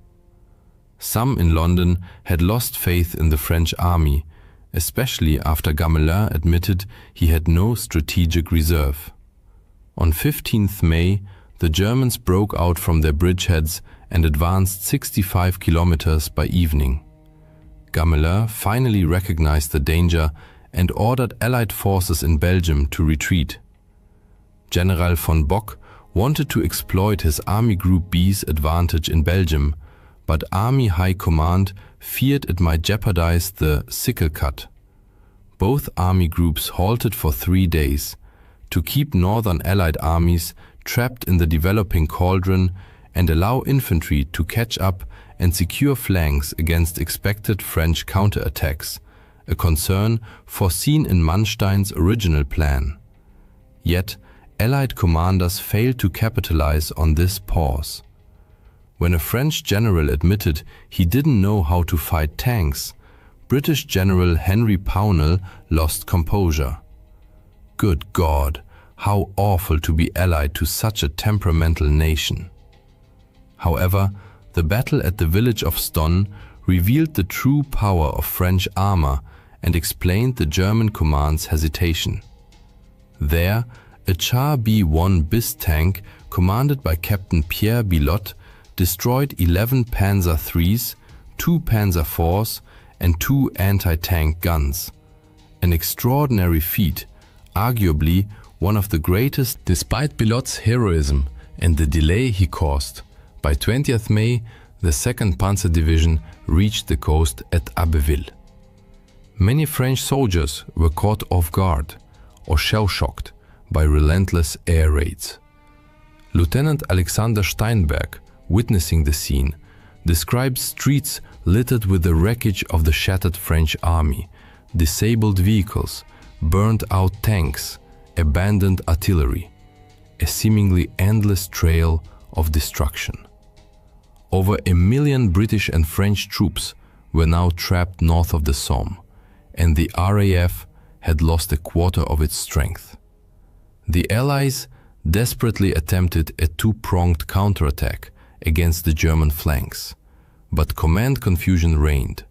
Some in London had lost faith in the French army, especially after Gamelin admitted he had no strategic reserve. On 15th May, the Germans broke out from their bridgeheads and advanced 65 kilometers by evening. Gamelin finally recognized the danger and ordered Allied forces in Belgium to retreat. General von Bock wanted to exploit his Army Group B's advantage in Belgium, but Army High Command feared it might jeopardize the sickle cut. Both army groups halted for 3 days to keep northern Allied armies trapped in the developing cauldron and allow infantry to catch up and secure flanks against expected French counterattacks, a concern foreseen in Manstein's original plan. Yet, Allied commanders failed to capitalize on this pause. When a French general admitted he didn't know how to fight tanks, British General Henry Pownall lost composure. Good God, how awful to be allied to such a temperamental nation. However, the battle at the village of Stonne revealed the true power of French armor and explained the German command's hesitation. There, a Char B-1 BIS tank commanded by Captain Pierre Bilotte destroyed 11 Panzer IIIs, 2 Panzer IVs and 2 anti-tank guns. An extraordinary feat, arguably one of the greatest despite Bilotte's heroism and the delay he caused. By 20th May, the 2nd Panzer Division reached the coast at Abbeville. Many French soldiers were caught off guard or shell-shocked by relentless air raids. Lieutenant Alexander Steinberg, witnessing the scene, describes streets littered with the wreckage of the shattered French army, disabled vehicles, burned-out tanks, abandoned artillery, a seemingly endless trail of destruction. Over 1 million British and French troops were now trapped north of the Somme, and the RAF had lost a quarter of its strength. The Allies desperately attempted a two-pronged counterattack against the German flanks, but command confusion reigned,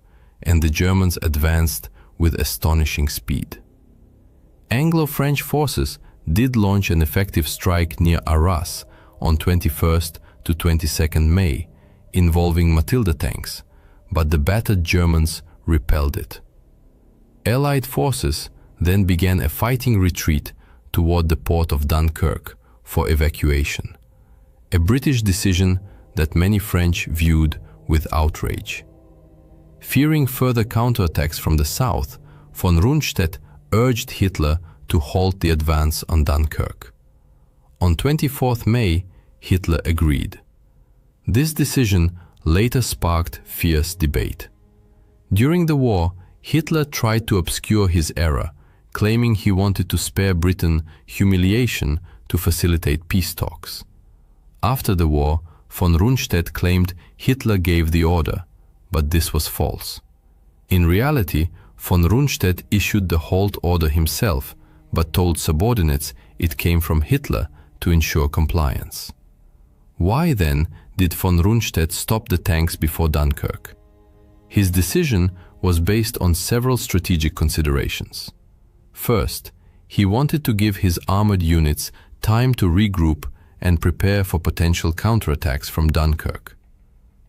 and the Germans advanced with astonishing speed. Anglo-French forces did launch an effective strike near Arras on 21st to 22nd May, involving Matilda tanks, but the battered Germans repelled it. Allied forces then began a fighting retreat toward the port of Dunkirk for evacuation, a British decision that many French viewed with outrage. Fearing further counterattacks from the south, von Rundstedt urged Hitler to halt the advance on Dunkirk. On 24th May, Hitler agreed. This decision later sparked fierce debate. During the war, Hitler tried to obscure his error, claiming he wanted to spare Britain humiliation to facilitate peace talks. After the war, von Rundstedt claimed Hitler gave the order, but this was false. In reality, von Rundstedt issued the halt order himself, but told subordinates it came from Hitler to ensure compliance. Why then did von Rundstedt stop the tanks before Dunkirk? His decision was based on several strategic considerations. First, he wanted to give his armored units time to regroup and prepare for potential counterattacks from Dunkirk.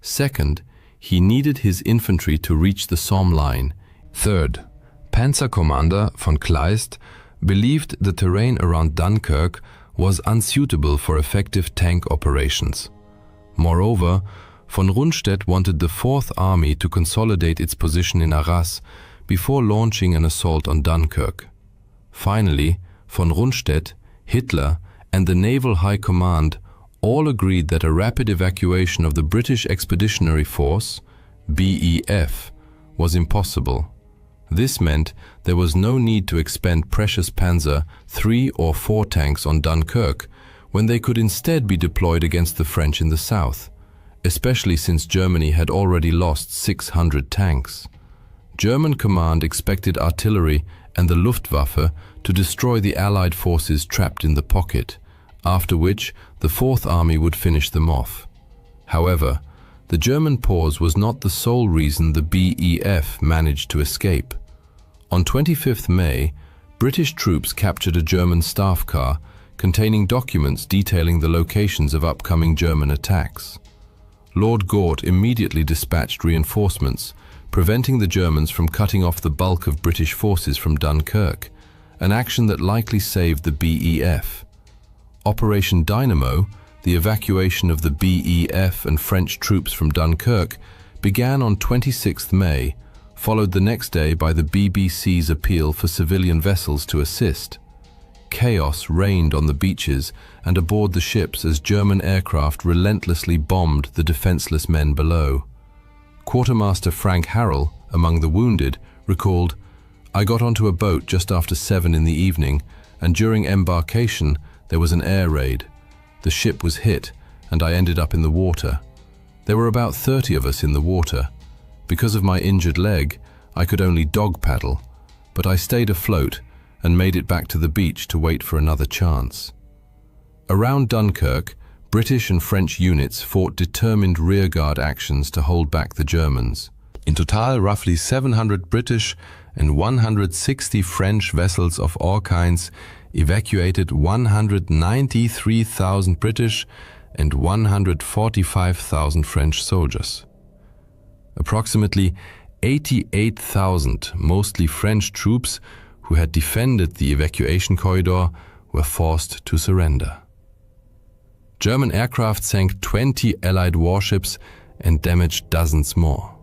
Second, he needed his infantry to reach the Somme line. Third, Panzer Commander von Kleist believed the terrain around Dunkirk was unsuitable for effective tank operations. Moreover, von Rundstedt wanted the Fourth Army to consolidate its position in Arras before launching an assault on Dunkirk. Finally, von Rundstedt, Hitler, and the Naval High Command all agreed that a rapid evacuation of the British Expeditionary Force, BEF, was impossible. This meant there was no need to expend precious Panzer III or IV tanks on Dunkirk when they could instead be deployed against the French in the south, especially since Germany had already lost 600 tanks. German command expected artillery and the Luftwaffe to destroy the Allied forces trapped in the pocket, after which the Fourth Army would finish them off. However, the German pause was not the sole reason the BEF managed to escape. On 25th May, British troops captured a German staff car containing documents detailing the locations of upcoming German attacks. Lord Gort immediately dispatched reinforcements, preventing the Germans from cutting off the bulk of British forces from Dunkirk, an action that likely saved the BEF. Operation Dynamo, the evacuation of the BEF and French troops from Dunkirk, began on 26th May, followed the next day by the BBC's appeal for civilian vessels to assist. Chaos reigned on the beaches and aboard the ships as German aircraft relentlessly bombed the defenseless men below. Quartermaster Frank Harrell, among the wounded, recalled, "I got onto a boat just after 7 in the evening, and during embarkation there was an air raid. The ship was hit, and I ended up in the water. There were about 30 of us in the water. Because of my injured leg, I could only dog paddle, but I stayed afloat and made it back to the beach to wait for another chance." Around Dunkirk, British and French units fought determined rearguard actions to hold back the Germans. In total, roughly 700 British and 160 French vessels of all kinds evacuated 193,000 British and 145,000 French soldiers. Approximately 88,000, mostly French troops who had defended the evacuation corridor, were forced to surrender. German aircraft sank 20 Allied warships and damaged dozens more.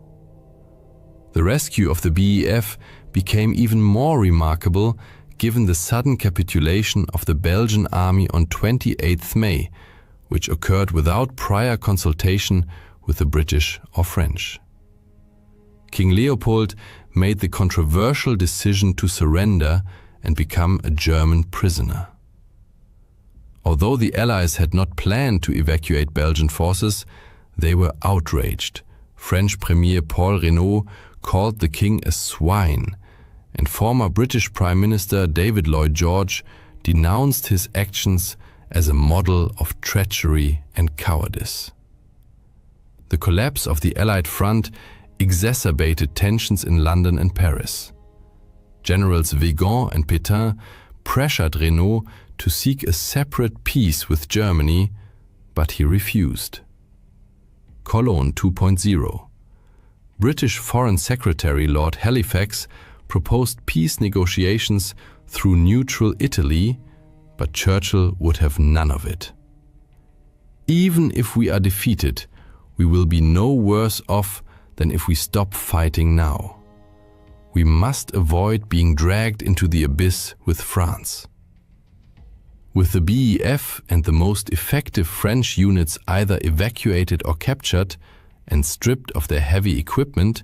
The rescue of the BEF became even more remarkable given the sudden capitulation of the Belgian army on 28th May, which occurred without prior consultation with the British or French. King Leopold made the controversial decision to surrender and become a German prisoner. Although the Allies had not planned to evacuate Belgian forces, they were outraged. French Premier Paul Reynaud called the king a swine, and former British Prime Minister David Lloyd George denounced his actions as a model of treachery and cowardice. The collapse of the Allied front exacerbated tensions in London and Paris. Generals Vigan and Pétain pressured Reynaud to seek a separate peace with Germany, but he refused. Cologne 2.0. British Foreign Secretary Lord Halifax proposed peace negotiations through neutral Italy, but Churchill would have none of it. "Even if we are defeated, we will be no worse off than if we stop fighting now. We must avoid being dragged into the abyss with France." With the BEF and the most effective French units either evacuated or captured and stripped of their heavy equipment,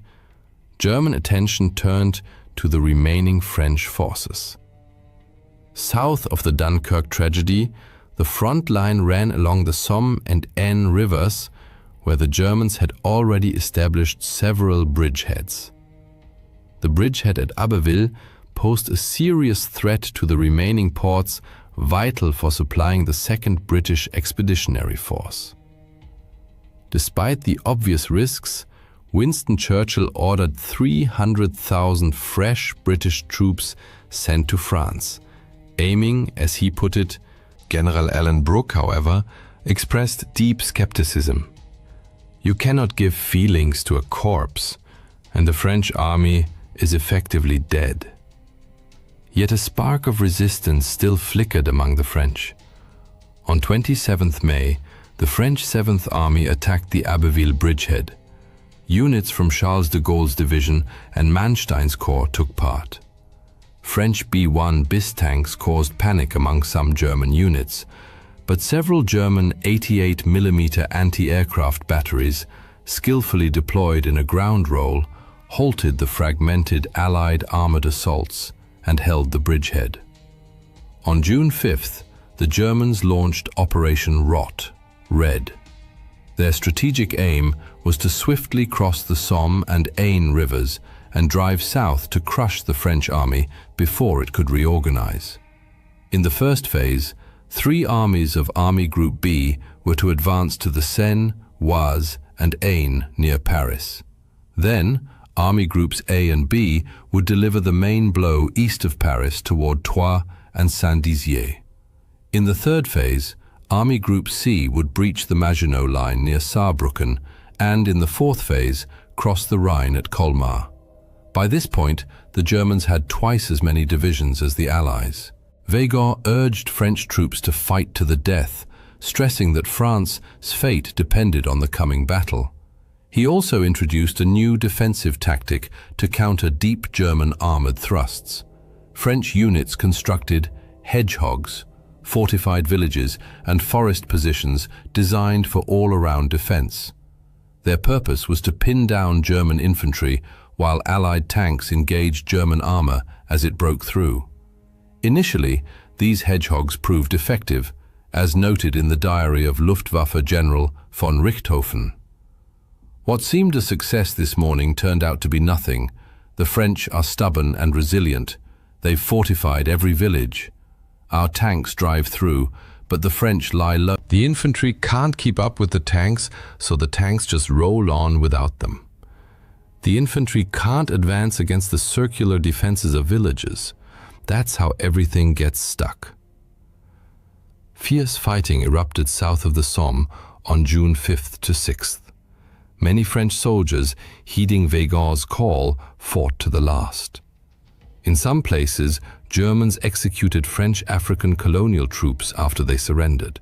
German attention turned to the remaining French forces. South of the Dunkirk tragedy, the front line ran along the Somme and Aisne rivers, where the Germans had already established several bridgeheads. The bridgehead at Abbeville posed a serious threat to the remaining ports, vital for supplying the Second British Expeditionary Force. Despite the obvious risks, Winston Churchill ordered 300,000 fresh British troops sent to France, aiming, as he put it. General Alan Brooke, however, expressed deep skepticism. You cannot give feelings to a corpse, and the French army is effectively dead. Yet a spark of resistance still flickered among the French. On 27th May, the French 7th Army attacked the Abbeville bridgehead. Units from Charles de Gaulle's division and Manstein's corps took part. French B-1 BIS tanks caused panic among some German units, but several German 88mm anti-aircraft batteries, skillfully deployed in a ground role, halted the fragmented Allied armored assaults and held the bridgehead. On June 5th, the Germans launched Operation Rot, Red. Their strategic aim was to swiftly cross the Somme and Aisne rivers and drive south to crush the French army before it could reorganize. In the first phase, 3 armies of Army Group B were to advance to the Seine, Oise, and Aisne near Paris. Then, Army Groups A and B would deliver the main blow east of Paris toward Troyes and Saint-Dizier. In the third phase, Army Group C would breach the Maginot Line near Saarbrücken and, in the fourth phase, cross the Rhine at Colmar. By this point, the Germans had twice as many divisions as the Allies. Weygand urged French troops to fight to the death, stressing that France's fate depended on the coming battle. He also introduced a new defensive tactic to counter deep German armored thrusts. French units constructed hedgehogs, fortified villages, and forest positions designed for all-around defense. Their purpose was to pin down German infantry while Allied tanks engaged German armor as it broke through. Initially, these hedgehogs proved effective, as noted in the diary of Luftwaffe General von Richthofen. What seemed a success this morning turned out to be nothing. The French are stubborn and resilient. They've fortified every village. Our tanks drive through, but the French lie low. The infantry can't keep up with the tanks, so the tanks just roll on without them. The infantry can't advance against the circular defenses of villages. That's how everything gets stuck. Fierce fighting erupted south of the Somme on June 5th to 6th. Many French soldiers, heeding Weygand's call, fought to the last. In some places, Germans executed French African colonial troops after they surrendered.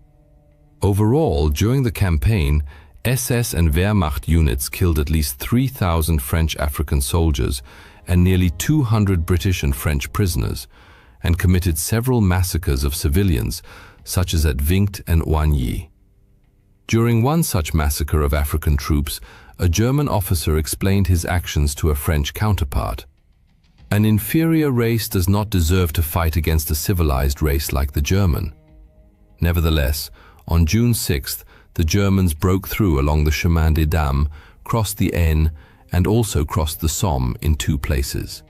Overall, during the campaign, SS and Wehrmacht units killed at least 3,000 French African soldiers and nearly 200 British and French prisoners, and committed several massacres of civilians, such as at Vingt and Oigny. During one such massacre of African troops, a German officer explained his actions to a French counterpart. An inferior race does not deserve to fight against a civilized race like the German. Nevertheless, on June 6th, the Germans broke through along the Chemin des Dames, crossed the Aisne, and also crossed the Somme in 2 places.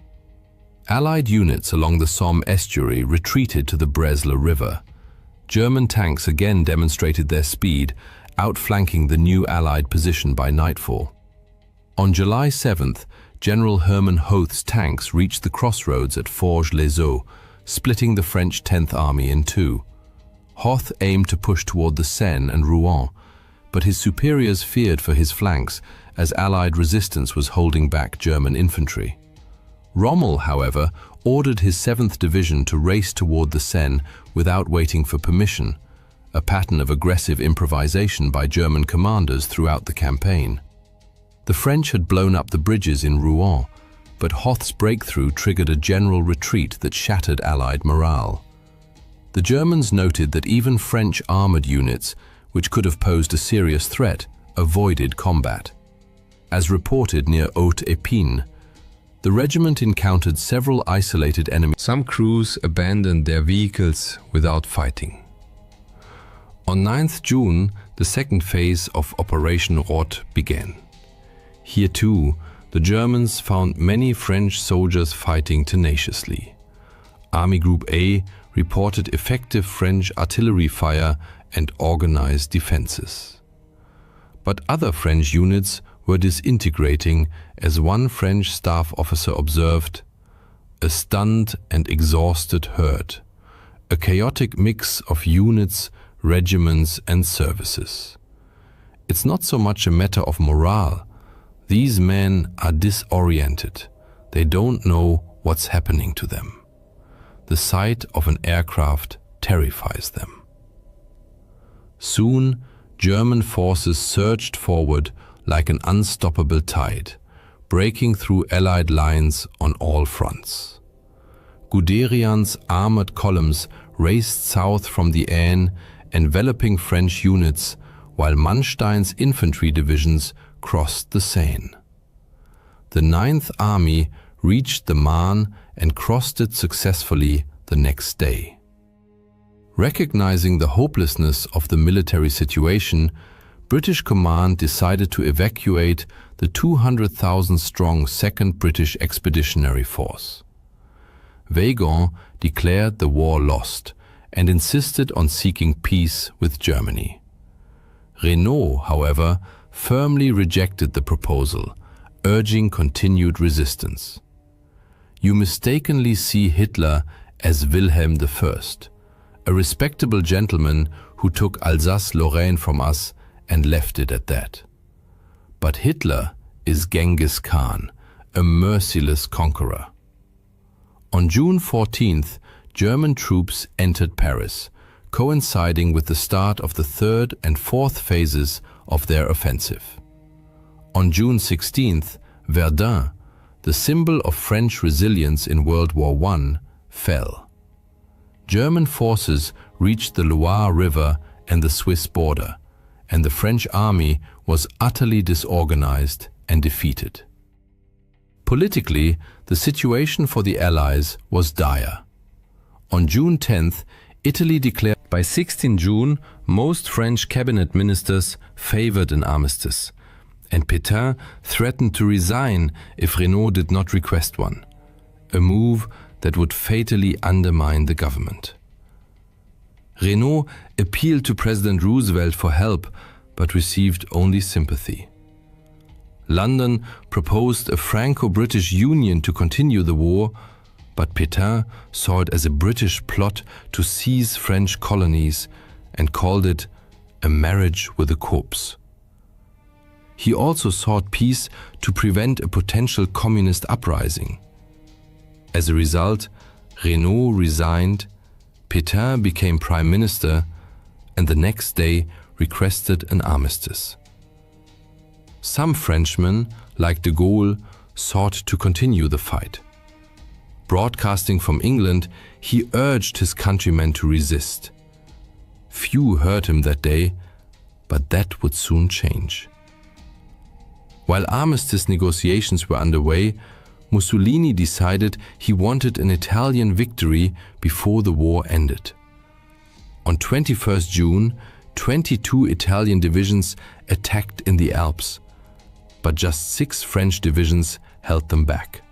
Allied units along the Somme estuary retreated to the Bresle River. German tanks again demonstrated their speed, outflanking the new Allied position by nightfall. On July 7th, General Hermann Hoth's tanks reached the crossroads at Forges-les-Eaux, splitting the French 10th Army in 2. Hoth aimed to push toward the Seine and Rouen, but his superiors feared for his flanks as Allied resistance was holding back German infantry. Rommel, however, ordered his 7th Division to race toward the Seine without waiting for permission, a pattern of aggressive improvisation by German commanders throughout the campaign. The French had blown up the bridges in Rouen, but Hoth's breakthrough triggered a general retreat that shattered Allied morale. The Germans noted that even French armored units, which could have posed a serious threat, avoided combat. As reported near Haute-Épine, the regiment encountered several isolated enemies. Some crews abandoned their vehicles without fighting. On 9th June, the second phase of Operation Rot began. Here too, the Germans found many French soldiers fighting tenaciously. Army Group A reported effective French artillery fire and organized defenses. But other French units were disintegrating, as one French staff officer observed, "A stunned and exhausted herd, a chaotic mix of units, regiments and services. It's not so much a matter of morale. These men are disoriented. They don't know what's happening to them. The sight of an aircraft terrifies them." Soon, German forces surged forward like an unstoppable tide, breaking through Allied lines on all fronts. Guderian's armored columns raced south from the Aisne, enveloping French units, while Manstein's infantry divisions crossed the Seine. The 9th Army reached the Marne and crossed it successfully the next day. Recognizing the hopelessness of the military situation, British command decided to evacuate the 200,000-strong 2nd British Expeditionary Force. Weygand declared the war lost and insisted on seeking peace with Germany. Renaud, however, firmly rejected the proposal, urging continued resistance. "You mistakenly see Hitler as Wilhelm I, a respectable gentleman who took Alsace-Lorraine from us and left it at that. But Hitler is Genghis Khan, a merciless conqueror." On June 14th, German troops entered Paris, coinciding with the start of the 3rd and 4th phases of their offensive. On June 16th, Verdun, the symbol of French resilience in World War I, fell. German forces reached the Loire River and the Swiss border, and the French army was utterly disorganized and defeated. Politically, the situation for the Allies was dire. On June 10th, Italy declared. By 16 June, most French cabinet ministers favored an armistice, and Pétain threatened to resign if Renaud did not request one, a move that would fatally undermine the government. Renaud appealed to President Roosevelt for help, but received only sympathy. London proposed a Franco-British union to continue the war, but Pétain saw it as a British plot to seize French colonies and called it a marriage with a corpse. He also sought peace to prevent a potential communist uprising. As a result, Renaud resigned, Pétain became prime minister, and the next day requested an armistice. Some Frenchmen, like de Gaulle, sought to continue the fight. Broadcasting from England, he urged his countrymen to resist. Few heard him that day, but that would soon change. While armistice negotiations were underway, Mussolini decided he wanted an Italian victory before the war ended. On 21st June, 22 Italian divisions attacked in the Alps, but just 6 French divisions held them back.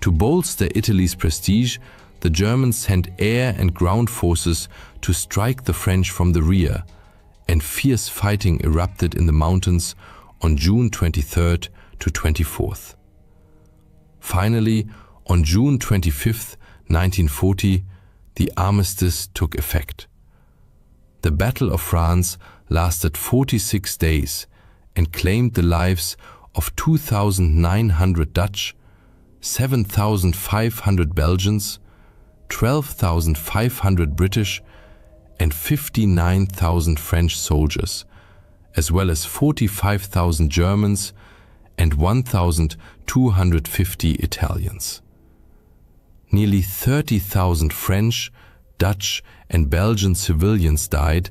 To bolster Italy's prestige, the Germans sent air and ground forces to strike the French from the rear, and fierce fighting erupted in the mountains on June 23rd to 24th. Finally, on June 25, 1940, the armistice took effect. The Battle of France lasted 46 days and claimed the lives of 2,900 Dutch, 7,500 Belgians, 12,500 British, and 59,000 French soldiers, as well as 45,000 Germans and 1,250 Italians. Nearly 30,000 French, Dutch, and Belgian civilians died,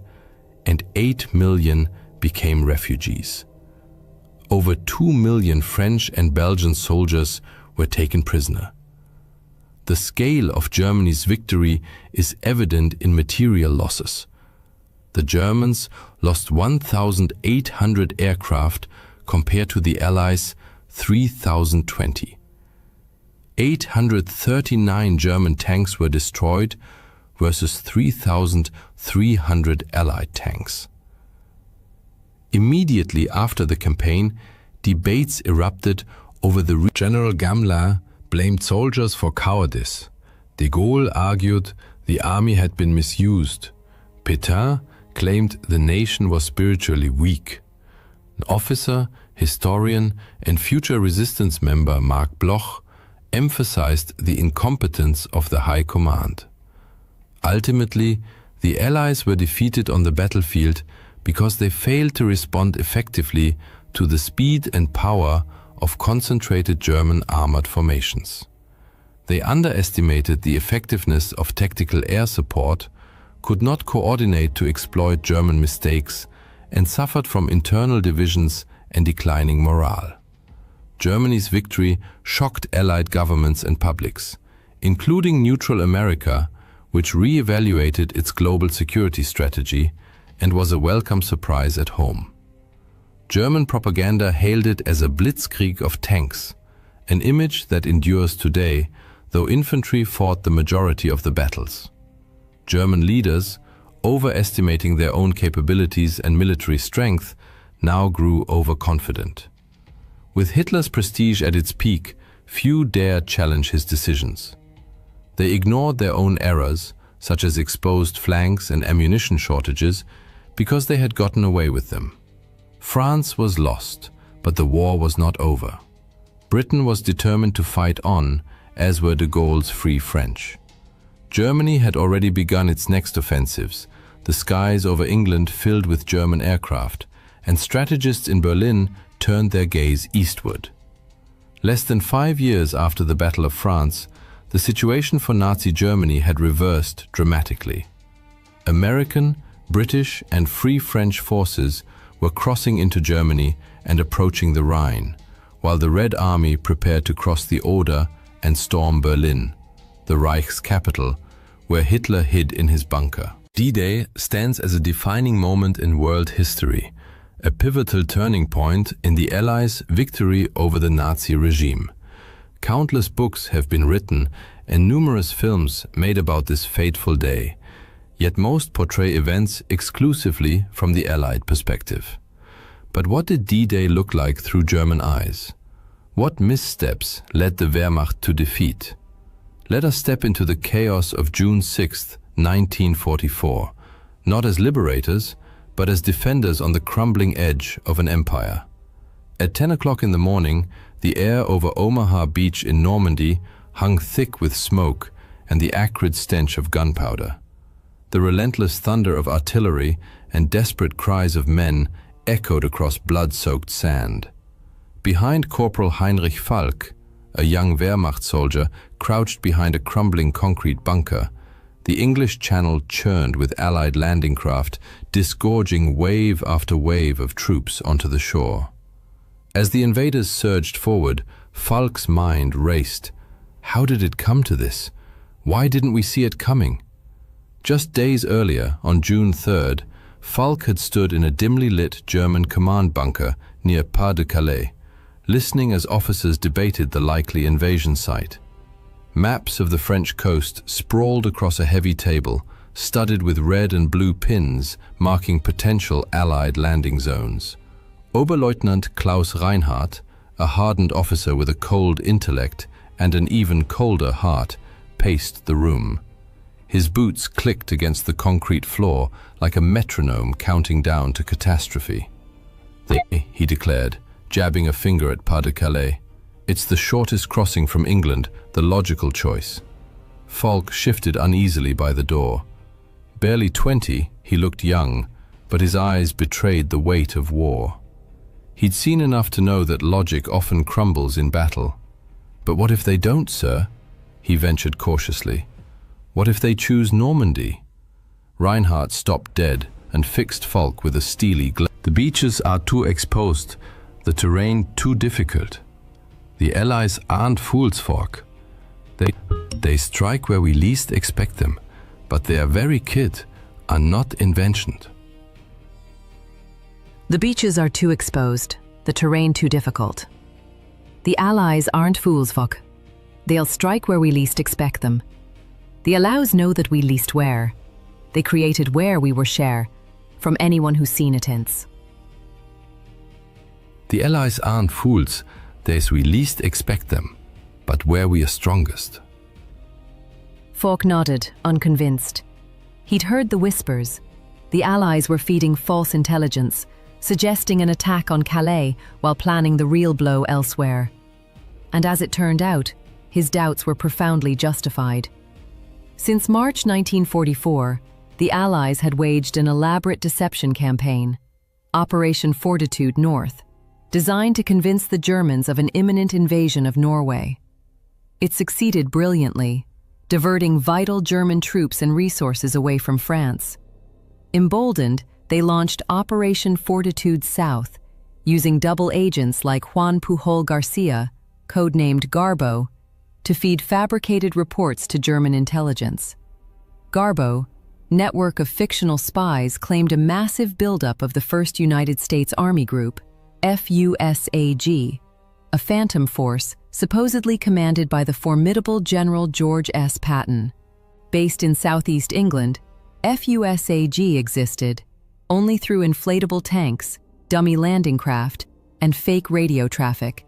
and 8 million became refugees. Over 2 million French and Belgian soldiers were taken prisoner. The scale of Germany's victory is evident in material losses. The Germans lost 1,800 aircraft compared to the Allies' 3,020. 839 German tanks were destroyed versus 3,300 Allied tanks. Immediately after the campaign, debates erupted over the General Gamelin blamed soldiers for cowardice. De Gaulle argued the army had been misused. Pétain claimed the nation was spiritually weak. An officer, historian, and future resistance member Marc Bloch emphasized the incompetence of the High Command. Ultimately, the Allies were defeated on the battlefield because they failed to respond effectively to the speed and power of concentrated German armored formations. They underestimated the effectiveness of tactical air support, could not coordinate to exploit German mistakes, and suffered from internal divisions and declining morale. Germany's victory shocked Allied governments and publics, including neutral America, which re-evaluated its global security strategy and was a welcome surprise at home. German propaganda hailed it as a blitzkrieg of tanks, an image that endures today, though infantry fought the majority of the battles. German leaders, overestimating their own capabilities and military strength, now grew overconfident. With Hitler's prestige at its peak, few dared challenge his decisions. They ignored their own errors, such as exposed flanks and ammunition shortages, because they had gotten away with them. France was lost, but the war was not over. Britain was determined to fight on, as were de Gaulle's Free French. Germany had already begun its next offensives, the skies over England filled with German aircraft, and strategists in Berlin turned their gaze eastward. Less than 5 years after the Battle of France, the situation for Nazi Germany had reversed dramatically. American, British, and Free French forces were crossing into Germany and approaching the Rhine, while the Red Army prepared to cross the Oder and storm Berlin, the Reich's capital, where Hitler hid in his bunker. D-Day stands as a defining moment in world history, a pivotal turning point in the Allies' victory over the Nazi regime. Countless books have been written and numerous films made about this fateful day, yet most portray events exclusively from the Allied perspective. But what did D-Day look like through German eyes? What missteps led the Wehrmacht to defeat? Let us step into the chaos of June 6, 1944, not as liberators, but as defenders on the crumbling edge of an empire. At 10 o'clock in the morning, the air over Omaha Beach in Normandy hung thick with smoke and the acrid stench of gunpowder. The relentless thunder of artillery and desperate cries of men echoed across blood-soaked sand. Behind Corporal Heinrich Falk, a young Wehrmacht soldier crouched behind a crumbling concrete bunker, the English Channel churned with Allied landing craft, disgorging wave after wave of troops onto the shore. As the invaders surged forward, Falk's mind raced. How did it come to this? Why didn't we see it coming? Just days earlier, on June 3rd, Falk had stood in a dimly lit German command bunker near Pas-de-Calais, listening as officers debated the likely invasion site. Maps of the French coast sprawled across a heavy table, studded with red and blue pins marking potential Allied landing zones. Oberleutnant Klaus Reinhardt, a hardened officer with a cold intellect and an even colder heart, paced the room. His boots clicked against the concrete floor like a metronome counting down to catastrophe. He declared, jabbing a finger at Pas-de-Calais. It's the shortest crossing from England, the logical choice. Falk shifted uneasily by the door. Barely 20, he looked young, but his eyes betrayed the weight of war. He'd seen enough to know that logic often crumbles in battle. But what if they don't, sir? He ventured cautiously. What if they choose Normandy? Reinhardt stopped dead and fixed Falk with a steely glare. The beaches are too exposed, the terrain too difficult. The Allies aren't fools, Falk. They strike where we least expect them, but their very kit are not inventions. The beaches are too exposed, the terrain too difficult. The Allies aren't fools, Falk. They'll strike where we least expect them. The Allies know that we least where. They created where we were share, from anyone who's seen it hence. The Allies aren't fools, there's we least expect them, but where we are strongest. Falk nodded, unconvinced. He'd heard the whispers. The Allies were feeding false intelligence, suggesting an attack on Calais while planning the real blow elsewhere. And as it turned out, his doubts were profoundly justified. Since March 1944, the Allies had waged an elaborate deception campaign, Operation Fortitude North, designed to convince the Germans of an imminent invasion of Norway. It succeeded brilliantly, diverting vital German troops and resources away from France. Emboldened, they launched Operation Fortitude South, using double agents like Juan Pujol Garcia, codenamed Garbo, to feed fabricated reports to German intelligence. Garbo, network of fictional spies, claimed a massive buildup of the 1st United States Army Group, FUSAG, a phantom force supposedly commanded by the formidable General George S. Patton. Based in southeast England, FUSAG existed only through inflatable tanks, dummy landing craft, and fake radio traffic.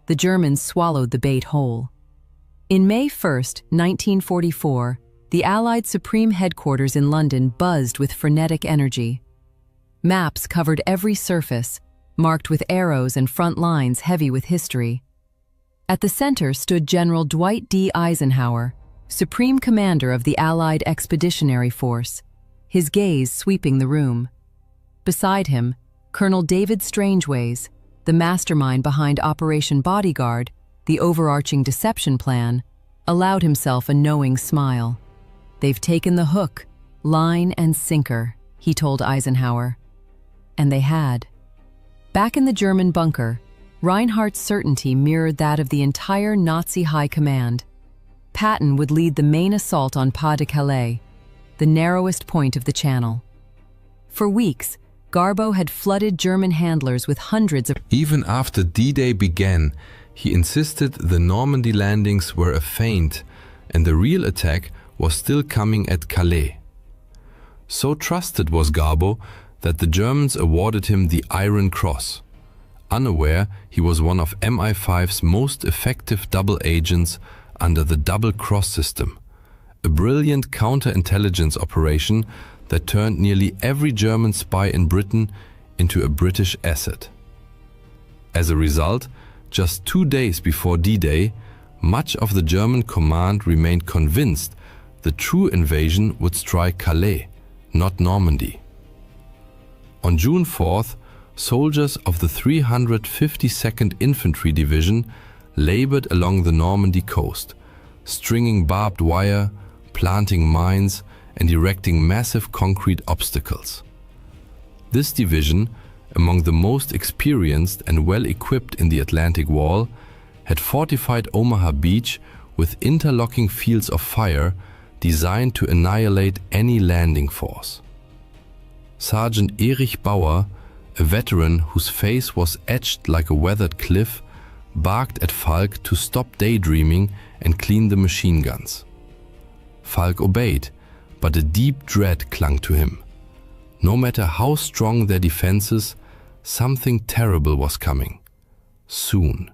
The Germans swallowed the bait whole. In May 1, 1944, the Allied Supreme Headquarters in London buzzed with frenetic energy. Maps covered every surface, marked with arrows and front lines heavy with history. At the center stood General Dwight D. Eisenhower, Supreme Commander of the Allied Expeditionary Force, his gaze sweeping the room. Beside him, Colonel David Strangeways, the mastermind behind Operation Bodyguard, the overarching deception plan, allowed himself a knowing smile. "They've taken the hook, line and sinker," he told Eisenhower. And they had. Back in the German bunker, Reinhardt's certainty mirrored that of the entire Nazi high command. Patton would lead the main assault on Pas de Calais, the narrowest point of the Channel. For weeks, Garbo had flooded German handlers with hundreds of... Even after D-Day began, he insisted the Normandy landings were a feint and the real attack was still coming at Calais. So trusted was Garbo that the Germans awarded him the Iron Cross. Unaware, he was one of MI5's most effective double agents under the Double Cross system, a brilliant counterintelligence operation that turned nearly every German spy in Britain into a British asset. As a result, just 2 days before D-Day, much of the German command remained convinced the true invasion would strike Calais, not Normandy. On June 4th, soldiers of the 352nd Infantry Division labored along the Normandy coast, stringing barbed wire, planting mines, and erecting massive concrete obstacles. This division, among the most experienced and well-equipped in the Atlantic Wall, had fortified Omaha Beach with interlocking fields of fire designed to annihilate any landing force. Sergeant Erich Bauer, a veteran whose face was etched like a weathered cliff, barked at Falk to stop daydreaming and clean the machine guns. Falk obeyed, but a deep dread clung to him. No matter how strong their defenses, something terrible was coming. Soon.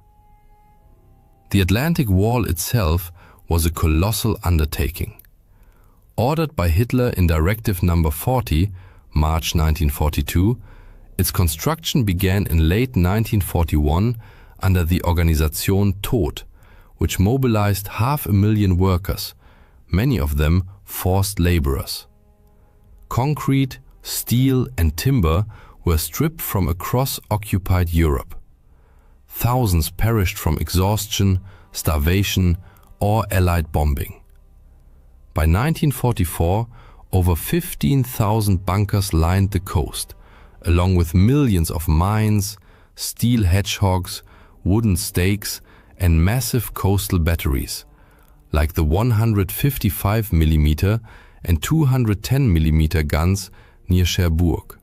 The Atlantic Wall itself was a colossal undertaking. Ordered by Hitler in Directive No. 40, March 1942, its construction began in late 1941 under the Organisation Tod, which mobilized 500,000 workers, many of them forced laborers. Concrete, steel and timber were stripped from across occupied Europe. Thousands perished from exhaustion, starvation or Allied bombing. By 1944, over 15,000 bunkers lined the coast, along with millions of mines, steel hedgehogs, wooden stakes, and massive coastal batteries, like the 155mm and 210mm guns near Cherbourg.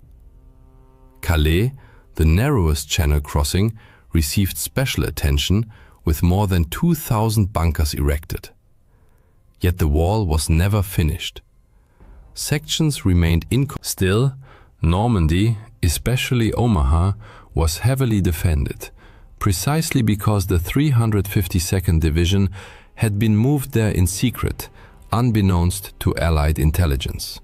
Calais, the narrowest channel crossing, received special attention with more than 2,000 bunkers erected. Yet the wall was never finished. Sections remained Still, Normandy, especially Omaha, was heavily defended, precisely because the 352nd Division had been moved there in secret, unbeknownst to Allied intelligence.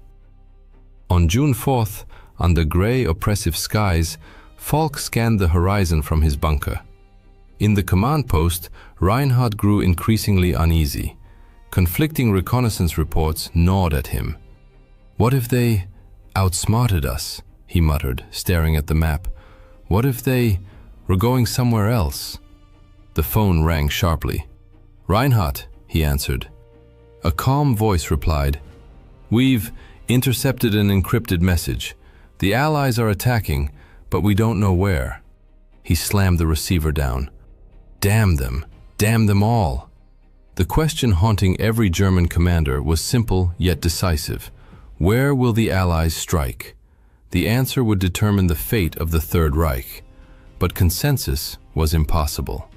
On June 4th, under grey, oppressive skies, Falk scanned the horizon from his bunker. In the command post, Reinhardt grew increasingly uneasy. Conflicting reconnaissance reports gnawed at him. "What if they outsmarted us?" he muttered, staring at the map. "What if they were going somewhere else?" The phone rang sharply. "Reinhardt," he answered. A calm voice replied, "We've intercepted an encrypted message. The Allies are attacking, but we don't know where." He slammed the receiver down. Damn them all. The question haunting every German commander was simple yet decisive. Where will the Allies strike? The answer would determine the fate of the Third Reich, but consensus was impossible. ..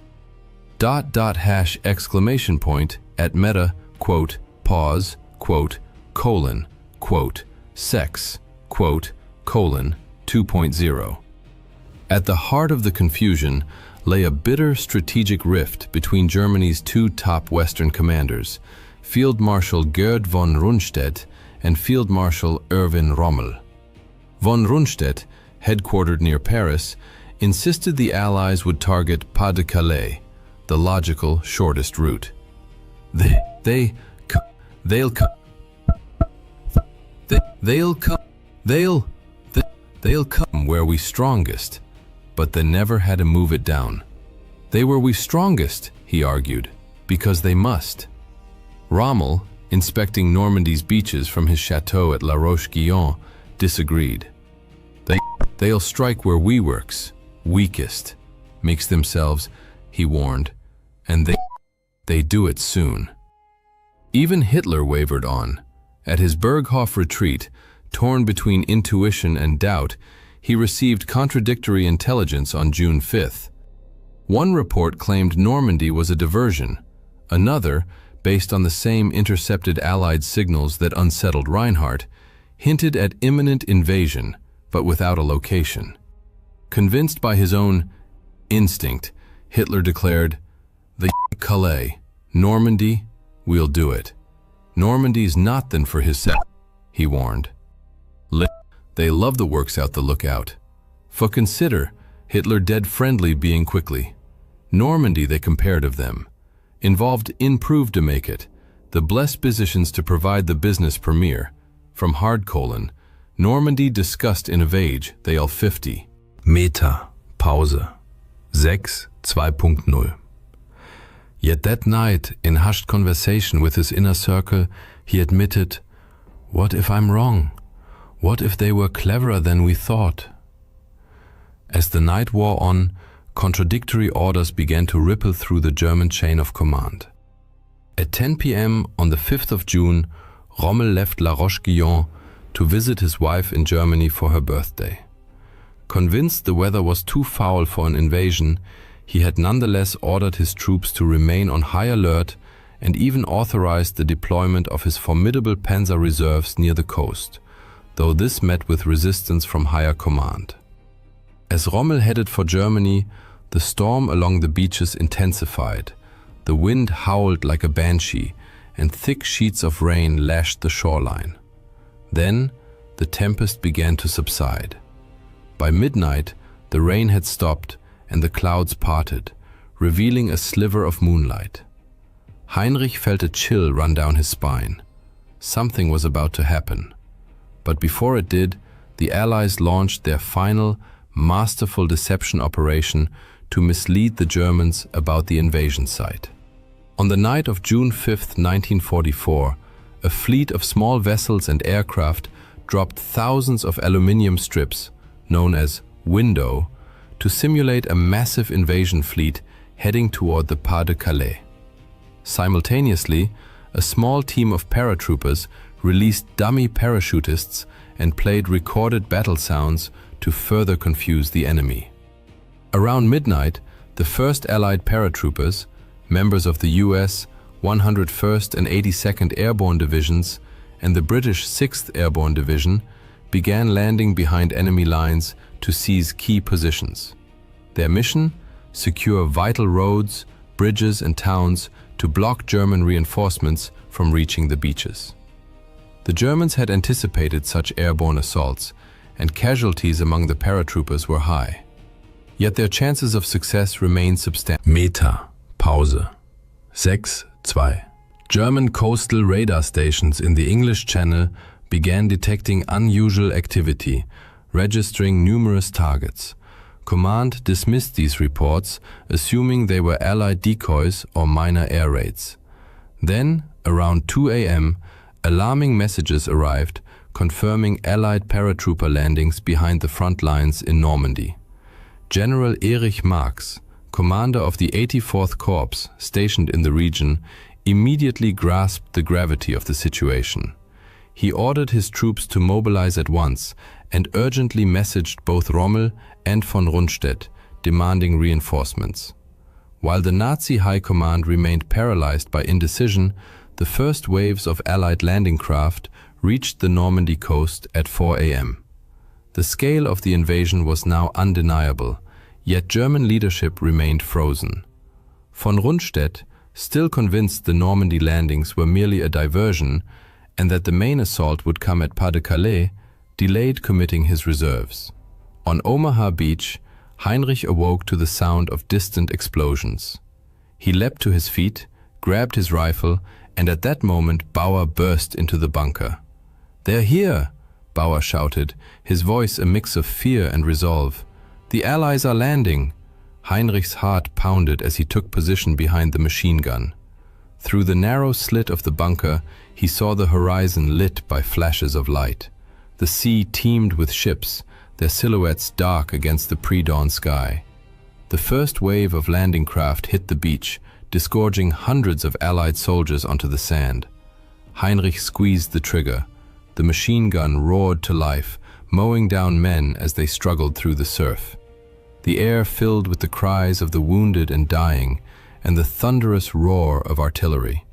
exclamation point at meta, quote, pause, quote, colon, quote, sex, quote, colon, 2.0. At the heart of the confusion lay a bitter strategic rift between Germany's two top Western commanders, Field Marshal Gerd von Rundstedt and Field Marshal Erwin Rommel. Von Rundstedt, headquartered near Paris, insisted the Allies would target Pas-de-Calais, the logical, shortest route. They'll come where we strongest, but they never had to move it down. They were we strongest, he argued, because they must. Rommel, inspecting Normandy's beaches from his chateau at La Roche-Guyon, disagreed. They'll strike where we works, weakest, makes themselves, he warned, and they do it soon. Even Hitler wavered on. At his Berghof retreat, torn between intuition and doubt, he received contradictory intelligence on June 5th. One report claimed Normandy was a diversion. Another, based on the same intercepted Allied signals that unsettled Reinhardt, hinted at imminent invasion, but without a location. Convinced by his own instinct, Hitler declared, "The Calais, Normandy, we'll do it. Normandy's not then for his set," he warned. They love the works out the lookout. For consider, Hitler dead friendly being quickly. Normandy they compared of them. Involved improved to make it, the blessed positions to provide the business premier. From hard colon, Normandy discussed in a vage, they all 50. Meta, Pause, 6, 2.0. Yet that night, in hushed conversation with his inner circle, he admitted, "What if I'm wrong? What if they were cleverer than we thought?" As the night wore on, contradictory orders began to ripple through the German chain of command. At 10 p.m. on the 5th of June, Rommel left La Roche-Guyon to visit his wife in Germany for her birthday. Convinced the weather was too foul for an invasion, he had nonetheless ordered his troops to remain on high alert and even authorized the deployment of his formidable panzer reserves near the coast, though this met with resistance from higher command. As Rommel headed for Germany, the storm along the beaches intensified. The wind howled like a banshee, and thick sheets of rain lashed the shoreline. Then, the tempest began to subside. By midnight, the rain had stopped and the clouds parted, revealing a sliver of moonlight. Heinrich felt a chill run down his spine. Something was about to happen. But before it did, the Allies launched their final, masterful deception operation to mislead the Germans about the invasion site. On the night of June 5, 1944, a fleet of small vessels and aircraft dropped thousands of aluminium strips, known as window, to simulate a massive invasion fleet heading toward the Pas de Calais. Simultaneously, a small team of paratroopers released dummy parachutists and played recorded battle sounds to further confuse the enemy. Around midnight, the 1st Allied paratroopers, members of the US 101st and 82nd Airborne Divisions and the British 6th Airborne Division, began landing behind enemy lines to seize key positions. Their mission? Secure vital roads, bridges and towns to block German reinforcements from reaching the beaches. The Germans had anticipated such airborne assaults, and casualties among the paratroopers were high. Yet their chances of success remained substantial. Meta. Pause. 6.2. German coastal radar stations in the English Channel began detecting unusual activity, registering numerous targets. Command dismissed these reports, assuming they were Allied decoys or minor air raids. Then, around 2 a.m., alarming messages arrived, confirming Allied paratrooper landings behind the front lines in Normandy. General Erich Marx, commander of the 84th Corps stationed in the region, immediately grasped the gravity of the situation. He ordered his troops to mobilize at once and urgently messaged both Rommel and von Rundstedt, demanding reinforcements. While the Nazi High Command remained paralyzed by indecision, the first waves of Allied landing craft reached the Normandy coast at 4 a.m. The scale of the invasion was now undeniable, yet German leadership remained frozen. Von Rundstedt, still convinced the Normandy landings were merely a diversion and that the main assault would come at Pas de Calais, delayed committing his reserves. On Omaha Beach, Heinrich awoke to the sound of distant explosions. He leapt to his feet, grabbed his rifle, and at that moment Bauer burst into the bunker. "They're here!" Bauer shouted, his voice a mix of fear and resolve. "The Allies are landing!" Heinrich's heart pounded as he took position behind the machine gun. Through the narrow slit of the bunker, he saw the horizon lit by flashes of light. The sea teemed with ships, their silhouettes dark against the pre-dawn sky. The first wave of landing craft hit the beach, disgorging hundreds of Allied soldiers onto the sand. Heinrich squeezed the trigger. The machine gun roared to life, mowing down men as they struggled through the surf. The air filled with the cries of the wounded and dying, and the thunderous roar of artillery.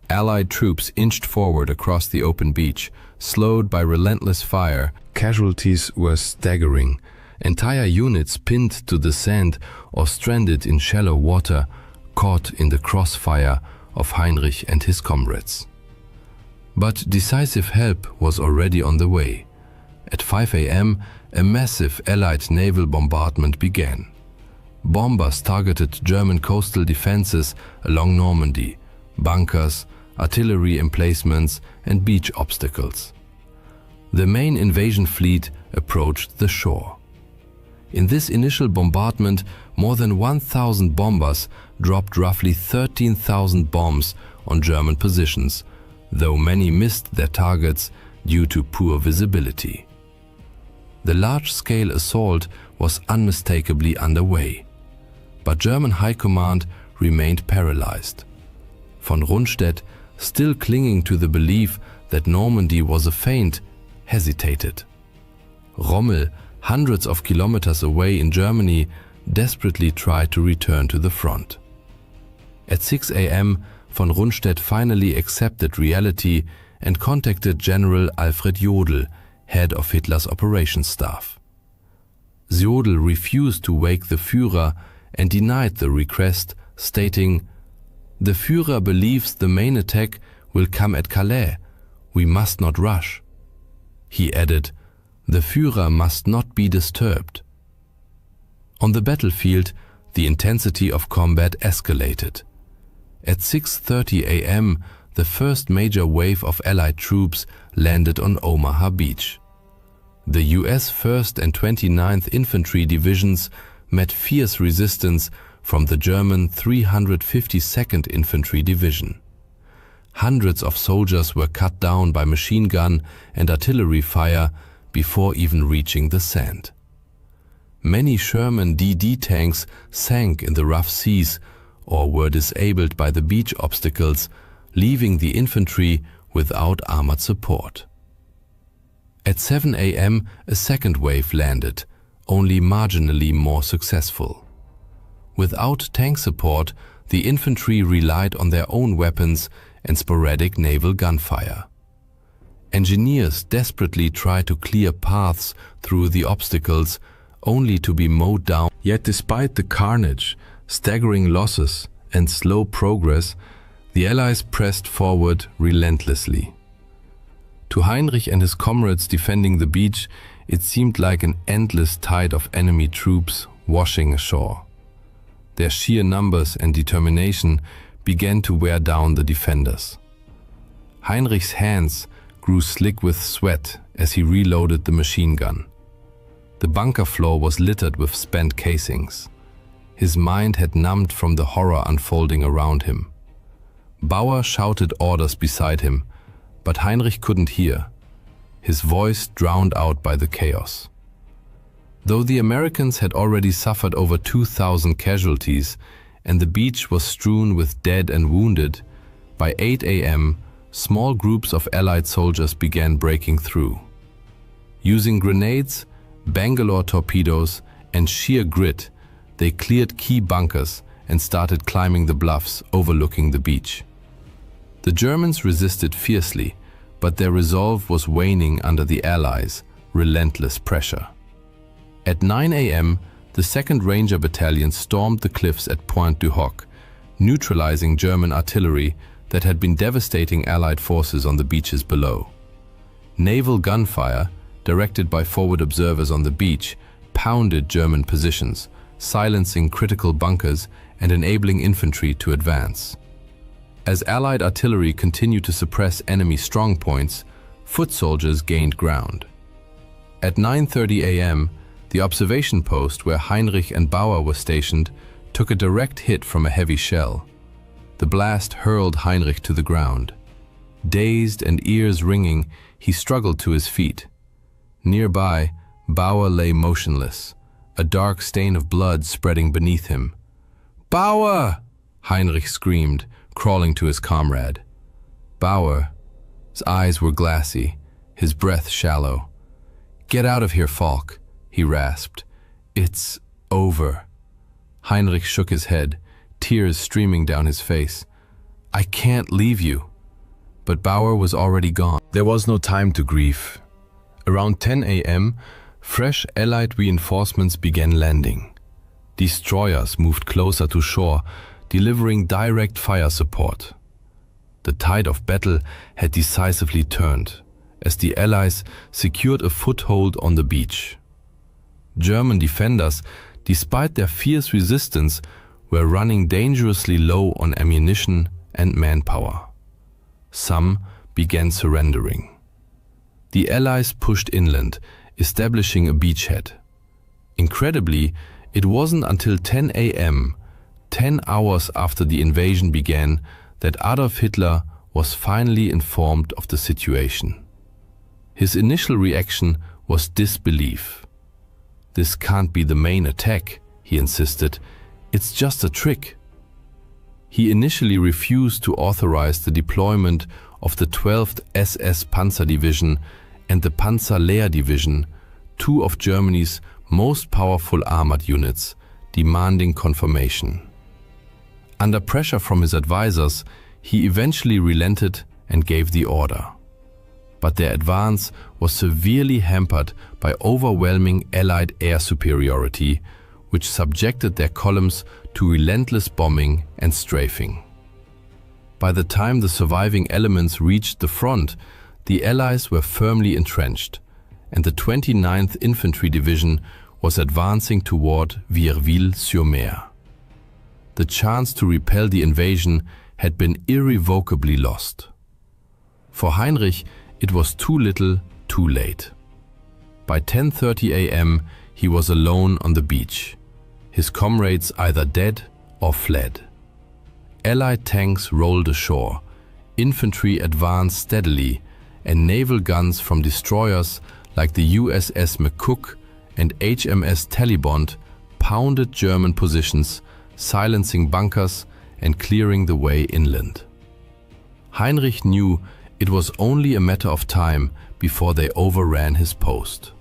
Allied troops inched forward across the open beach, slowed by relentless fire. Casualties were staggering. Entire units pinned to the sand or stranded in shallow water, caught in the crossfire of Heinrich and his comrades. But decisive help was already on the way. At 5 a.m., a massive Allied naval bombardment began. Bombers targeted German coastal defenses along Normandy, bunkers, artillery emplacements, and beach obstacles. The main invasion fleet approached the shore. In this initial bombardment, more than 1,000 bombers dropped roughly 13,000 bombs on German positions, though many missed their targets due to poor visibility. The large-scale assault was unmistakably underway, but German High Command remained paralyzed. Von Rundstedt, still clinging to the belief that Normandy was a feint, hesitated. Rommel, hundreds of kilometers away in Germany, desperately tried to return to the front. At 6 a.m., von Rundstedt finally accepted reality and contacted General Alfred Jodl, head of Hitler's operations staff. Jodl refused to wake the Führer and denied the request, stating, "The Führer believes the main attack will come at Calais. We must not rush." He added, "The Führer must not be disturbed." On the battlefield, the intensity of combat escalated. At 6:30 a.m., the first major wave of Allied troops landed on Omaha Beach. The US 1st and 29th Infantry Divisions met fierce resistance from the German 352nd Infantry Division. Hundreds of soldiers were cut down by machine gun and artillery fire before even reaching the sand. Many Sherman DD tanks sank in the rough seas or were disabled by the beach obstacles, leaving the infantry without armored support. At 7 a.m., a second wave landed, only marginally more successful. Without tank support, the infantry relied on their own weapons and sporadic naval gunfire. Engineers desperately tried to clear paths through the obstacles, only to be mowed down. Yet despite the carnage, staggering losses, and slow progress, the Allies pressed forward relentlessly. To Heinrich and his comrades defending the beach, it seemed like an endless tide of enemy troops washing ashore. Their sheer numbers and determination began to wear down the defenders. Heinrich's hands grew slick with sweat as he reloaded the machine gun. The bunker floor was littered with spent casings. His mind had numbed from the horror unfolding around him. Bauer shouted orders beside him, but Heinrich couldn't hear, his voice drowned out by the chaos. Though the Americans had already suffered over 2,000 casualties and the beach was strewn with dead and wounded, by 8 a.m., small groups of Allied soldiers began breaking through. Using grenades, Bangalore torpedoes, and sheer grit, they cleared key bunkers and started climbing the bluffs overlooking the beach. The Germans resisted fiercely, but their resolve was waning under the Allies' relentless pressure. At 9 a.m., the 2nd Ranger Battalion stormed the cliffs at Pointe du Hoc, neutralizing German artillery that had been devastating Allied forces on the beaches below. Naval gunfire, directed by forward observers on the beach, pounded German positions, silencing critical bunkers and enabling infantry to advance. As Allied artillery continued to suppress enemy strongpoints, foot soldiers gained ground. At 9:30 a.m., the observation post where Heinrich and Bauer were stationed took a direct hit from a heavy shell. The blast hurled Heinrich to the ground. Dazed and ears ringing, he struggled to his feet. Nearby, Bauer lay motionless, a dark stain of blood spreading beneath him. "Bauer!" Heinrich screamed, crawling to his comrade. Bauer's eyes were glassy, his breath shallow. "Get out of here, Falk," he rasped. "It's over." Heinrich shook his head, tears streaming down his face. "I can't leave you." But Bauer was already gone. There was no time to grieve. Around 10 a.m., fresh Allied reinforcements began landing. Destroyers moved closer to shore, delivering direct fire support. The tide of battle had decisively turned, as the Allies secured a foothold on the beach. German defenders, despite their fierce resistance, were running dangerously low on ammunition and manpower. Some began surrendering. The Allies pushed inland, establishing a beachhead. Incredibly, it wasn't until 10 a.m., 10 hours after the invasion began, that Adolf Hitler was finally informed of the situation. His initial reaction was disbelief. "This can't be the main attack," he insisted. "It's just a trick." He initially refused to authorize the deployment of the 12th SS Panzer Division and the Panzerlehr Division, two of Germany's most powerful armored units, demanding confirmation. Under pressure from his advisors, he eventually relented and gave the order. But their advance was severely hampered by overwhelming Allied air superiority, which subjected their columns to relentless bombing and strafing. By the time the surviving elements reached the front, the Allies were firmly entrenched, and the 29th Infantry Division was advancing toward Vierville-sur-Mer. The chance to repel the invasion had been irrevocably lost. For Heinrich, it was too little, too late. By 10:30 a.m., he was alone on the beach, his comrades either dead or fled. Allied tanks rolled ashore, infantry advanced steadily, and naval guns from destroyers like the USS McCook and HMS Talibond pounded German positions, silencing bunkers and clearing the way inland. Heinrich knew it was only a matter of time before they overran his post.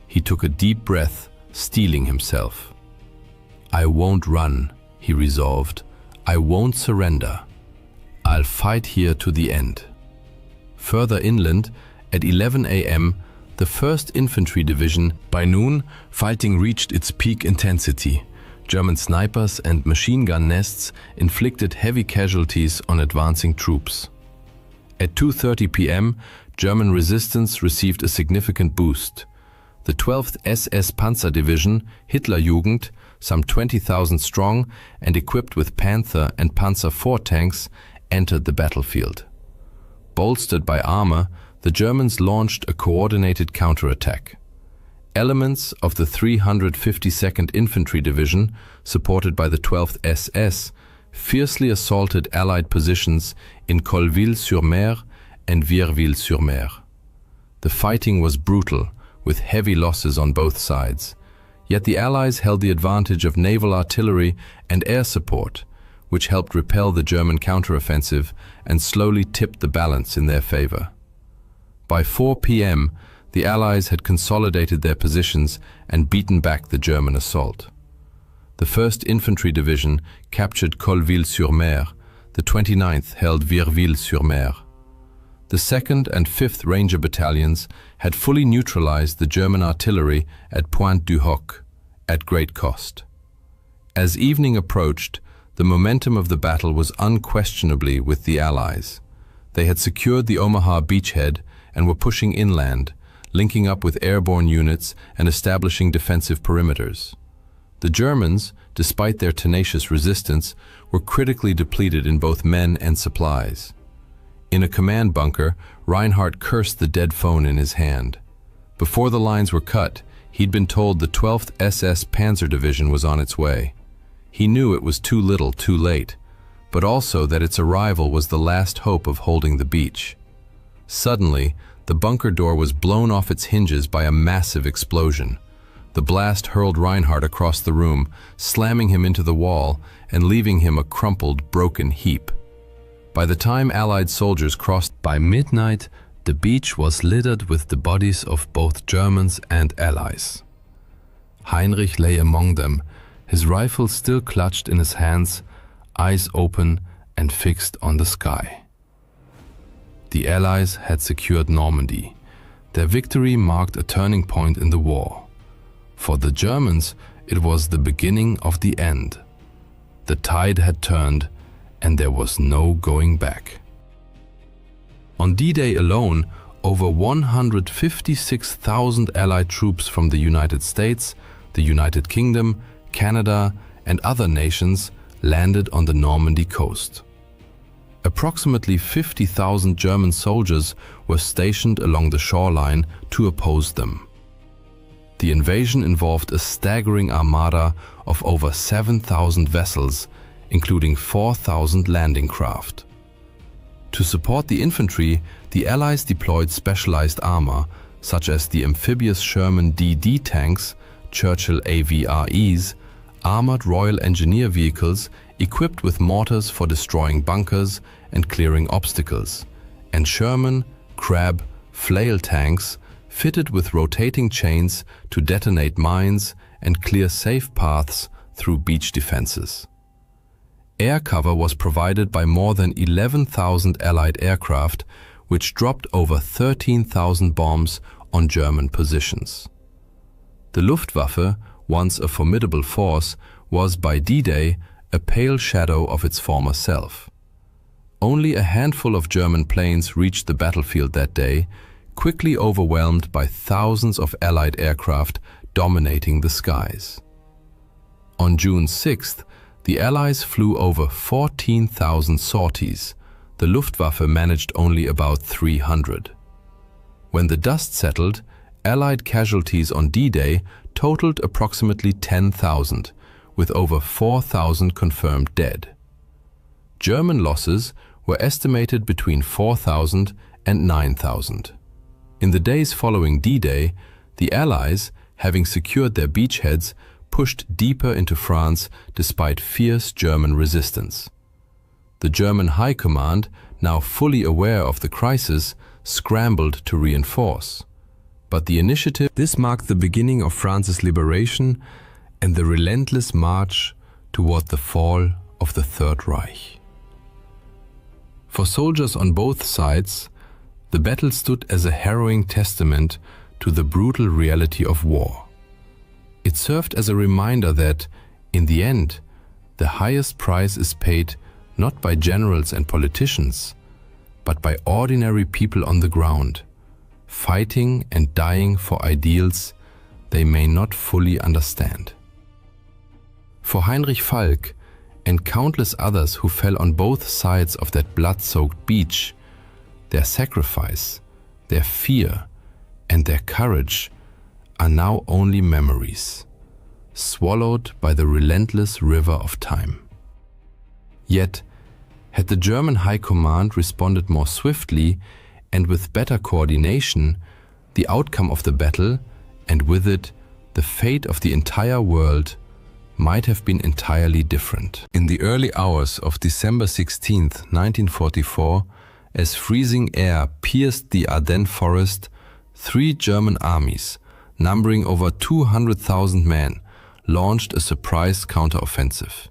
He took a deep breath, steeling himself. "I won't run," he resolved. "I won't surrender. I'll fight here to the end." Further inland, at 11 a.m., the 1st Infantry Division, by noon, fighting reached its peak intensity. German snipers and machine gun nests inflicted heavy casualties on advancing troops. At 2:30 p.m., German resistance received a significant boost. The 12th SS Panzer Division, Hitlerjugend, some 20,000 strong and equipped with Panther and Panzer IV tanks, entered the battlefield. Bolstered by armor, the Germans launched a coordinated counterattack. Elements of the 352nd Infantry Division, supported by the 12th SS, fiercely assaulted Allied positions in Colleville-sur-Mer and Vierville-sur-Mer. The fighting was brutal, with heavy losses on both sides. Yet the Allies held the advantage of naval artillery and air support, which helped repel the German counteroffensive and slowly tipped the balance in their favor. By 4 p.m., the Allies had consolidated their positions and beaten back the German assault. The 1st Infantry Division captured Colleville-sur-Mer, the 29th held Vierville-sur-Mer. The 2nd and 5th Ranger Battalions had fully neutralized the German artillery at Pointe du Hoc, at great cost. As evening approached, the momentum of the battle was unquestionably with the Allies. They had secured the Omaha beachhead and were pushing inland, linking up with airborne units and establishing defensive perimeters. The Germans, despite their tenacious resistance, were critically depleted in both men and supplies. In a command bunker, Reinhardt cursed the dead phone in his hand. Before the lines were cut, he'd been told the 12th SS Panzer Division was on its way. He knew it was too little, too late, but also that its arrival was the last hope of holding the beach. Suddenly, the bunker door was blown off its hinges by a massive explosion. The blast hurled Reinhardt across the room, slamming him into the wall and leaving him a crumpled, broken heap. By the time Allied soldiers crossed by midnight, the beach was littered with the bodies of both Germans and Allies. Heinrich lay among them, his rifle still clutched in his hands, eyes open and fixed on the sky. The Allies had secured Normandy. Their victory marked a turning point in the war. For the Germans, it was the beginning of the end. The tide had turned, and there was no going back. On D-Day alone, over 156,000 Allied troops from the United States, the United Kingdom, Canada, and other nations landed on the Normandy coast. Approximately 50,000 German soldiers were stationed along the shoreline to oppose them. The invasion involved a staggering armada of over 7,000 vessels, including 4,000 landing craft. To support the infantry, the Allies deployed specialized armor, such as the amphibious Sherman DD tanks, Churchill AVREs, armored Royal Engineer vehicles equipped with mortars for destroying bunkers and clearing obstacles, and Sherman, Crab, flail tanks fitted with rotating chains to detonate mines and clear safe paths through beach defenses. Air cover was provided by more than 11,000 Allied aircraft, which dropped over 13,000 bombs on German positions. The Luftwaffe, once a formidable force, was by D-Day a pale shadow of its former self. Only a handful of German planes reached the battlefield that day, quickly overwhelmed by thousands of Allied aircraft dominating the skies. On June 6th, the Allies flew over 14,000 sorties. The Luftwaffe managed only about 300. When the dust settled, Allied casualties on D-Day totaled approximately 10,000, with over 4,000 confirmed dead. German losses were estimated between 4,000 and 9,000. In the days following D-Day, the Allies, having secured their beachheads, pushed deeper into France despite fierce German resistance. The German High Command, now fully aware of the crisis, scrambled to reinforce. But the initiative... This marked the beginning of France's liberation and the relentless march toward the fall of the Third Reich. For soldiers on both sides, the battle stood as a harrowing testament to the brutal reality of war. It served as a reminder that, in the end, the highest price is paid not by generals and politicians, but by ordinary people on the ground, fighting and dying for ideals they may not fully understand. For Heinrich Falk and countless others who fell on both sides of that blood-soaked beach, their sacrifice, their fear, and their courage are now only memories, swallowed by the relentless river of time. Yet, had the German High Command responded more swiftly and with better coordination, the outcome of the battle, and with it the fate of the entire world, might have been entirely different. In the early hours of December 16, 1944, as freezing air pierced the Ardennes forest, 3 German armies, numbering over 200,000 men, launched a surprise counteroffensive.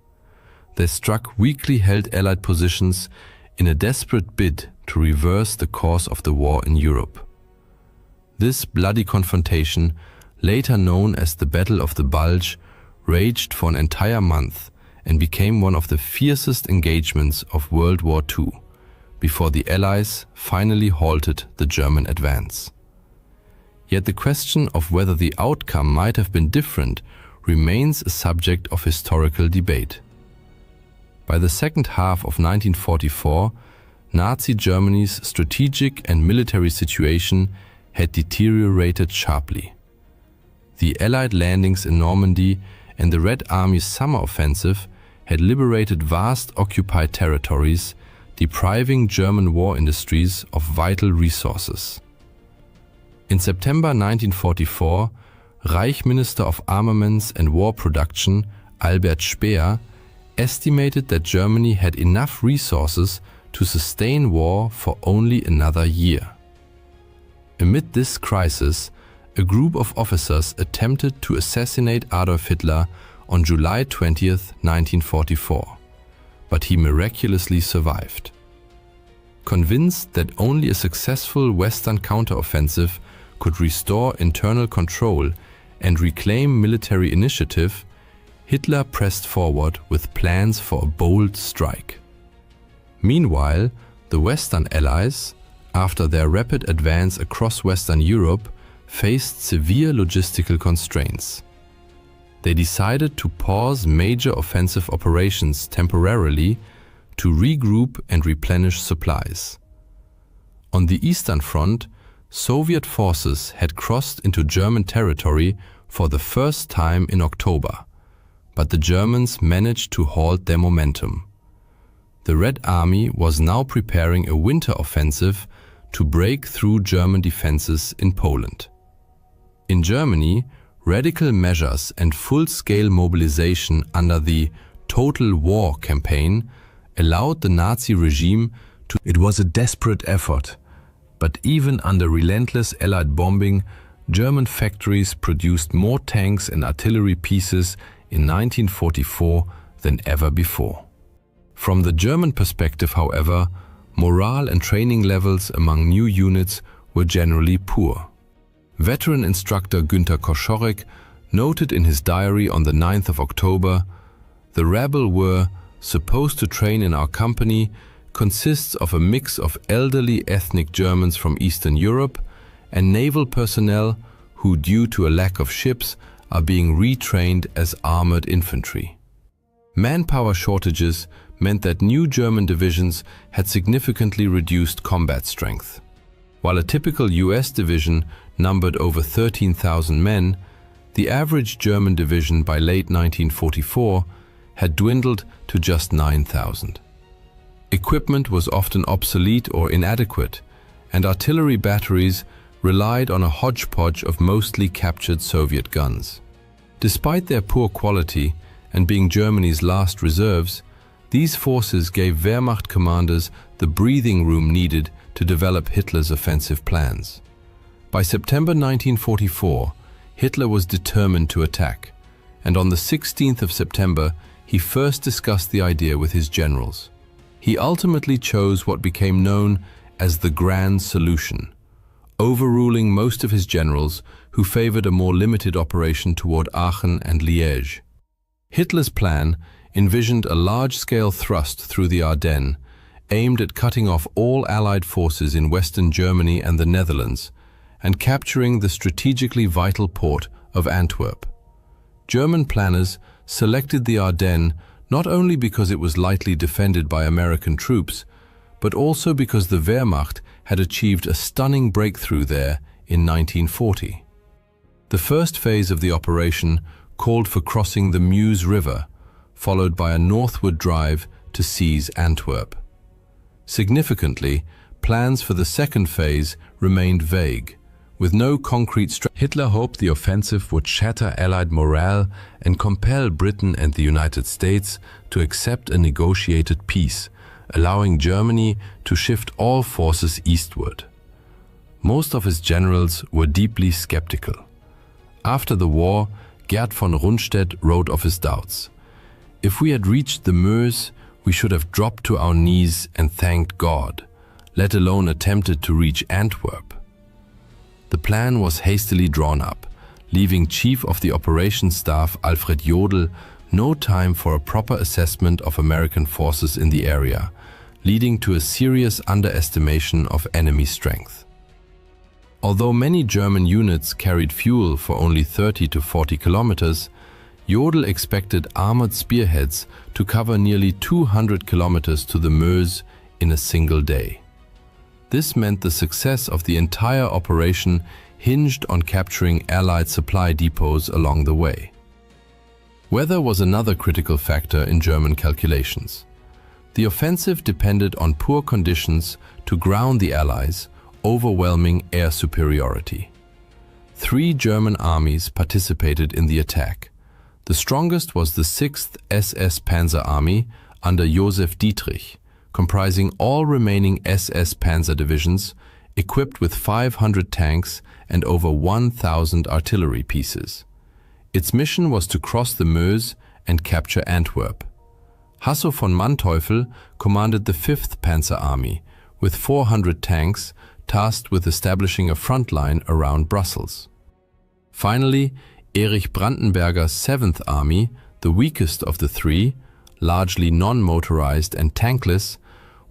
They struck weakly held Allied positions in a desperate bid to reverse the course of the war in Europe. This bloody confrontation, later known as the Battle of the Bulge, raged for an entire month and became one of the fiercest engagements of World War II, before the Allies finally halted the German advance. Yet the question of whether the outcome might have been different remains a subject of historical debate. By the second half of 1944, Nazi Germany's strategic and military situation had deteriorated sharply. The Allied landings in Normandy and the Red Army's summer offensive had liberated vast occupied territories, depriving German war industries of vital resources. In September 1944, Reich Minister of Armaments and War Production Albert Speer estimated that Germany had enough resources to sustain war for only another year. Amid this crisis, a group of officers attempted to assassinate Adolf Hitler on July 20, 1944, but he miraculously survived. Convinced that only a successful Western counteroffensive could restore internal control and reclaim military initiative, Hitler pressed forward with plans for a bold strike. Meanwhile, the Western Allies, after their rapid advance across Western Europe, faced severe logistical constraints. They decided to pause major offensive operations temporarily to regroup and replenish supplies. On the Eastern Front, Soviet forces had crossed into German territory for the first time in October, but the Germans managed to halt their momentum. The Red Army was now preparing a winter offensive to break through German defenses in Poland. In Germany, radical measures and full-scale mobilization under the Total War campaign allowed the Nazi regime to... It was a desperate effort, but even under relentless Allied bombing, German factories produced more tanks and artillery pieces in 1944 than ever before. From the German perspective, however, morale and training levels among new units were generally poor. Veteran instructor Günter Koschorek noted in his diary on the 9th of October, "The rabble were supposed to train in our company consists of a mix of elderly ethnic Germans from Eastern Europe and naval personnel who, due to a lack of ships, are being retrained as armored infantry." Manpower shortages meant that new German divisions had significantly reduced combat strength. While a typical US division numbered over 13,000 men, the average German division by late 1944 had dwindled to just 9,000. Equipment was often obsolete or inadequate, and artillery batteries relied on a hodgepodge of mostly captured Soviet guns. Despite their poor quality and being Germany's last reserves, these forces gave Wehrmacht commanders the breathing room needed to develop Hitler's offensive plans. By September 1944, Hitler was determined to attack, and on the 16th of September, he first discussed the idea with his generals. He ultimately chose what became known as the Grand Solution, overruling most of his generals who favored a more limited operation toward Aachen and Liège. Hitler's plan envisioned a large-scale thrust through the Ardennes, aimed at cutting off all Allied forces in Western Germany and the Netherlands, and capturing the strategically vital port of Antwerp. German planners selected the Ardennes not only because it was lightly defended by American troops, but also because the Wehrmacht had achieved a stunning breakthrough there in 1940. The first phase of the operation called for crossing the Meuse River, followed by a northward drive to seize Antwerp. Significantly, plans for the second phase remained vague, with no concrete strategy. Hitler hoped the offensive would shatter Allied morale and compel Britain and the United States to accept a negotiated peace, allowing Germany to shift all forces eastward. Most of his generals were deeply skeptical. After the war, Gerd von Rundstedt wrote of his doubts. "If we had reached the Meuse, we should have dropped to our knees and thanked God, let alone attempted to reach Antwerp." The plan was hastily drawn up, leaving Chief of the Operations Staff Alfred Jodl no time for a proper assessment of American forces in the area, leading to a serious underestimation of enemy strength. Although many German units carried fuel for only 30 to 40 kilometers, Jodl expected armored spearheads to cover nearly 200 kilometers to the Meuse in a single day. This meant the success of the entire operation hinged on capturing Allied supply depots along the way. Weather was another critical factor in German calculations. The offensive depended on poor conditions to ground the Allies, overwhelming air superiority. 3 German armies participated in the attack. The strongest was the 6th SS Panzer Army under Josef Dietrich, comprising all remaining SS Panzer divisions, equipped with 500 tanks and over 1,000 artillery pieces. Its mission was to cross the Meuse and capture Antwerp. Hasso von Manteuffel commanded the 5th Panzer Army, with 400 tanks, tasked with establishing a front line around Brussels. Finally, Erich Brandenberger's 7th Army, the weakest of the 3, largely non-motorized and tankless,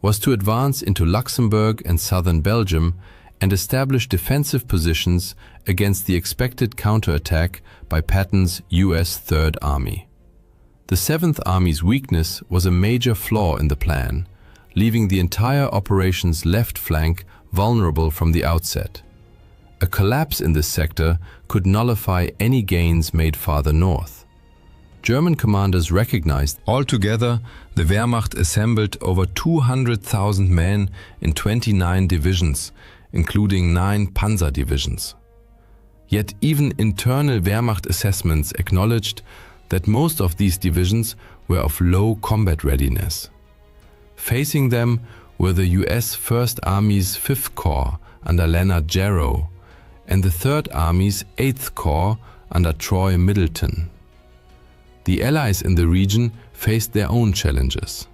was to advance into Luxembourg and southern Belgium and establish defensive positions against the expected counterattack by Patton's US 3rd Army. The 7th Army's weakness was a major flaw in the plan, leaving the entire operation's left flank vulnerable from the outset. A collapse in this sector could nullify any gains made farther north. German commanders recognized. Altogether, the Wehrmacht assembled over 200,000 men in 29 divisions, including 9 panzer divisions. Yet even internal Wehrmacht assessments acknowledged that most of these divisions were of low combat readiness. Facing them were the US 1st Army's 5th Corps under Leonard Jarrow and the 3rd Army's 8th Corps under Troy Middleton. The Allies in the region faced their own challenges.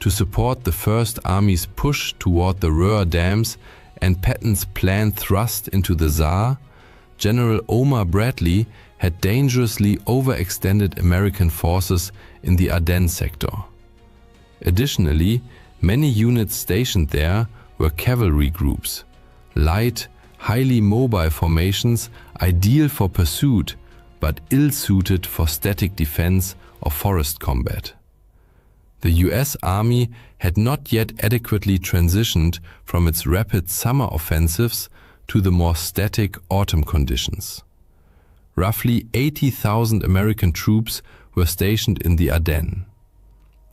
To support the 1st Army's push toward the Ruhr dams and Patton's planned thrust into the Saar, General Omar Bradley had dangerously overextended American forces in the Ardennes sector. Additionally, many units stationed there were cavalry groups, light, highly mobile formations ideal for pursuit, but ill-suited for static defense or forest combat. The US Army had not yet adequately transitioned from its rapid summer offensives to the more static autumn conditions. Roughly 80,000 American troops were stationed in the Ardennes.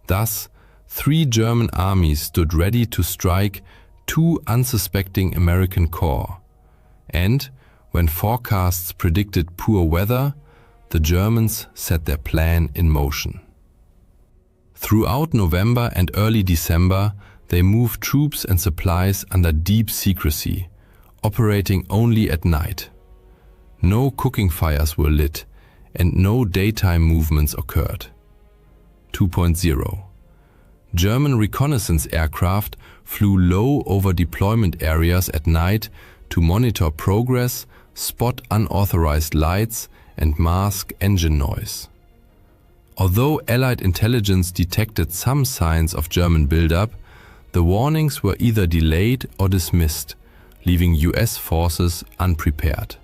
Thus, 3 German armies stood ready to strike 2 unsuspecting American corps. And, when forecasts predicted poor weather, the Germans set their plan in motion. Throughout November and early December, they moved troops and supplies under deep secrecy, operating only at night. No cooking fires were lit, and no daytime movements occurred. 2.0. German reconnaissance aircraft flew low over deployment areas at night to monitor progress, spot unauthorized lights, and mask engine noise. Although Allied intelligence detected some signs of German buildup, the warnings were either delayed or dismissed, leaving US forces unprepared.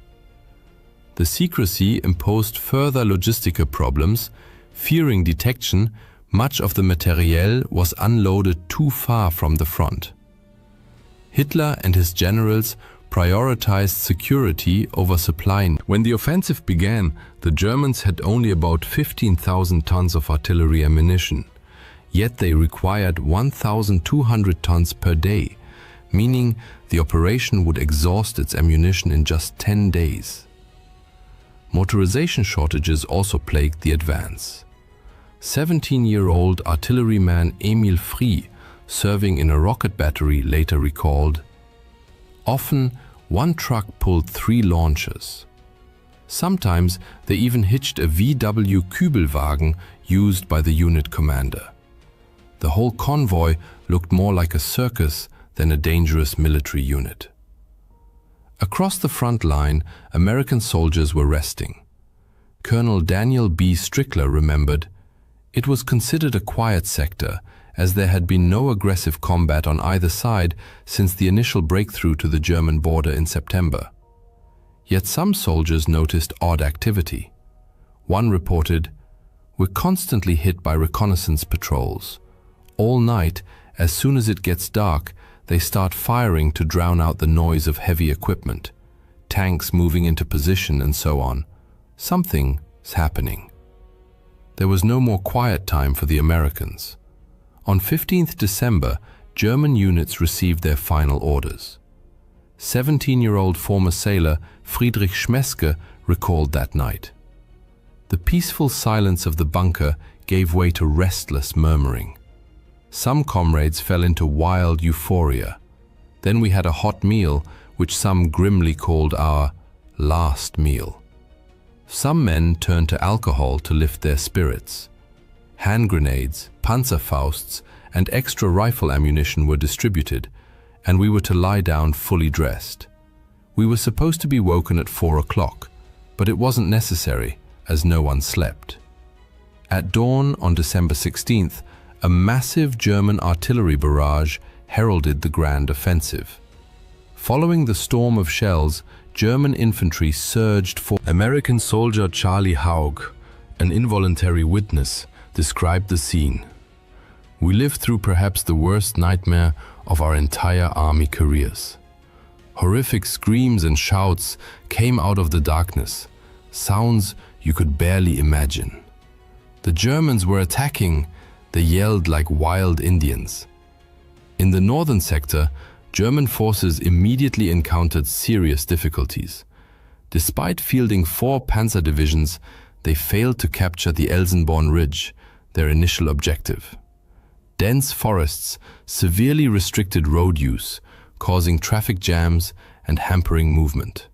The secrecy imposed further logistical problems. Fearing detection, much of the materiel was unloaded too far from the front. Hitler and his generals prioritized security over supply. When the offensive began, the Germans had only about 15,000 tons of artillery ammunition, yet they required 1,200 tons per day, meaning the operation would exhaust its ammunition in just 10 days. Motorization shortages also plagued the advance. 17-year-old artilleryman Emil Frie, serving in a rocket battery, later recalled, "Often, one truck pulled 3 launchers. Sometimes they even hitched a WW Kübelwagen used by the unit commander. The whole convoy looked more like a circus than a dangerous military unit." Across the front line, American soldiers were resting. Colonel Daniel B. Strickler remembered, "It was considered a quiet sector, as there had been no aggressive combat on either side since the initial breakthrough to the German border in September. Yet some soldiers noticed odd activity. One reported, "We're constantly hit by reconnaissance patrols. All night, as soon as it gets dark, they start firing to drown out the noise of heavy equipment, tanks moving into position and so on. Something's happening." There was no more quiet time for the Americans. On 15th December, German units received their final orders. 17-year-old former sailor Friedrich Schmeske recalled that night. The peaceful silence of the bunker gave way to restless murmuring. Some comrades fell into wild euphoria. Then we had a hot meal, which some grimly called our last meal. Some men turned to alcohol to lift their spirits. Hand grenades, Panzerfausts, and extra rifle ammunition were distributed, and we were to lie down fully dressed. We were supposed to be woken at 4 o'clock, but it wasn't necessary, as no one slept. At dawn on December 16th, a massive German artillery barrage heralded the grand offensive. Following the storm of shells, German infantry surged for. American soldier Charlie Haug, an involuntary witness, described the scene. "We lived through perhaps the worst nightmare of our entire army careers. Horrific screams and shouts came out of the darkness, sounds you could barely imagine. The Germans were attacking, they yelled like wild Indians." In the northern sector, German forces immediately encountered serious difficulties. Despite fielding 4 panzer divisions, they failed to capture the Elsenborn Ridge, their initial objective. Dense forests severely restricted road use, causing traffic jams and hampering movement.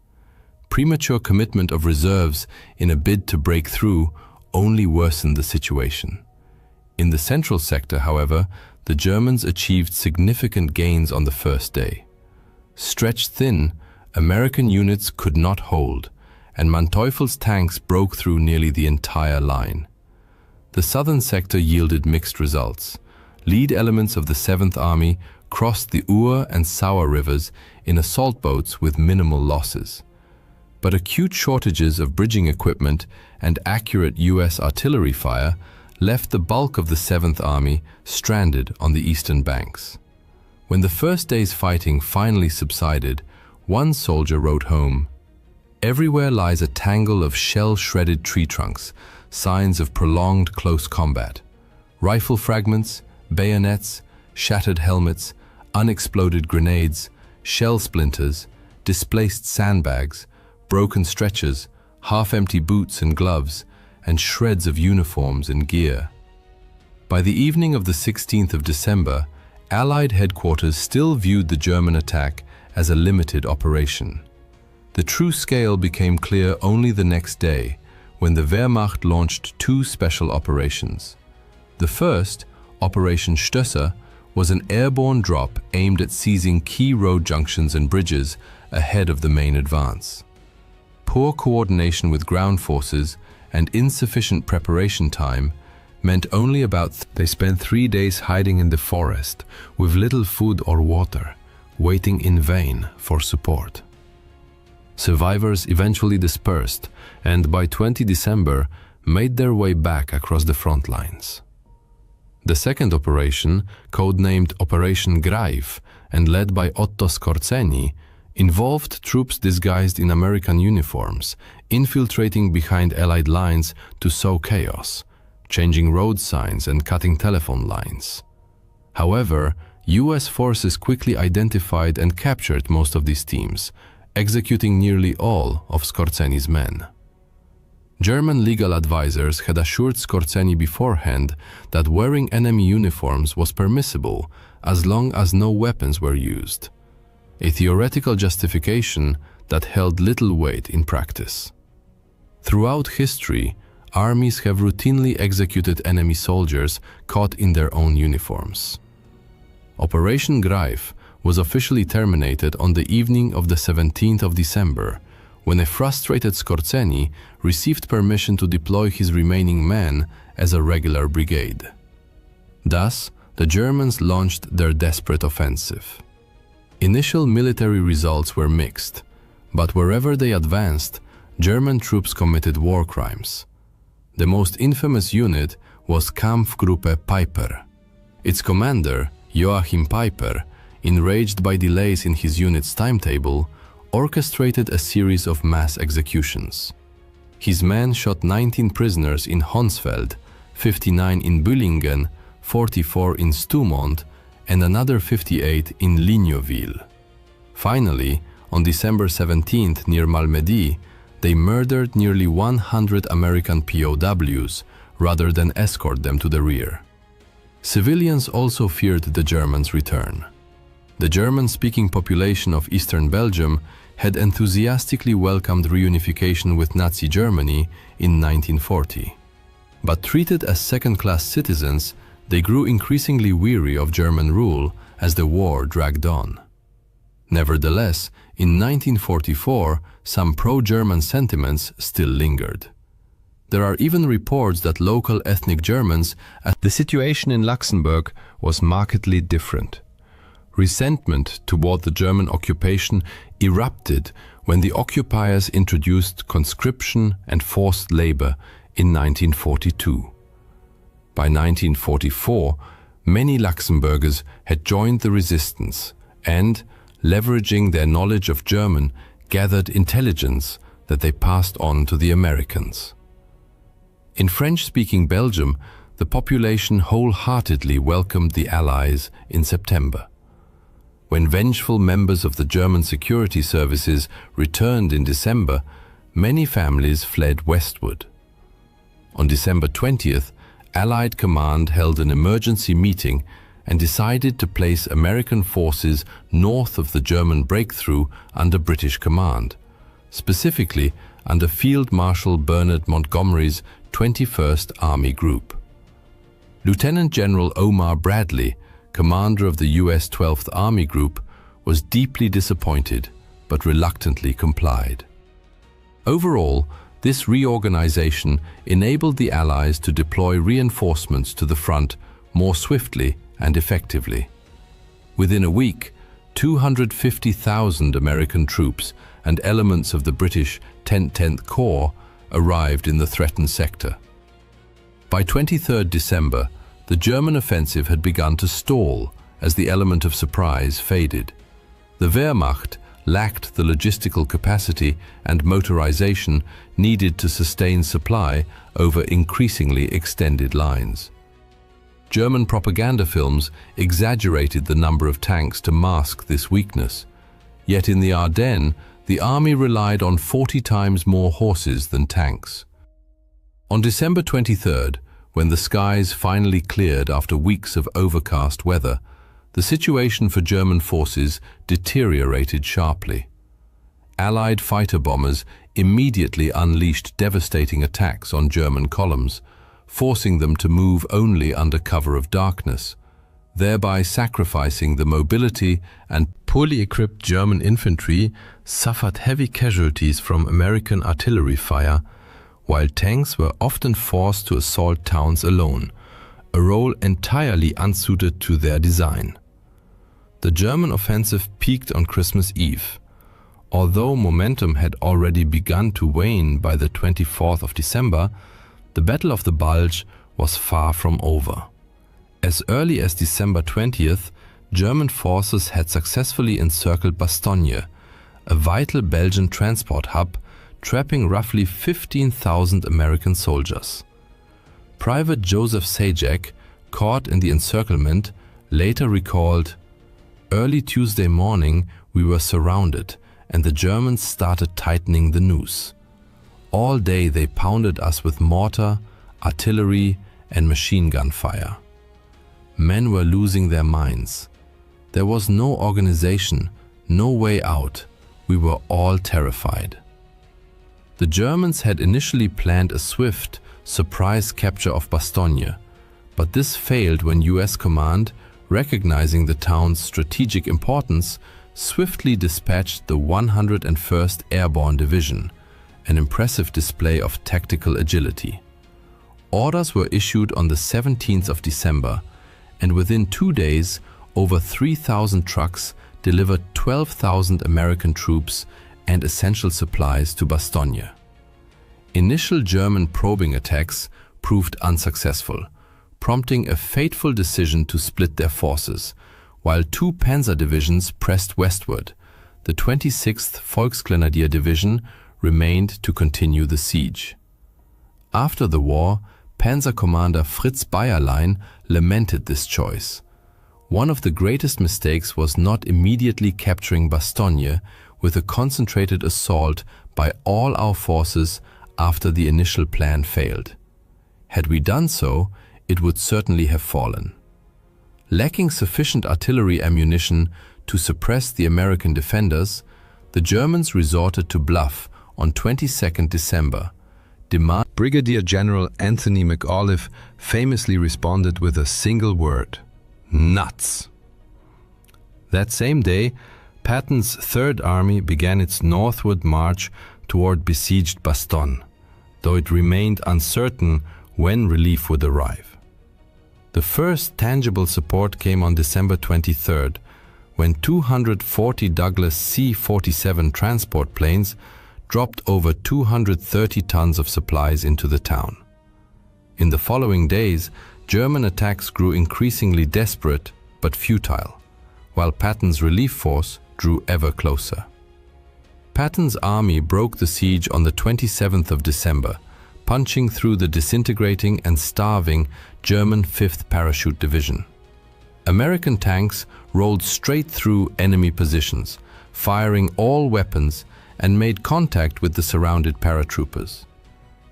Premature commitment of reserves in a bid to break through only worsened the situation. In the central sector, however, the Germans achieved significant gains on the first day. Stretched thin, American units could not hold, and Manteuffel's tanks broke through nearly the entire line. The southern sector yielded mixed results. Lead elements of the 7th Army crossed the Ur and Sauer rivers in assault boats with minimal losses. But acute shortages of bridging equipment and accurate US artillery fire left the bulk of the 7th Army stranded on the eastern banks. When the first day's fighting finally subsided, one soldier wrote home, "Everywhere lies a tangle of shell-shredded tree trunks, signs of prolonged close combat. Rifle fragments, bayonets, shattered helmets, unexploded grenades, shell splinters, displaced sandbags, broken stretchers, half-empty boots and gloves, and shreds of uniforms and gear. By the evening of the 16th of December, Allied headquarters still viewed the German attack as a limited operation. The true scale became clear only the next day, when the Wehrmacht launched two special operations. The first, Operation Stösser, was an airborne drop aimed at seizing key road junctions and bridges ahead of the main advance. Poor coordination with ground forces and insufficient preparation time meant they spent 3 days hiding in the forest with little food or water, waiting in vain for support. Survivors eventually dispersed and by 20 December made their way back across the front lines. The second operation, codenamed Operation Greif and led by Otto Skorzeny, involved troops disguised in American uniforms, infiltrating behind Allied lines to sow chaos, changing road signs and cutting telephone lines. However, US forces quickly identified and captured most of these teams, executing nearly all of Skorzeny's men. German legal advisors had assured Skorzeny beforehand that wearing enemy uniforms was permissible as long as no weapons were used, a theoretical justification that held little weight in practice. Throughout history, armies have routinely executed enemy soldiers caught in their own uniforms. Operation Greif was officially terminated on the evening of the 17th of December, when a frustrated Skorzeny received permission to deploy his remaining men as a regular brigade. Thus, the Germans launched their desperate offensive. Initial military results were mixed, but wherever they advanced, German troops committed war crimes. The most infamous unit was Kampfgruppe Peiper. Its commander, Joachim Peiper, enraged by delays in his unit's timetable, orchestrated a series of mass executions. His men shot 19 prisoners in Honsfeld, 59 in Büllingen, 44 in Stoumont, and another 58 in Lignoville. Finally, on December 17th near Malmedy, they murdered nearly 100 American POWs rather than escort them to the rear. Civilians also feared the Germans' return. The German-speaking population of eastern Belgium had enthusiastically welcomed reunification with Nazi Germany in 1940. But treated as second-class citizens, they grew increasingly weary of German rule as the war dragged on. Nevertheless, in 1944, some pro-German sentiments still lingered. There are even reports that local ethnic Germans, the situation in Luxembourg was markedly different. Resentment toward the German occupation erupted when the occupiers introduced conscription and forced labor in 1942. By 1944, many Luxembourgers had joined the resistance and, leveraging their knowledge of German, gathered intelligence that they passed on to the Americans. In French-speaking Belgium, the population wholeheartedly welcomed the Allies in September. When vengeful members of the German security services returned in December, many families fled westward. On December 20th, Allied Command held an emergency meeting and decided to place American forces north of the German breakthrough under British command, specifically under Field Marshal Bernard Montgomery's 21st Army Group. Lieutenant General Omar Bradley, commander of the US 12th Army Group, was deeply disappointed but reluctantly complied. Overall, this reorganization enabled the Allies to deploy reinforcements to the front more swiftly and effectively. Within a week, 250,000 American troops and elements of the British 10th Corps arrived in the threatened sector. By 23rd December, the German offensive had begun to stall as the element of surprise faded. The Wehrmacht lacked the logistical capacity and motorization needed to sustain supply over increasingly extended lines. German propaganda films exaggerated the number of tanks to mask this weakness. Yet in the Ardennes, the army relied on 40 times more horses than tanks. On December 23rd, when the skies finally cleared after weeks of overcast weather, the situation for German forces deteriorated sharply. Allied fighter bombers immediately unleashed devastating attacks on German columns, forcing them to move only under cover of darkness, thereby sacrificing the mobility, and poorly equipped German infantry suffered heavy casualties from American artillery fire, while tanks were often forced to assault towns alone, a role entirely unsuited to their design. The German offensive peaked on Christmas Eve. Although momentum had already begun to wane by the 24th of December, the Battle of the Bulge was far from over. As early as December 20th, German forces had successfully encircled Bastogne, a vital Belgian transport hub, trapping roughly 15,000 American soldiers. Private Joseph Sajak, caught in the encirclement, later recalled, "Early Tuesday morning we were surrounded and the Germans started tightening the noose. All day they pounded us with mortar, artillery and machine gun fire. Men were losing their minds. There was no organization, no way out. We were all terrified." The Germans had initially planned a swift, surprise capture of Bastogne, but this failed when US command, recognizing the town's strategic importance, swiftly dispatched the 101st Airborne Division, an impressive display of tactical agility. Orders were issued on the 17th of December, and within 2 days, over 3,000 trucks delivered 12,000 American troops and essential supplies to Bastogne. Initial German probing attacks proved unsuccessful, prompting a fateful decision to split their forces, while 2 panzer divisions pressed westward. The 26th Volksgrenadier Division remained to continue the siege. After the war, Panzer Commander Fritz Bayerlein lamented this choice. One of the greatest mistakes was not immediately capturing Bastogne with a concentrated assault by all our forces after the initial plan failed. Had we done so, it would certainly have fallen. Lacking sufficient artillery ammunition to suppress the American defenders, the Germans resorted to bluff on 22nd December. Brigadier General Anthony McAuliffe famously responded with a single word: nuts. That same day, Patton's Third Army began its northward march toward besieged Bastogne, though it remained uncertain when relief would arrive. The first tangible support came on December 23rd, when 240 Douglas C-47 transport planes dropped over 230 tons of supplies into the town. In the following days, German attacks grew increasingly desperate but futile, while Patton's relief force drew ever closer. Patton's army broke the siege on the 27th of December, punching through the disintegrating and starving German 5th Parachute Division. American tanks rolled straight through enemy positions, firing all weapons, and made contact with the surrounded paratroopers.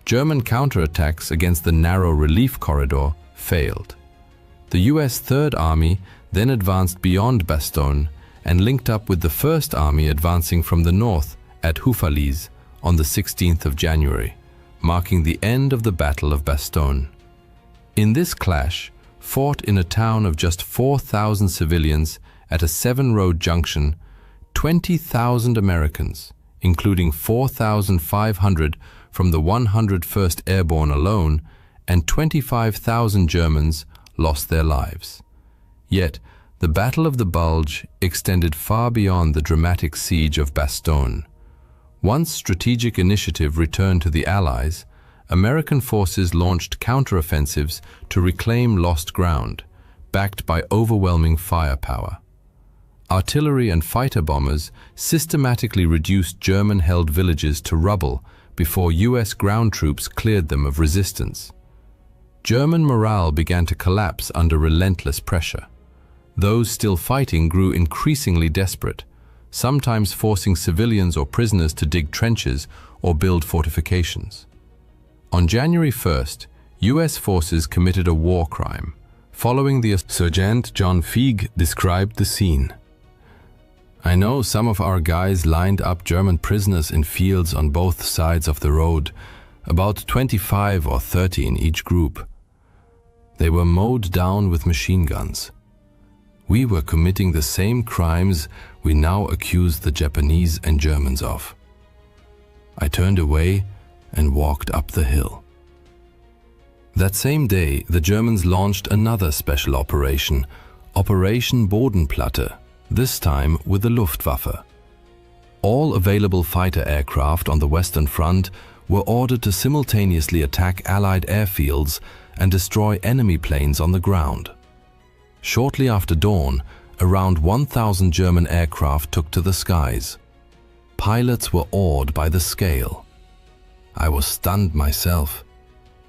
German counterattacks against the narrow relief corridor failed. The US Third Army then advanced beyond Bastogne and linked up with the First Army advancing from the north at Houffalize on the 16th of January, marking the end of the Battle of Bastogne. In this clash, fought in a town of just 4,000 civilians at a 7-road junction, 20,000 Americans, including 4,500 from the 101st Airborne alone, and 25,000 Germans lost their lives. Yet, the Battle of the Bulge extended far beyond the dramatic siege of Bastogne. Once strategic initiative returned to the Allies, American forces launched counteroffensives to reclaim lost ground, backed by overwhelming firepower. Artillery and fighter bombers systematically reduced German-held villages to rubble before US ground troops cleared them of resistance. German morale began to collapse under relentless pressure. Those still fighting grew increasingly desperate, sometimes forcing civilians or prisoners to dig trenches or build fortifications. On January 1st, US forces committed a war crime. Following the Sergeant John Feig described the scene. "I know some of our guys lined up German prisoners in fields on both sides of the road, about 25 or 30 in each group. They were mowed down with machine guns. We were committing the same crimes we now accuse the Japanese and Germans of. I turned away and walked up the hill." That same day, the Germans launched another special operation, Operation Bodenplatte, this time with the Luftwaffe. All available fighter aircraft on the Western Front were ordered to simultaneously attack Allied airfields and destroy enemy planes on the ground. Shortly after dawn, around 1,000 German aircraft took to the skies. Pilots were awed by the scale. I was stunned myself.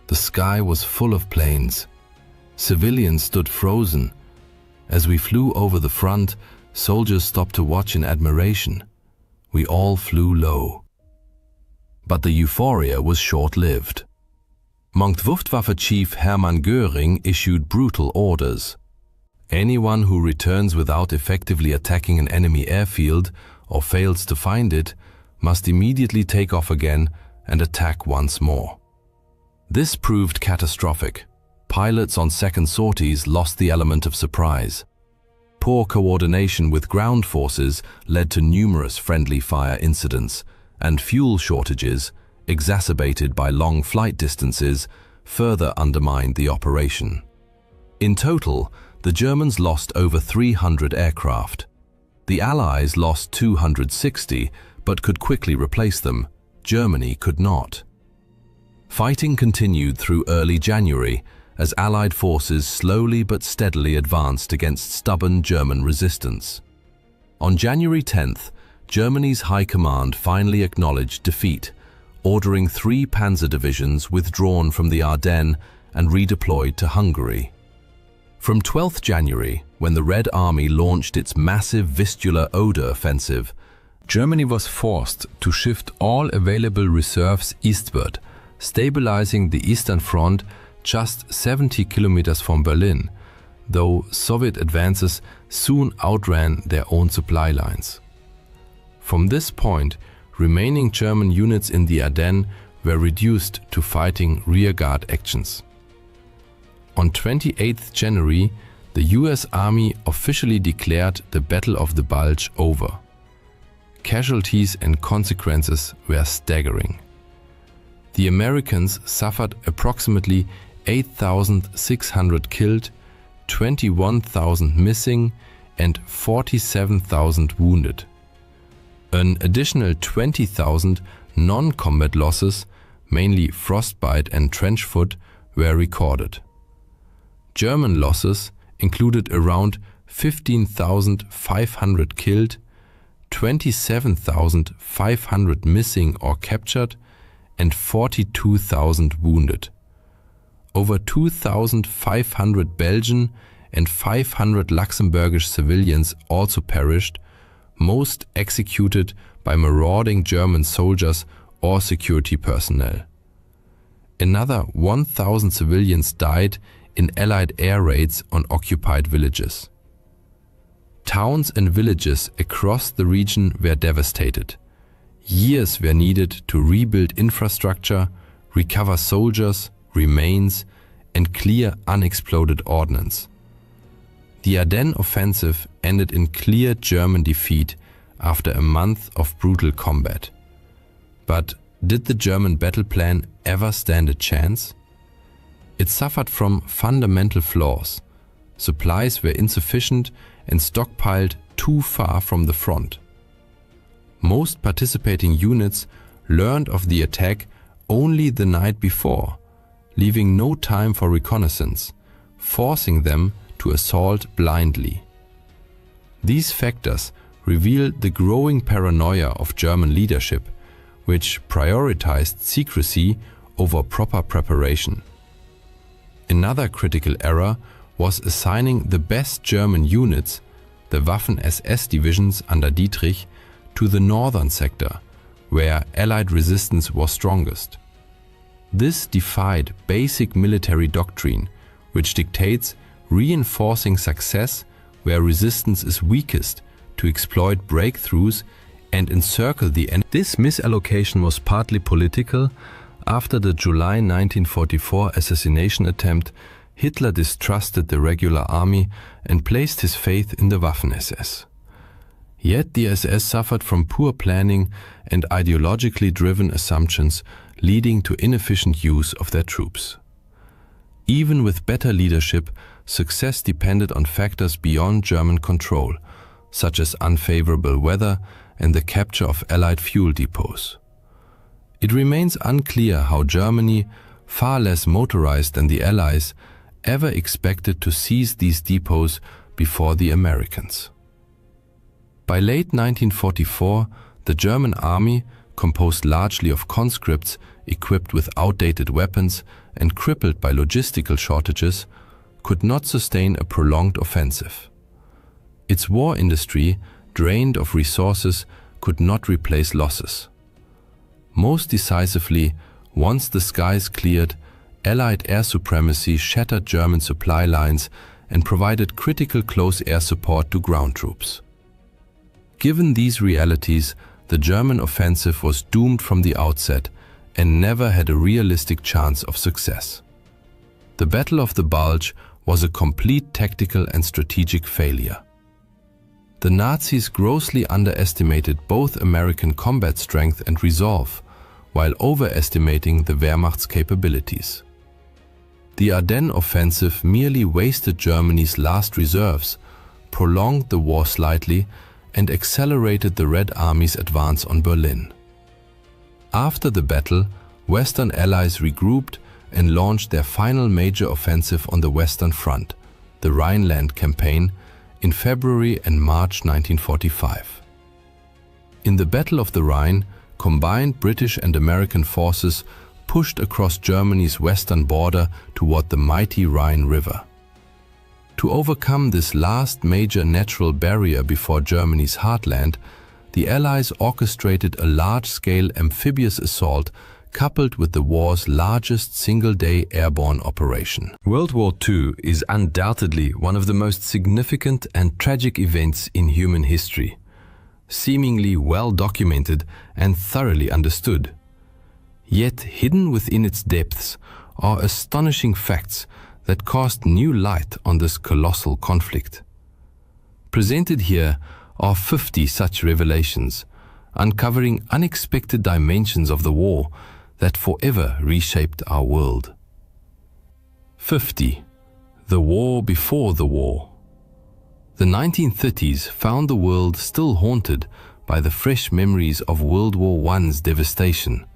The sky was full of planes. Civilians stood frozen. As we flew over the front, soldiers stopped to watch in admiration. We all flew low. But the euphoria was short-lived. Luftwaffe Chief Hermann Göring issued brutal orders. Anyone who returns without effectively attacking an enemy airfield or fails to find it must immediately take off again and attack once more. This proved catastrophic. Pilots on second sorties lost the element of surprise. Poor coordination with ground forces led to numerous friendly fire incidents, and fuel shortages, exacerbated by long flight distances, further undermined the operation. In total, the Germans lost over 300 aircraft. The Allies lost 260, but could quickly replace them. Germany could not. Fighting continued through early January as Allied forces slowly but steadily advanced against stubborn German resistance. On January 10th, Germany's High Command finally acknowledged defeat, ordering 3 panzer divisions withdrawn from the Ardennes and redeployed to Hungary. From 12th January, when the Red Army launched its massive Vistula-Oder offensive, Germany was forced to shift all available reserves eastward, stabilizing the Eastern Front just 70 kilometers from Berlin, though Soviet advances soon outran their own supply lines. From this point, remaining German units in the Ardennes were reduced to fighting rearguard actions. On 28th January, the US Army officially declared the Battle of the Bulge over. Casualties and consequences were staggering. The Americans suffered approximately 8,600 killed, 21,000 missing, and 47,000 wounded. An additional 20,000 non-combat losses, mainly frostbite and trench foot, were recorded. German losses included around 15,500 killed, 27,500 missing or captured, and 42,000 wounded. Over 2,500 Belgian and 500 Luxembourgish civilians also perished, most executed by marauding German soldiers or security personnel. Another 1,000 civilians died in Allied air raids on occupied villages. Towns and villages across the region were devastated. Years were needed to rebuild infrastructure, recover soldiers, remains, and clear unexploded ordnance. The Ardennes offensive ended in clear German defeat after a month of brutal combat. But did the German battle plan ever stand a chance? It suffered from fundamental flaws. Supplies were insufficient and stockpiled too far from the front. Most participating units learned of the attack only the night before, leaving no time for reconnaissance, forcing them to assault blindly. These factors revealed the growing paranoia of German leadership, which prioritized secrecy over proper preparation. Another critical error was assigning the best German units, the Waffen-SS divisions under Dietrich, to the northern sector, where Allied resistance was strongest. This defied basic military doctrine, which dictates reinforcing success where resistance is weakest to exploit breakthroughs and encircle the enemy. This misallocation was partly political. After the July 1944 assassination attempt, Hitler distrusted the regular army and placed his faith in the Waffen-SS. Yet the SS suffered from poor planning and ideologically driven assumptions, leading to inefficient use of their troops. Even with better leadership, success depended on factors beyond German control, such as unfavorable weather and the capture of Allied fuel depots. It remains unclear how Germany, far less motorized than the Allies, ever expected to seize these depots before the Americans. By late 1944, the German army, composed largely of conscripts equipped with outdated weapons and crippled by logistical shortages, could not sustain a prolonged offensive. Its war industry, drained of resources, could not replace losses. Most decisively, once the skies cleared, Allied air supremacy shattered German supply lines and provided critical close air support to ground troops. Given these realities, the German offensive was doomed from the outset and never had a realistic chance of success. The Battle of the Bulge was a complete tactical and strategic failure. The Nazis grossly underestimated both American combat strength and resolve, while overestimating the Wehrmacht's capabilities. The Ardennes offensive merely wasted Germany's last reserves, prolonged the war slightly, and accelerated the Red Army's advance on Berlin. After the battle, Western Allies regrouped and launched their final major offensive on the Western Front, the Rhineland Campaign, in February and March 1945. In the Battle of the Rhine, combined British and American forces pushed across Germany's western border toward the mighty Rhine River. To overcome this last major natural barrier before Germany's heartland, the Allies orchestrated a large-scale amphibious assault coupled with the war's largest single-day airborne operation. World War II is undoubtedly one of the most significant and tragic events in human history, seemingly well documented and thoroughly understood. Yet hidden within its depths are astonishing facts that cast new light on this colossal conflict. Presented here are 50 such revelations, uncovering unexpected dimensions of the war that forever reshaped our world. 50. The war before the war. The 1930s found the world still haunted by the fresh memories of World War I's devastation,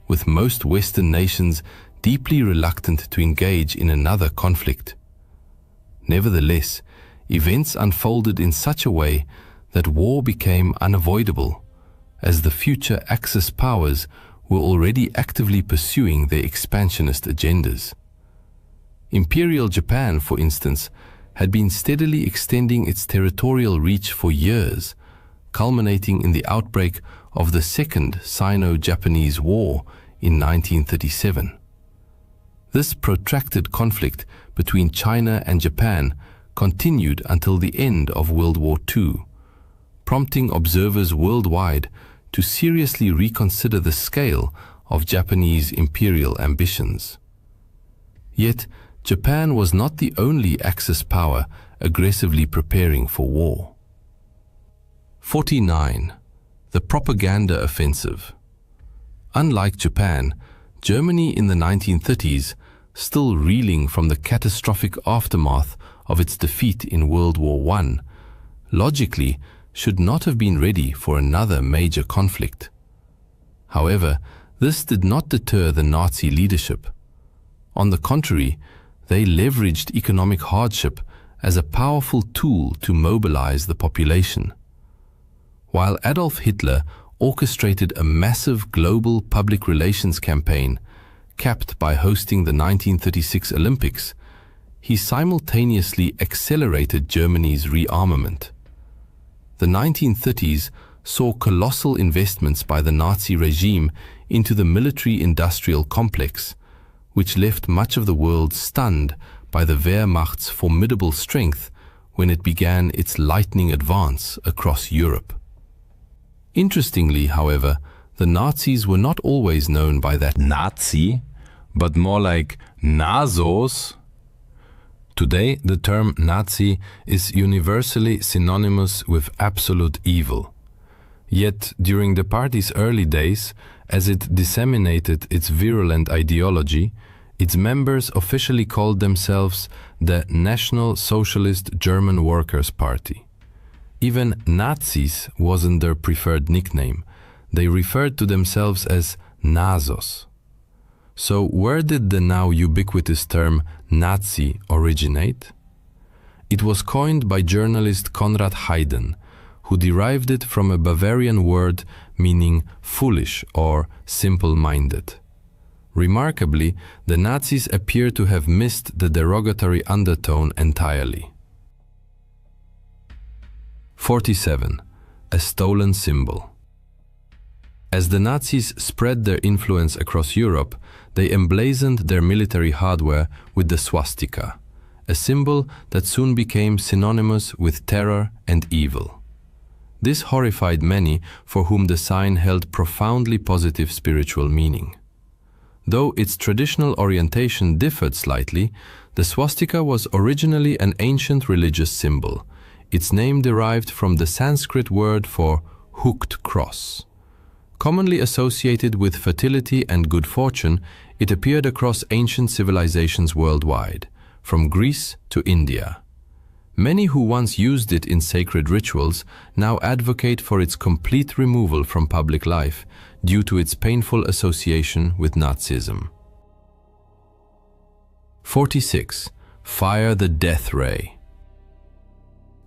with most Western nations deeply reluctant to engage in another conflict. Nevertheless, events unfolded in such a way that war became unavoidable, as the future Axis powers were already actively pursuing their expansionist agendas. Imperial Japan, for instance, had been steadily extending its territorial reach for years, culminating in the outbreak of the Second Sino-Japanese War in 1937. This protracted conflict between China and Japan continued until the end of World War II, prompting observers worldwide to seriously reconsider the scale of Japanese imperial ambitions. Yet, Japan was not the only Axis power aggressively preparing for war. 49. The propaganda offensive. Unlike Japan, Germany in the 1930s, still reeling from the catastrophic aftermath of its defeat in World War I, logically should not have been ready for another major conflict. However, this did not deter the Nazi leadership. On the contrary, they leveraged economic hardship as a powerful tool to mobilize the population. While Adolf Hitler orchestrated a massive global public relations campaign, capped by hosting the 1936 Olympics, he simultaneously accelerated Germany's rearmament. The 1930s saw colossal investments by the Nazi regime into the military-industrial complex, which left much of the world stunned by the Wehrmacht's formidable strength when it began its lightning advance across Europe. Interestingly, however, the Nazis were not always known by that Nazi, but more like Nazos. Today, the term Nazi is universally synonymous with absolute evil. Yet, during the party's early days, as it disseminated its virulent ideology, its members officially called themselves the National Socialist German Workers' Party. Even Nazis wasn't their preferred nickname. They referred to themselves as Nazos. So where did the now ubiquitous term Nazi originate? It was coined by journalist Konrad Haydn, who derived it from a Bavarian word meaning foolish or simple-minded. Remarkably, the Nazis appear to have missed the derogatory undertone entirely. 47. A stolen symbol. As the Nazis spread their influence across Europe, they emblazoned their military hardware with the swastika, a symbol that soon became synonymous with terror and evil. This horrified many for whom the sign held profoundly positive spiritual meaning. Though its traditional orientation differed slightly, the swastika was originally an ancient religious symbol. Its name derived from the Sanskrit word for hooked cross. Commonly associated with fertility and good fortune, it appeared across ancient civilizations worldwide, from Greece to India. Many who once used it in sacred rituals now advocate for its complete removal from public life due to its painful association with Nazism. 46. Fire the death ray.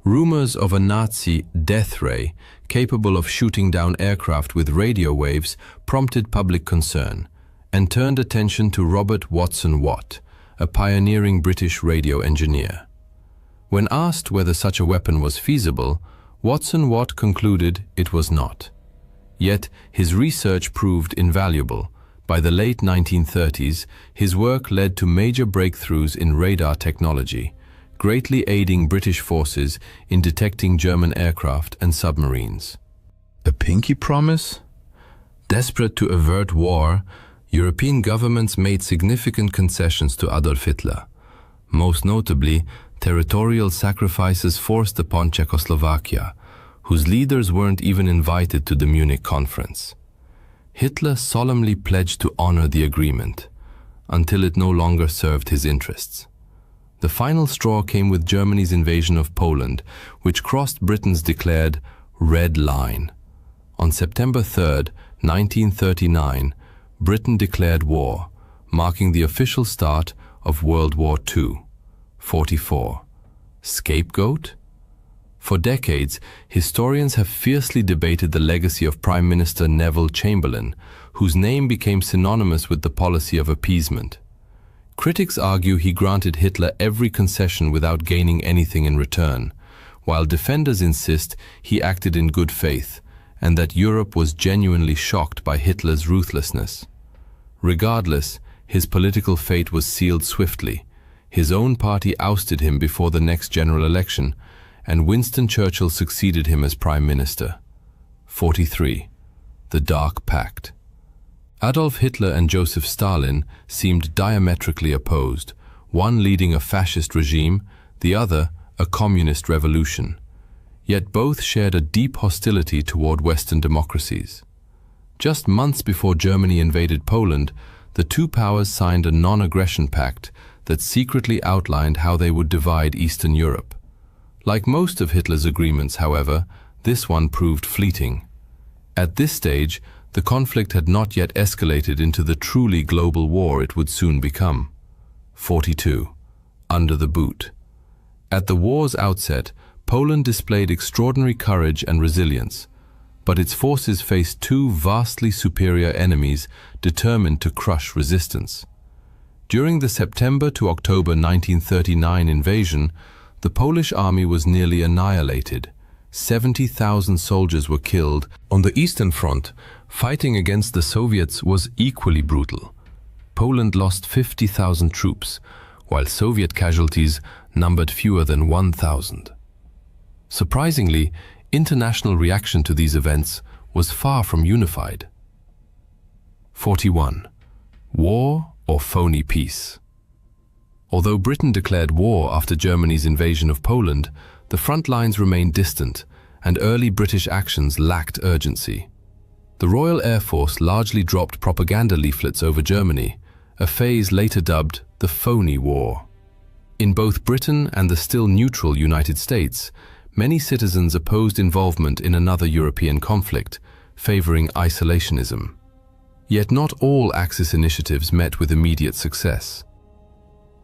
Rumors of a Nazi death ray capable of shooting down aircraft with radio waves prompted public concern and turned attention to Robert Watson Watt, a pioneering British radio engineer. When asked whether such a weapon was feasible, Watson Watt concluded it was not. Yet his research proved invaluable. By the late 1930s, his work led to major breakthroughs in radar technology, greatly aiding British forces in detecting German aircraft and submarines. A pinky promise? Desperate to avert war, European governments made significant concessions to Adolf Hitler. Most notably, territorial sacrifices forced upon Czechoslovakia, whose leaders weren't even invited to the Munich conference. Hitler solemnly pledged to honor the agreement, until it no longer served his interests. The final straw came with Germany's invasion of Poland, which crossed Britain's declared red line. On September 3, 1939, Britain declared war, marking the official start of World War II. 44. Scapegoat? For decades, historians have fiercely debated the legacy of Prime Minister Neville Chamberlain, whose name became synonymous with the policy of appeasement. Critics argue he granted Hitler every concession without gaining anything in return, while defenders insist he acted in good faith and that Europe was genuinely shocked by Hitler's ruthlessness. Regardless, his political fate was sealed swiftly. His own party ousted him before the next general election, and Winston Churchill succeeded him as Prime Minister. 43. The Dark Pact. Adolf Hitler and Joseph Stalin seemed diametrically opposed, one leading a fascist regime, the other a communist revolution. Yet both shared a deep hostility toward Western democracies. Just months before Germany invaded Poland, the two powers signed a non-aggression pact that secretly outlined how they would divide Eastern Europe. Like most of Hitler's agreements, however, this one proved fleeting. At this stage, the conflict had not yet escalated into the truly global war it would soon become. 42. Under the boot. At the war's outset, Poland displayed extraordinary courage and resilience. but its forces faced two vastly superior enemies determined to crush resistance. During the September to October 1939 invasion, the Polish army was nearly annihilated. 70,000 soldiers were killed. On the Eastern Front, fighting against the Soviets was equally brutal. Poland lost 50,000 troops, while Soviet casualties numbered fewer than 1,000. Surprisingly, international reaction to these events was far from unified. 41. War or phony peace? Although Britain declared war after Germany's invasion of Poland, the front lines remained distant, and early British actions lacked urgency. The Royal Air Force largely dropped propaganda leaflets over Germany, a phase later dubbed the phony war. In both Britain and the still neutral United States, many citizens opposed involvement in another European conflict, favoring isolationism. Yet not all Axis initiatives met with immediate success.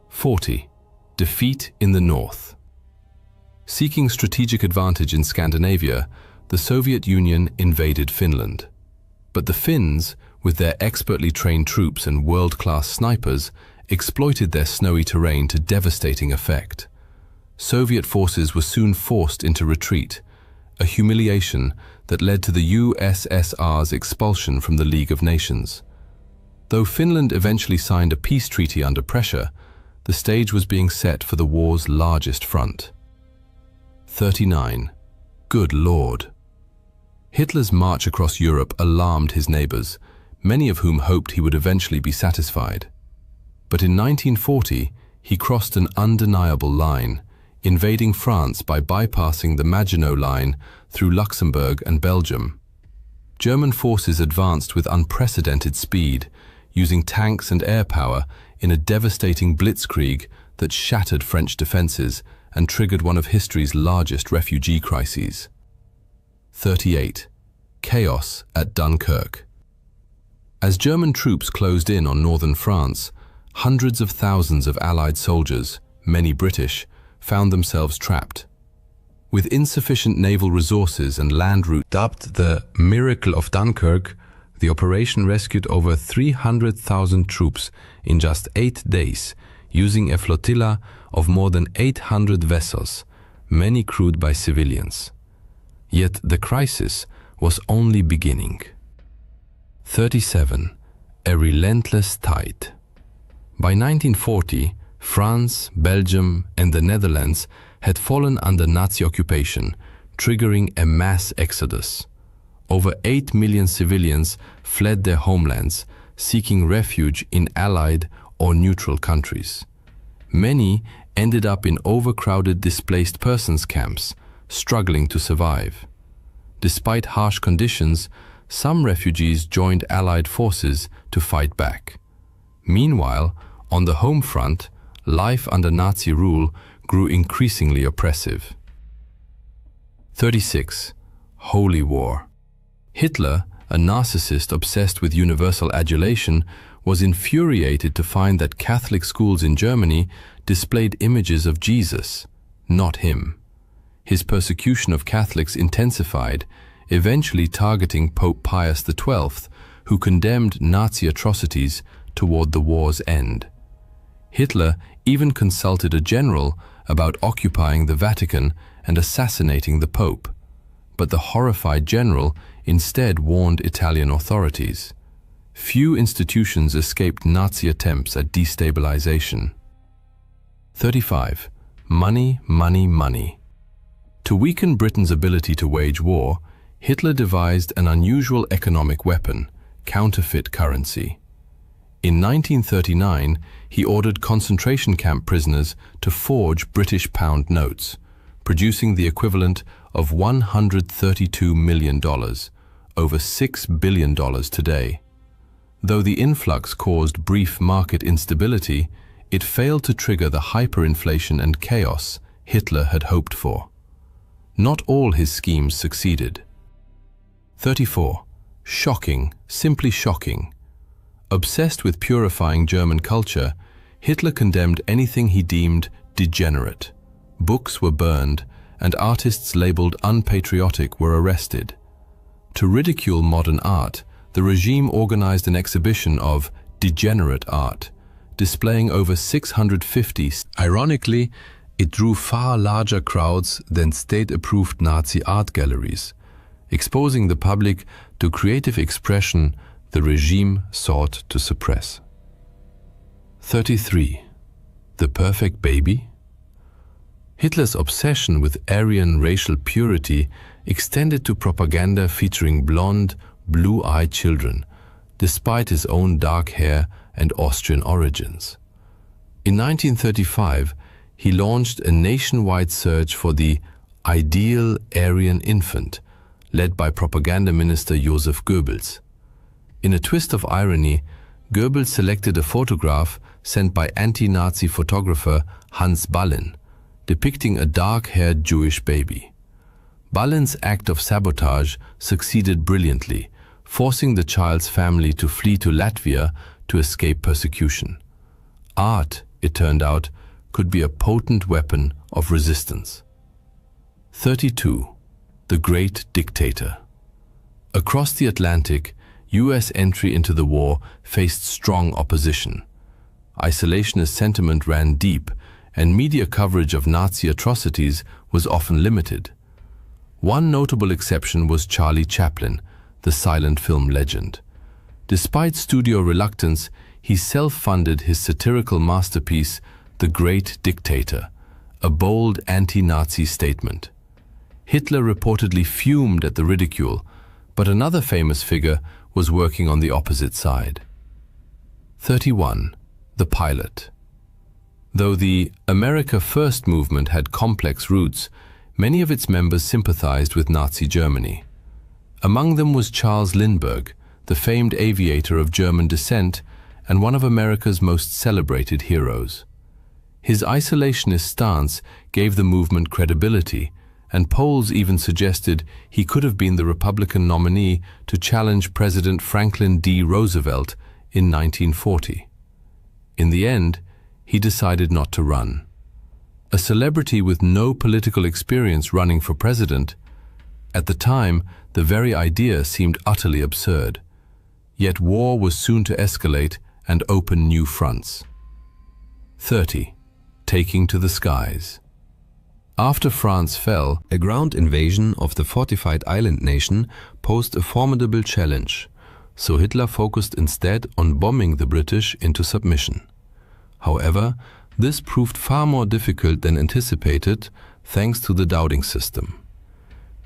40. Defeat in the North. Seeking strategic advantage in Scandinavia, the Soviet Union invaded Finland. But the Finns, with their expertly trained troops and world-class snipers, exploited their snowy terrain to devastating effect. Soviet forces were soon forced into retreat, a humiliation that led to the USSR's expulsion from the League of Nations. Though Finland eventually signed a peace treaty under pressure, the stage was being set for the war's largest front. 39. Good Lord. Hitler's march across Europe alarmed his neighbors, many of whom hoped he would eventually be satisfied. But in 1940, he crossed an undeniable line, invading France by bypassing the Maginot Line through Luxembourg and Belgium. German forces advanced with unprecedented speed, using tanks and air power in a devastating blitzkrieg that shattered French defenses and triggered one of history's largest refugee crises. 38. Chaos at Dunkirk. As German troops closed in on northern France, hundreds of thousands of Allied soldiers, many British, found themselves trapped. With insufficient naval resources and land routes dubbed the Miracle of Dunkirk, the operation rescued over 300,000 troops in just 8 days, using a flotilla of more than 800 vessels, many crewed by civilians. Yet the crisis was only beginning. 37. A relentless tide. By 1940, France, Belgium, and the Netherlands had fallen under Nazi occupation, triggering a mass exodus. Over 8 million civilians fled their homelands, seeking refuge in Allied or neutral countries. Many ended up in overcrowded displaced persons camps, struggling to survive. Despite harsh conditions, some refugees joined Allied forces to fight back. Meanwhile, on the home front, life under Nazi rule grew increasingly oppressive. 36. Holy War. Hitler, a narcissist obsessed with universal adulation, was infuriated to find that Catholic schools in Germany displayed images of Jesus, not him. His persecution of Catholics intensified, eventually targeting Pope Pius XII, who condemned Nazi atrocities toward the war's end. Hitler even consulted a general about occupying the Vatican and assassinating the Pope, but the horrified general instead warned Italian authorities. Few institutions escaped Nazi attempts at destabilization. 35. Money, money, money. To weaken Britain's ability to wage war, Hitler devised an unusual economic weapon, counterfeit currency. In 1939, he ordered concentration camp prisoners to forge British pound notes, producing the equivalent of $132 million, over $6 billion today. Though the influx caused brief market instability, it failed to trigger the hyperinflation and chaos Hitler had hoped for. Not all his schemes succeeded. 34. Shocking, simply shocking. Obsessed with purifying German culture, Hitler condemned anything he deemed degenerate. Books were burned, and artists labeled unpatriotic were arrested. To ridicule modern art, the regime organized an exhibition of degenerate art, displaying over 650. Ironically, it drew far larger crowds than state-approved Nazi art galleries, exposing the public to creative expression the regime sought to suppress. 33. The perfect baby? Hitler's obsession with Aryan racial purity extended to propaganda featuring blonde, blue-eyed children, despite his own dark hair and Austrian origins. In 1935, he launched a nationwide search for the ideal Aryan infant, led by propaganda minister Joseph Goebbels. In a twist of irony, Goebbels selected a photograph sent by anti-Nazi photographer Hans Ballin, depicting a dark-haired Jewish baby. Ballin's act of sabotage succeeded brilliantly, forcing the child's family to flee to Latvia to escape persecution. Art, it turned out, could be a potent weapon of resistance. 32. The Great Dictator. Across the Atlantic, US entry into the war faced strong opposition. Isolationist sentiment ran deep, and media coverage of Nazi atrocities was often limited. One notable exception was Charlie Chaplin, the silent film legend. Despite studio reluctance, he self-funded his satirical masterpiece, The Great Dictator, a bold anti-Nazi statement. Hitler reportedly fumed at the ridicule, but another famous figure was working on the opposite side. 31. The Pilot. Though the America First movement had complex roots, many of its members sympathized with Nazi Germany. Among them was Charles Lindbergh, the famed aviator of German descent and one of America's most celebrated heroes. His isolationist stance gave the movement credibility, and polls even suggested he could have been the Republican nominee to challenge President Franklin D. Roosevelt in 1940. In the end, he decided not to run. A celebrity with no political experience running for president, at the time, the very idea seemed utterly absurd. Yet war was soon to escalate and open new fronts. 30. Taking to the skies. After France fell, a ground invasion of the fortified island nation posed a formidable challenge, so Hitler focused instead on bombing the British into submission. However, this proved far more difficult than anticipated thanks to the Dowding system.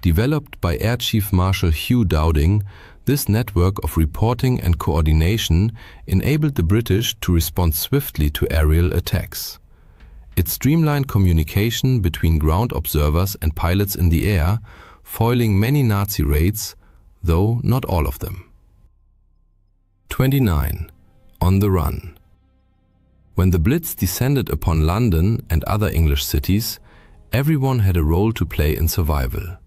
Developed by Air Chief Marshal Hugh Dowding, this network of reporting and coordination enabled the British to respond swiftly to aerial attacks. It streamlined communication between ground observers and pilots in the air, foiling many Nazi raids, though not all of them. 29. On the run. When the Blitz descended upon London and other English cities, everyone had a role to play in survival.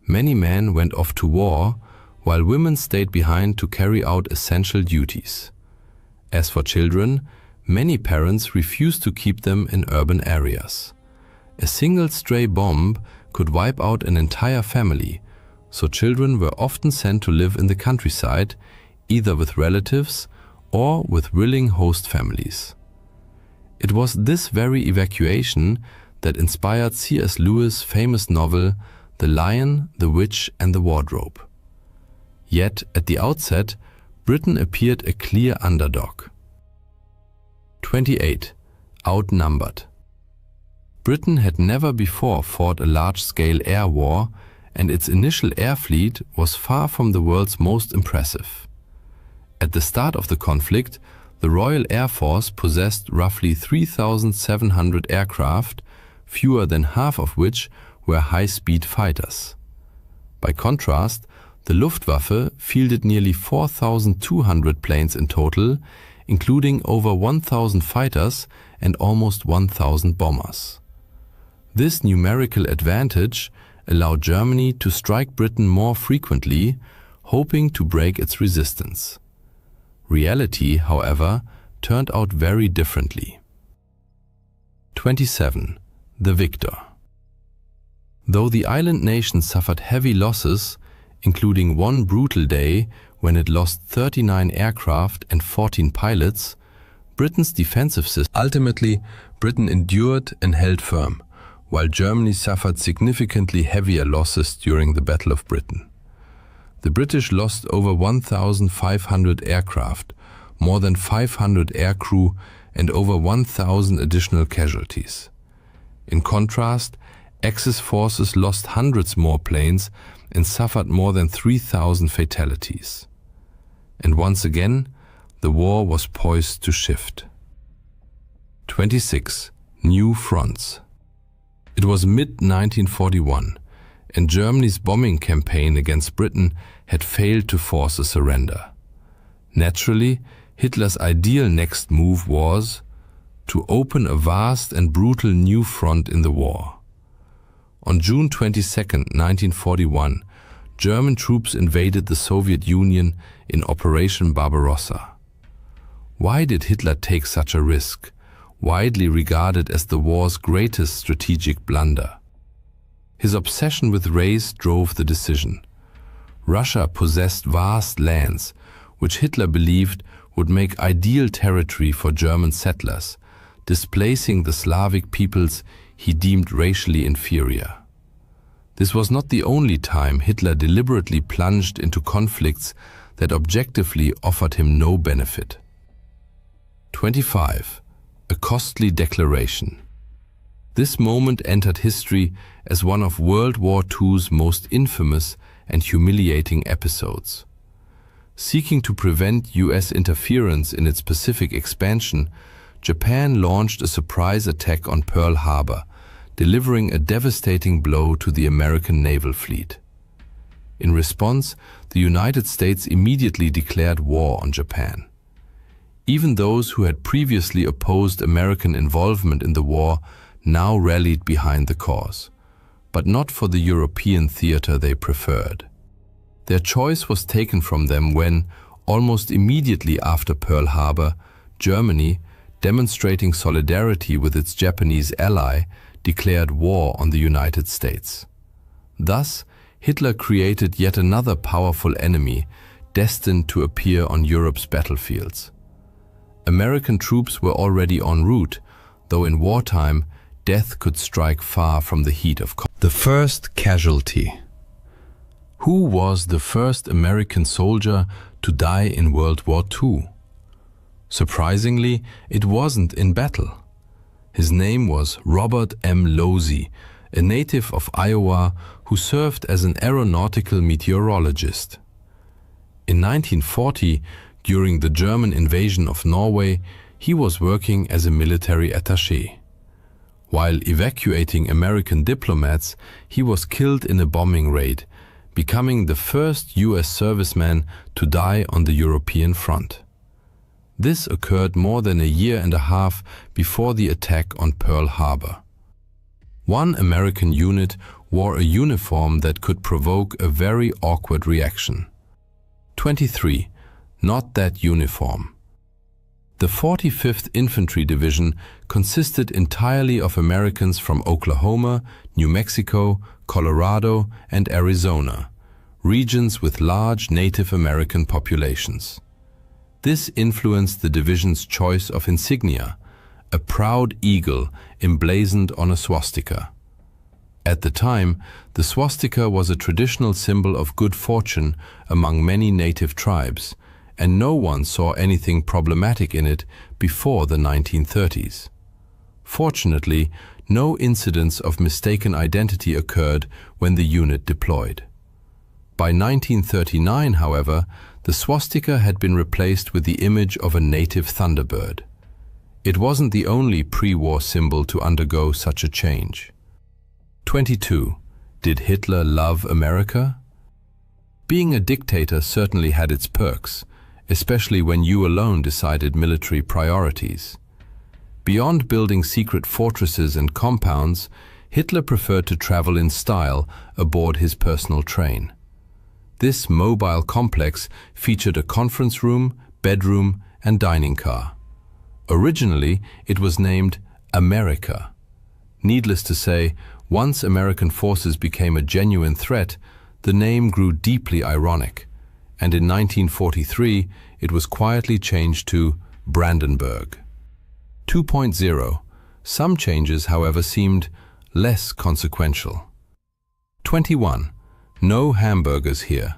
Many men went off to war, while women stayed behind to carry out essential duties. As for children, many parents refused to keep them in urban areas. A single stray bomb could wipe out an entire family, so children were often sent to live in the countryside, either with relatives or with willing host families. It was this very evacuation that inspired C.S. Lewis' famous novel The Lion, the Witch and the Wardrobe. Yet, at the outset, Britain appeared a clear underdog. 28. Outnumbered. Britain had never before fought a large-scale air war, and its initial air fleet was far from the world's most impressive. At the start of the conflict, the Royal Air Force possessed roughly 3,700 aircraft, fewer than half of which were high-speed fighters. By contrast, the Luftwaffe fielded nearly 4,200 planes in total, including over 1,000 fighters and almost 1,000 bombers. This numerical advantage allowed Germany to strike Britain more frequently, hoping to break its resistance. Reality, however, turned out very differently. 27. The Victor. Though the island nation suffered heavy losses, including one brutal day when it lost 39 aircraft and 14 pilots, Britain's defensive system. Ultimately, Britain endured and held firm, while Germany suffered significantly heavier losses during the Battle of Britain. The British lost over 1,500 aircraft, more than 500 aircrew, and over 1,000 additional casualties. In contrast, Axis forces lost hundreds more planes and suffered more than 3,000 fatalities. And once again, the war was poised to shift. 26. New fronts. It was mid-1941, and Germany's bombing campaign against Britain had failed to force a surrender. Naturally, Hitler's ideal next move was to open a vast and brutal new front in the war. On June 22, 1941, German troops invaded the Soviet Union in Operation Barbarossa. Why did Hitler take such a risk, widely regarded as the war's greatest strategic blunder? His obsession with race drove the decision. Russia possessed vast lands, which Hitler believed would make ideal territory for German settlers, displacing the Slavic peoples he deemed racially inferior. This was not the only time Hitler deliberately plunged into conflicts that objectively offered him no benefit. 25. A costly declaration. This moment entered history as one of World War II's most infamous and humiliating episodes. Seeking to prevent US interference in its Pacific expansion, Japan launched a surprise attack on Pearl Harbor, delivering a devastating blow to the American naval fleet. In response, the United States immediately declared war on Japan. Even those who had previously opposed American involvement in the war now rallied behind the cause, but not for the European theater they preferred. Their choice was taken from them when, almost immediately after Pearl Harbor, Germany, demonstrating solidarity with its Japanese ally, declared war on the United States. Thus, Hitler created yet another powerful enemy destined to appear on Europe's battlefields. American troops were already en route, though in wartime, death could strike far from the heat of combat. The first casualty. Who was the first American soldier to die in World War II? Surprisingly, it wasn't in battle. His name was Robert M. Losey, a native of Iowa who served as an aeronautical meteorologist. In 1940, during the German invasion of Norway, he was working as a military attaché. While evacuating American diplomats, he was killed in a bombing raid, becoming the first US serviceman to die on the European front. This occurred more than a year and a half before the attack on Pearl Harbor. One American unit wore a uniform that could provoke a very awkward reaction. 23. Not that uniform. The 45th Infantry Division consisted entirely of Americans from Oklahoma, New Mexico, Colorado, and Arizona, regions with large Native American populations. This influenced the division's choice of insignia, a proud eagle emblazoned on a swastika. At the time, the swastika was a traditional symbol of good fortune among many native tribes, and no one saw anything problematic in it before the 1930s. Fortunately, no incidents of mistaken identity occurred when the unit deployed. By 1939, however, the swastika had been replaced with the image of a native thunderbird. It wasn't the only pre-war symbol to undergo such a change. 22. Did Hitler love America? Being a dictator certainly had its perks, especially when you alone decided military priorities. Beyond building secret fortresses and compounds, Hitler preferred to travel in style aboard his personal train. This mobile complex featured a conference room, bedroom, and dining car. Originally, it was named America. Needless to say, once American forces became a genuine threat, the name grew deeply ironic, and in 1943 it was quietly changed to Brandenburg. 2.0. Some changes, however, seemed less consequential. 21. No hamburgers here.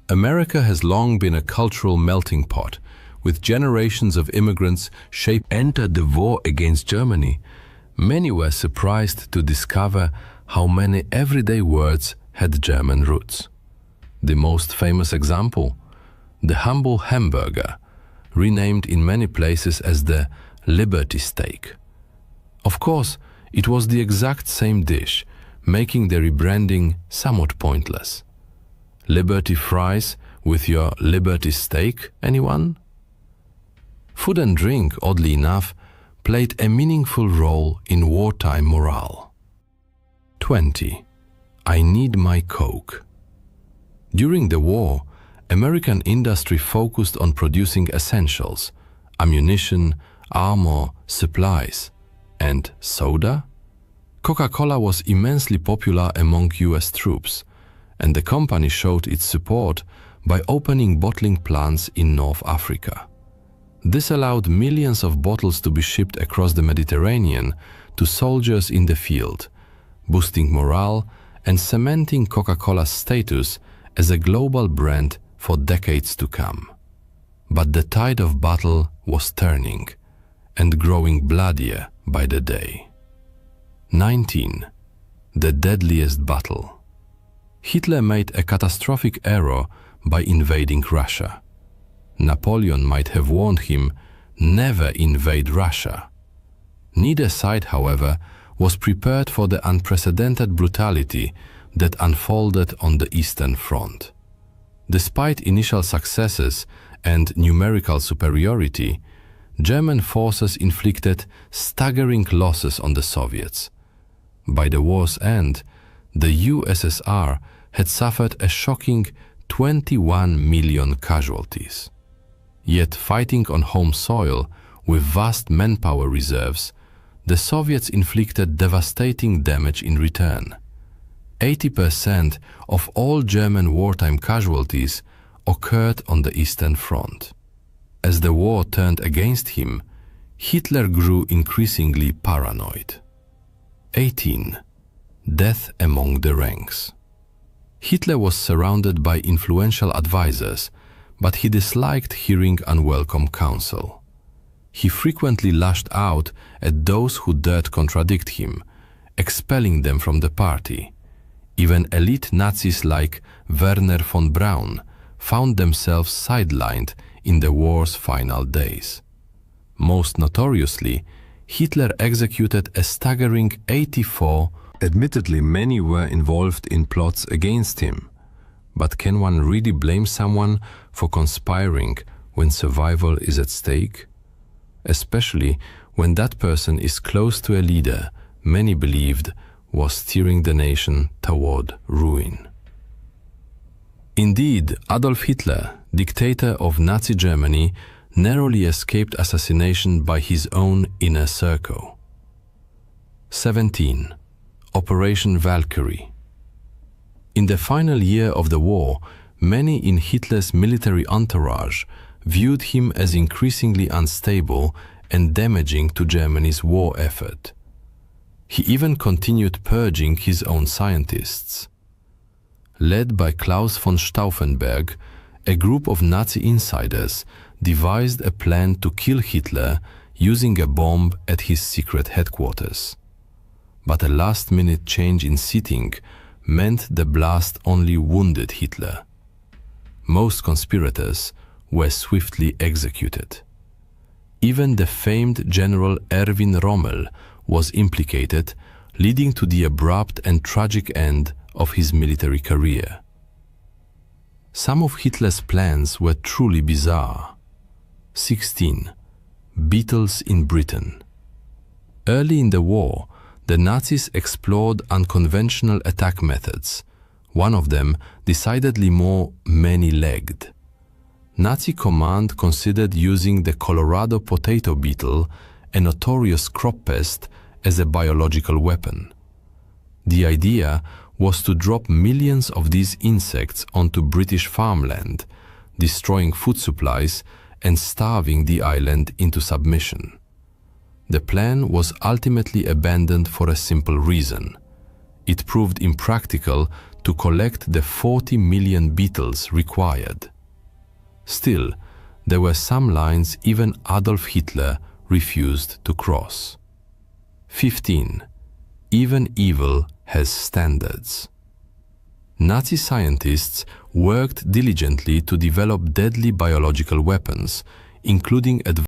America has long been a cultural melting pot, with generations of immigrants entered the war against Germany. Many were surprised to discover how many everyday words had German roots. The most famous example, the humble hamburger, renamed in many places as the Liberty steak. Of course, it was the exact same dish, making the rebranding somewhat pointless. Liberty fries with your Liberty steak, anyone? Food and drink, oddly enough, played a meaningful role in wartime morale. 20. I need my Coke. During the war, American industry focused on producing essentials, ammunition, armor, supplies, and soda? Coca-Cola was immensely popular among US troops, and the company showed its support by opening bottling plants in North Africa. This allowed millions of bottles to be shipped across the Mediterranean to soldiers in the field, boosting morale and cementing Coca-Cola's status as a global brand for decades to come. But the tide of battle was turning and growing bloodier by the day. 19. The deadliest battle. Hitler made a catastrophic error by invading Russia. Napoleon might have warned him, never invade Russia. Neither side, however, was prepared for the unprecedented brutality that unfolded on the Eastern Front. Despite initial successes and numerical superiority, German forces inflicted staggering losses on the Soviets. By the war's end, the USSR had suffered a shocking 21 million casualties. Yet fighting on home soil with vast manpower reserves, the Soviets inflicted devastating damage in return. 80% of all German wartime casualties occurred on the Eastern Front. As the war turned against him, Hitler grew increasingly paranoid. 18. Death among the ranks. Hitler was surrounded by influential advisors, but he disliked hearing unwelcome counsel. He frequently lashed out at those who dared contradict him, expelling them from the party. Even elite Nazis like Werner von Braun found themselves sidelined in the war's final days. Most notoriously, Hitler executed a staggering 84. Admittedly, many were involved in plots against him. But can one really blame someone for conspiring when survival is at stake? Especially when that person is close to a leader many believed was steering the nation toward ruin. Indeed, Adolf Hitler, dictator of Nazi Germany, narrowly escaped assassination by his own inner circle. 17. Operation Valkyrie. In the final year of the war, many in Hitler's military entourage viewed him as increasingly unstable and damaging to Germany's war effort. He even continued purging his own scientists. Led by Klaus von Stauffenberg, a group of Nazi insiders devised a plan to kill Hitler using a bomb at his secret headquarters. But a last-minute change in seating meant the blast only wounded Hitler. Most conspirators were swiftly executed. Even the famed General Erwin Rommel was implicated, leading to the abrupt and tragic end of his military career. Some of Hitler's plans were truly bizarre. 16. Beatles in Britain. Early in the war, the Nazis explored unconventional attack methods, one of them decidedly more many-legged. Nazi command considered using the Colorado potato beetle, a notorious crop pest, as a biological weapon. The idea was to drop millions of these insects onto British farmland, destroying food supplies and starving the island into submission. The plan was ultimately abandoned for a simple reason. It proved impractical to collect the 40 million beetles required. Still, there were some lines even Adolf Hitler refused to cross. 15. Even evil has standards. Nazi scientists worked diligently to develop deadly biological weapons, including advanced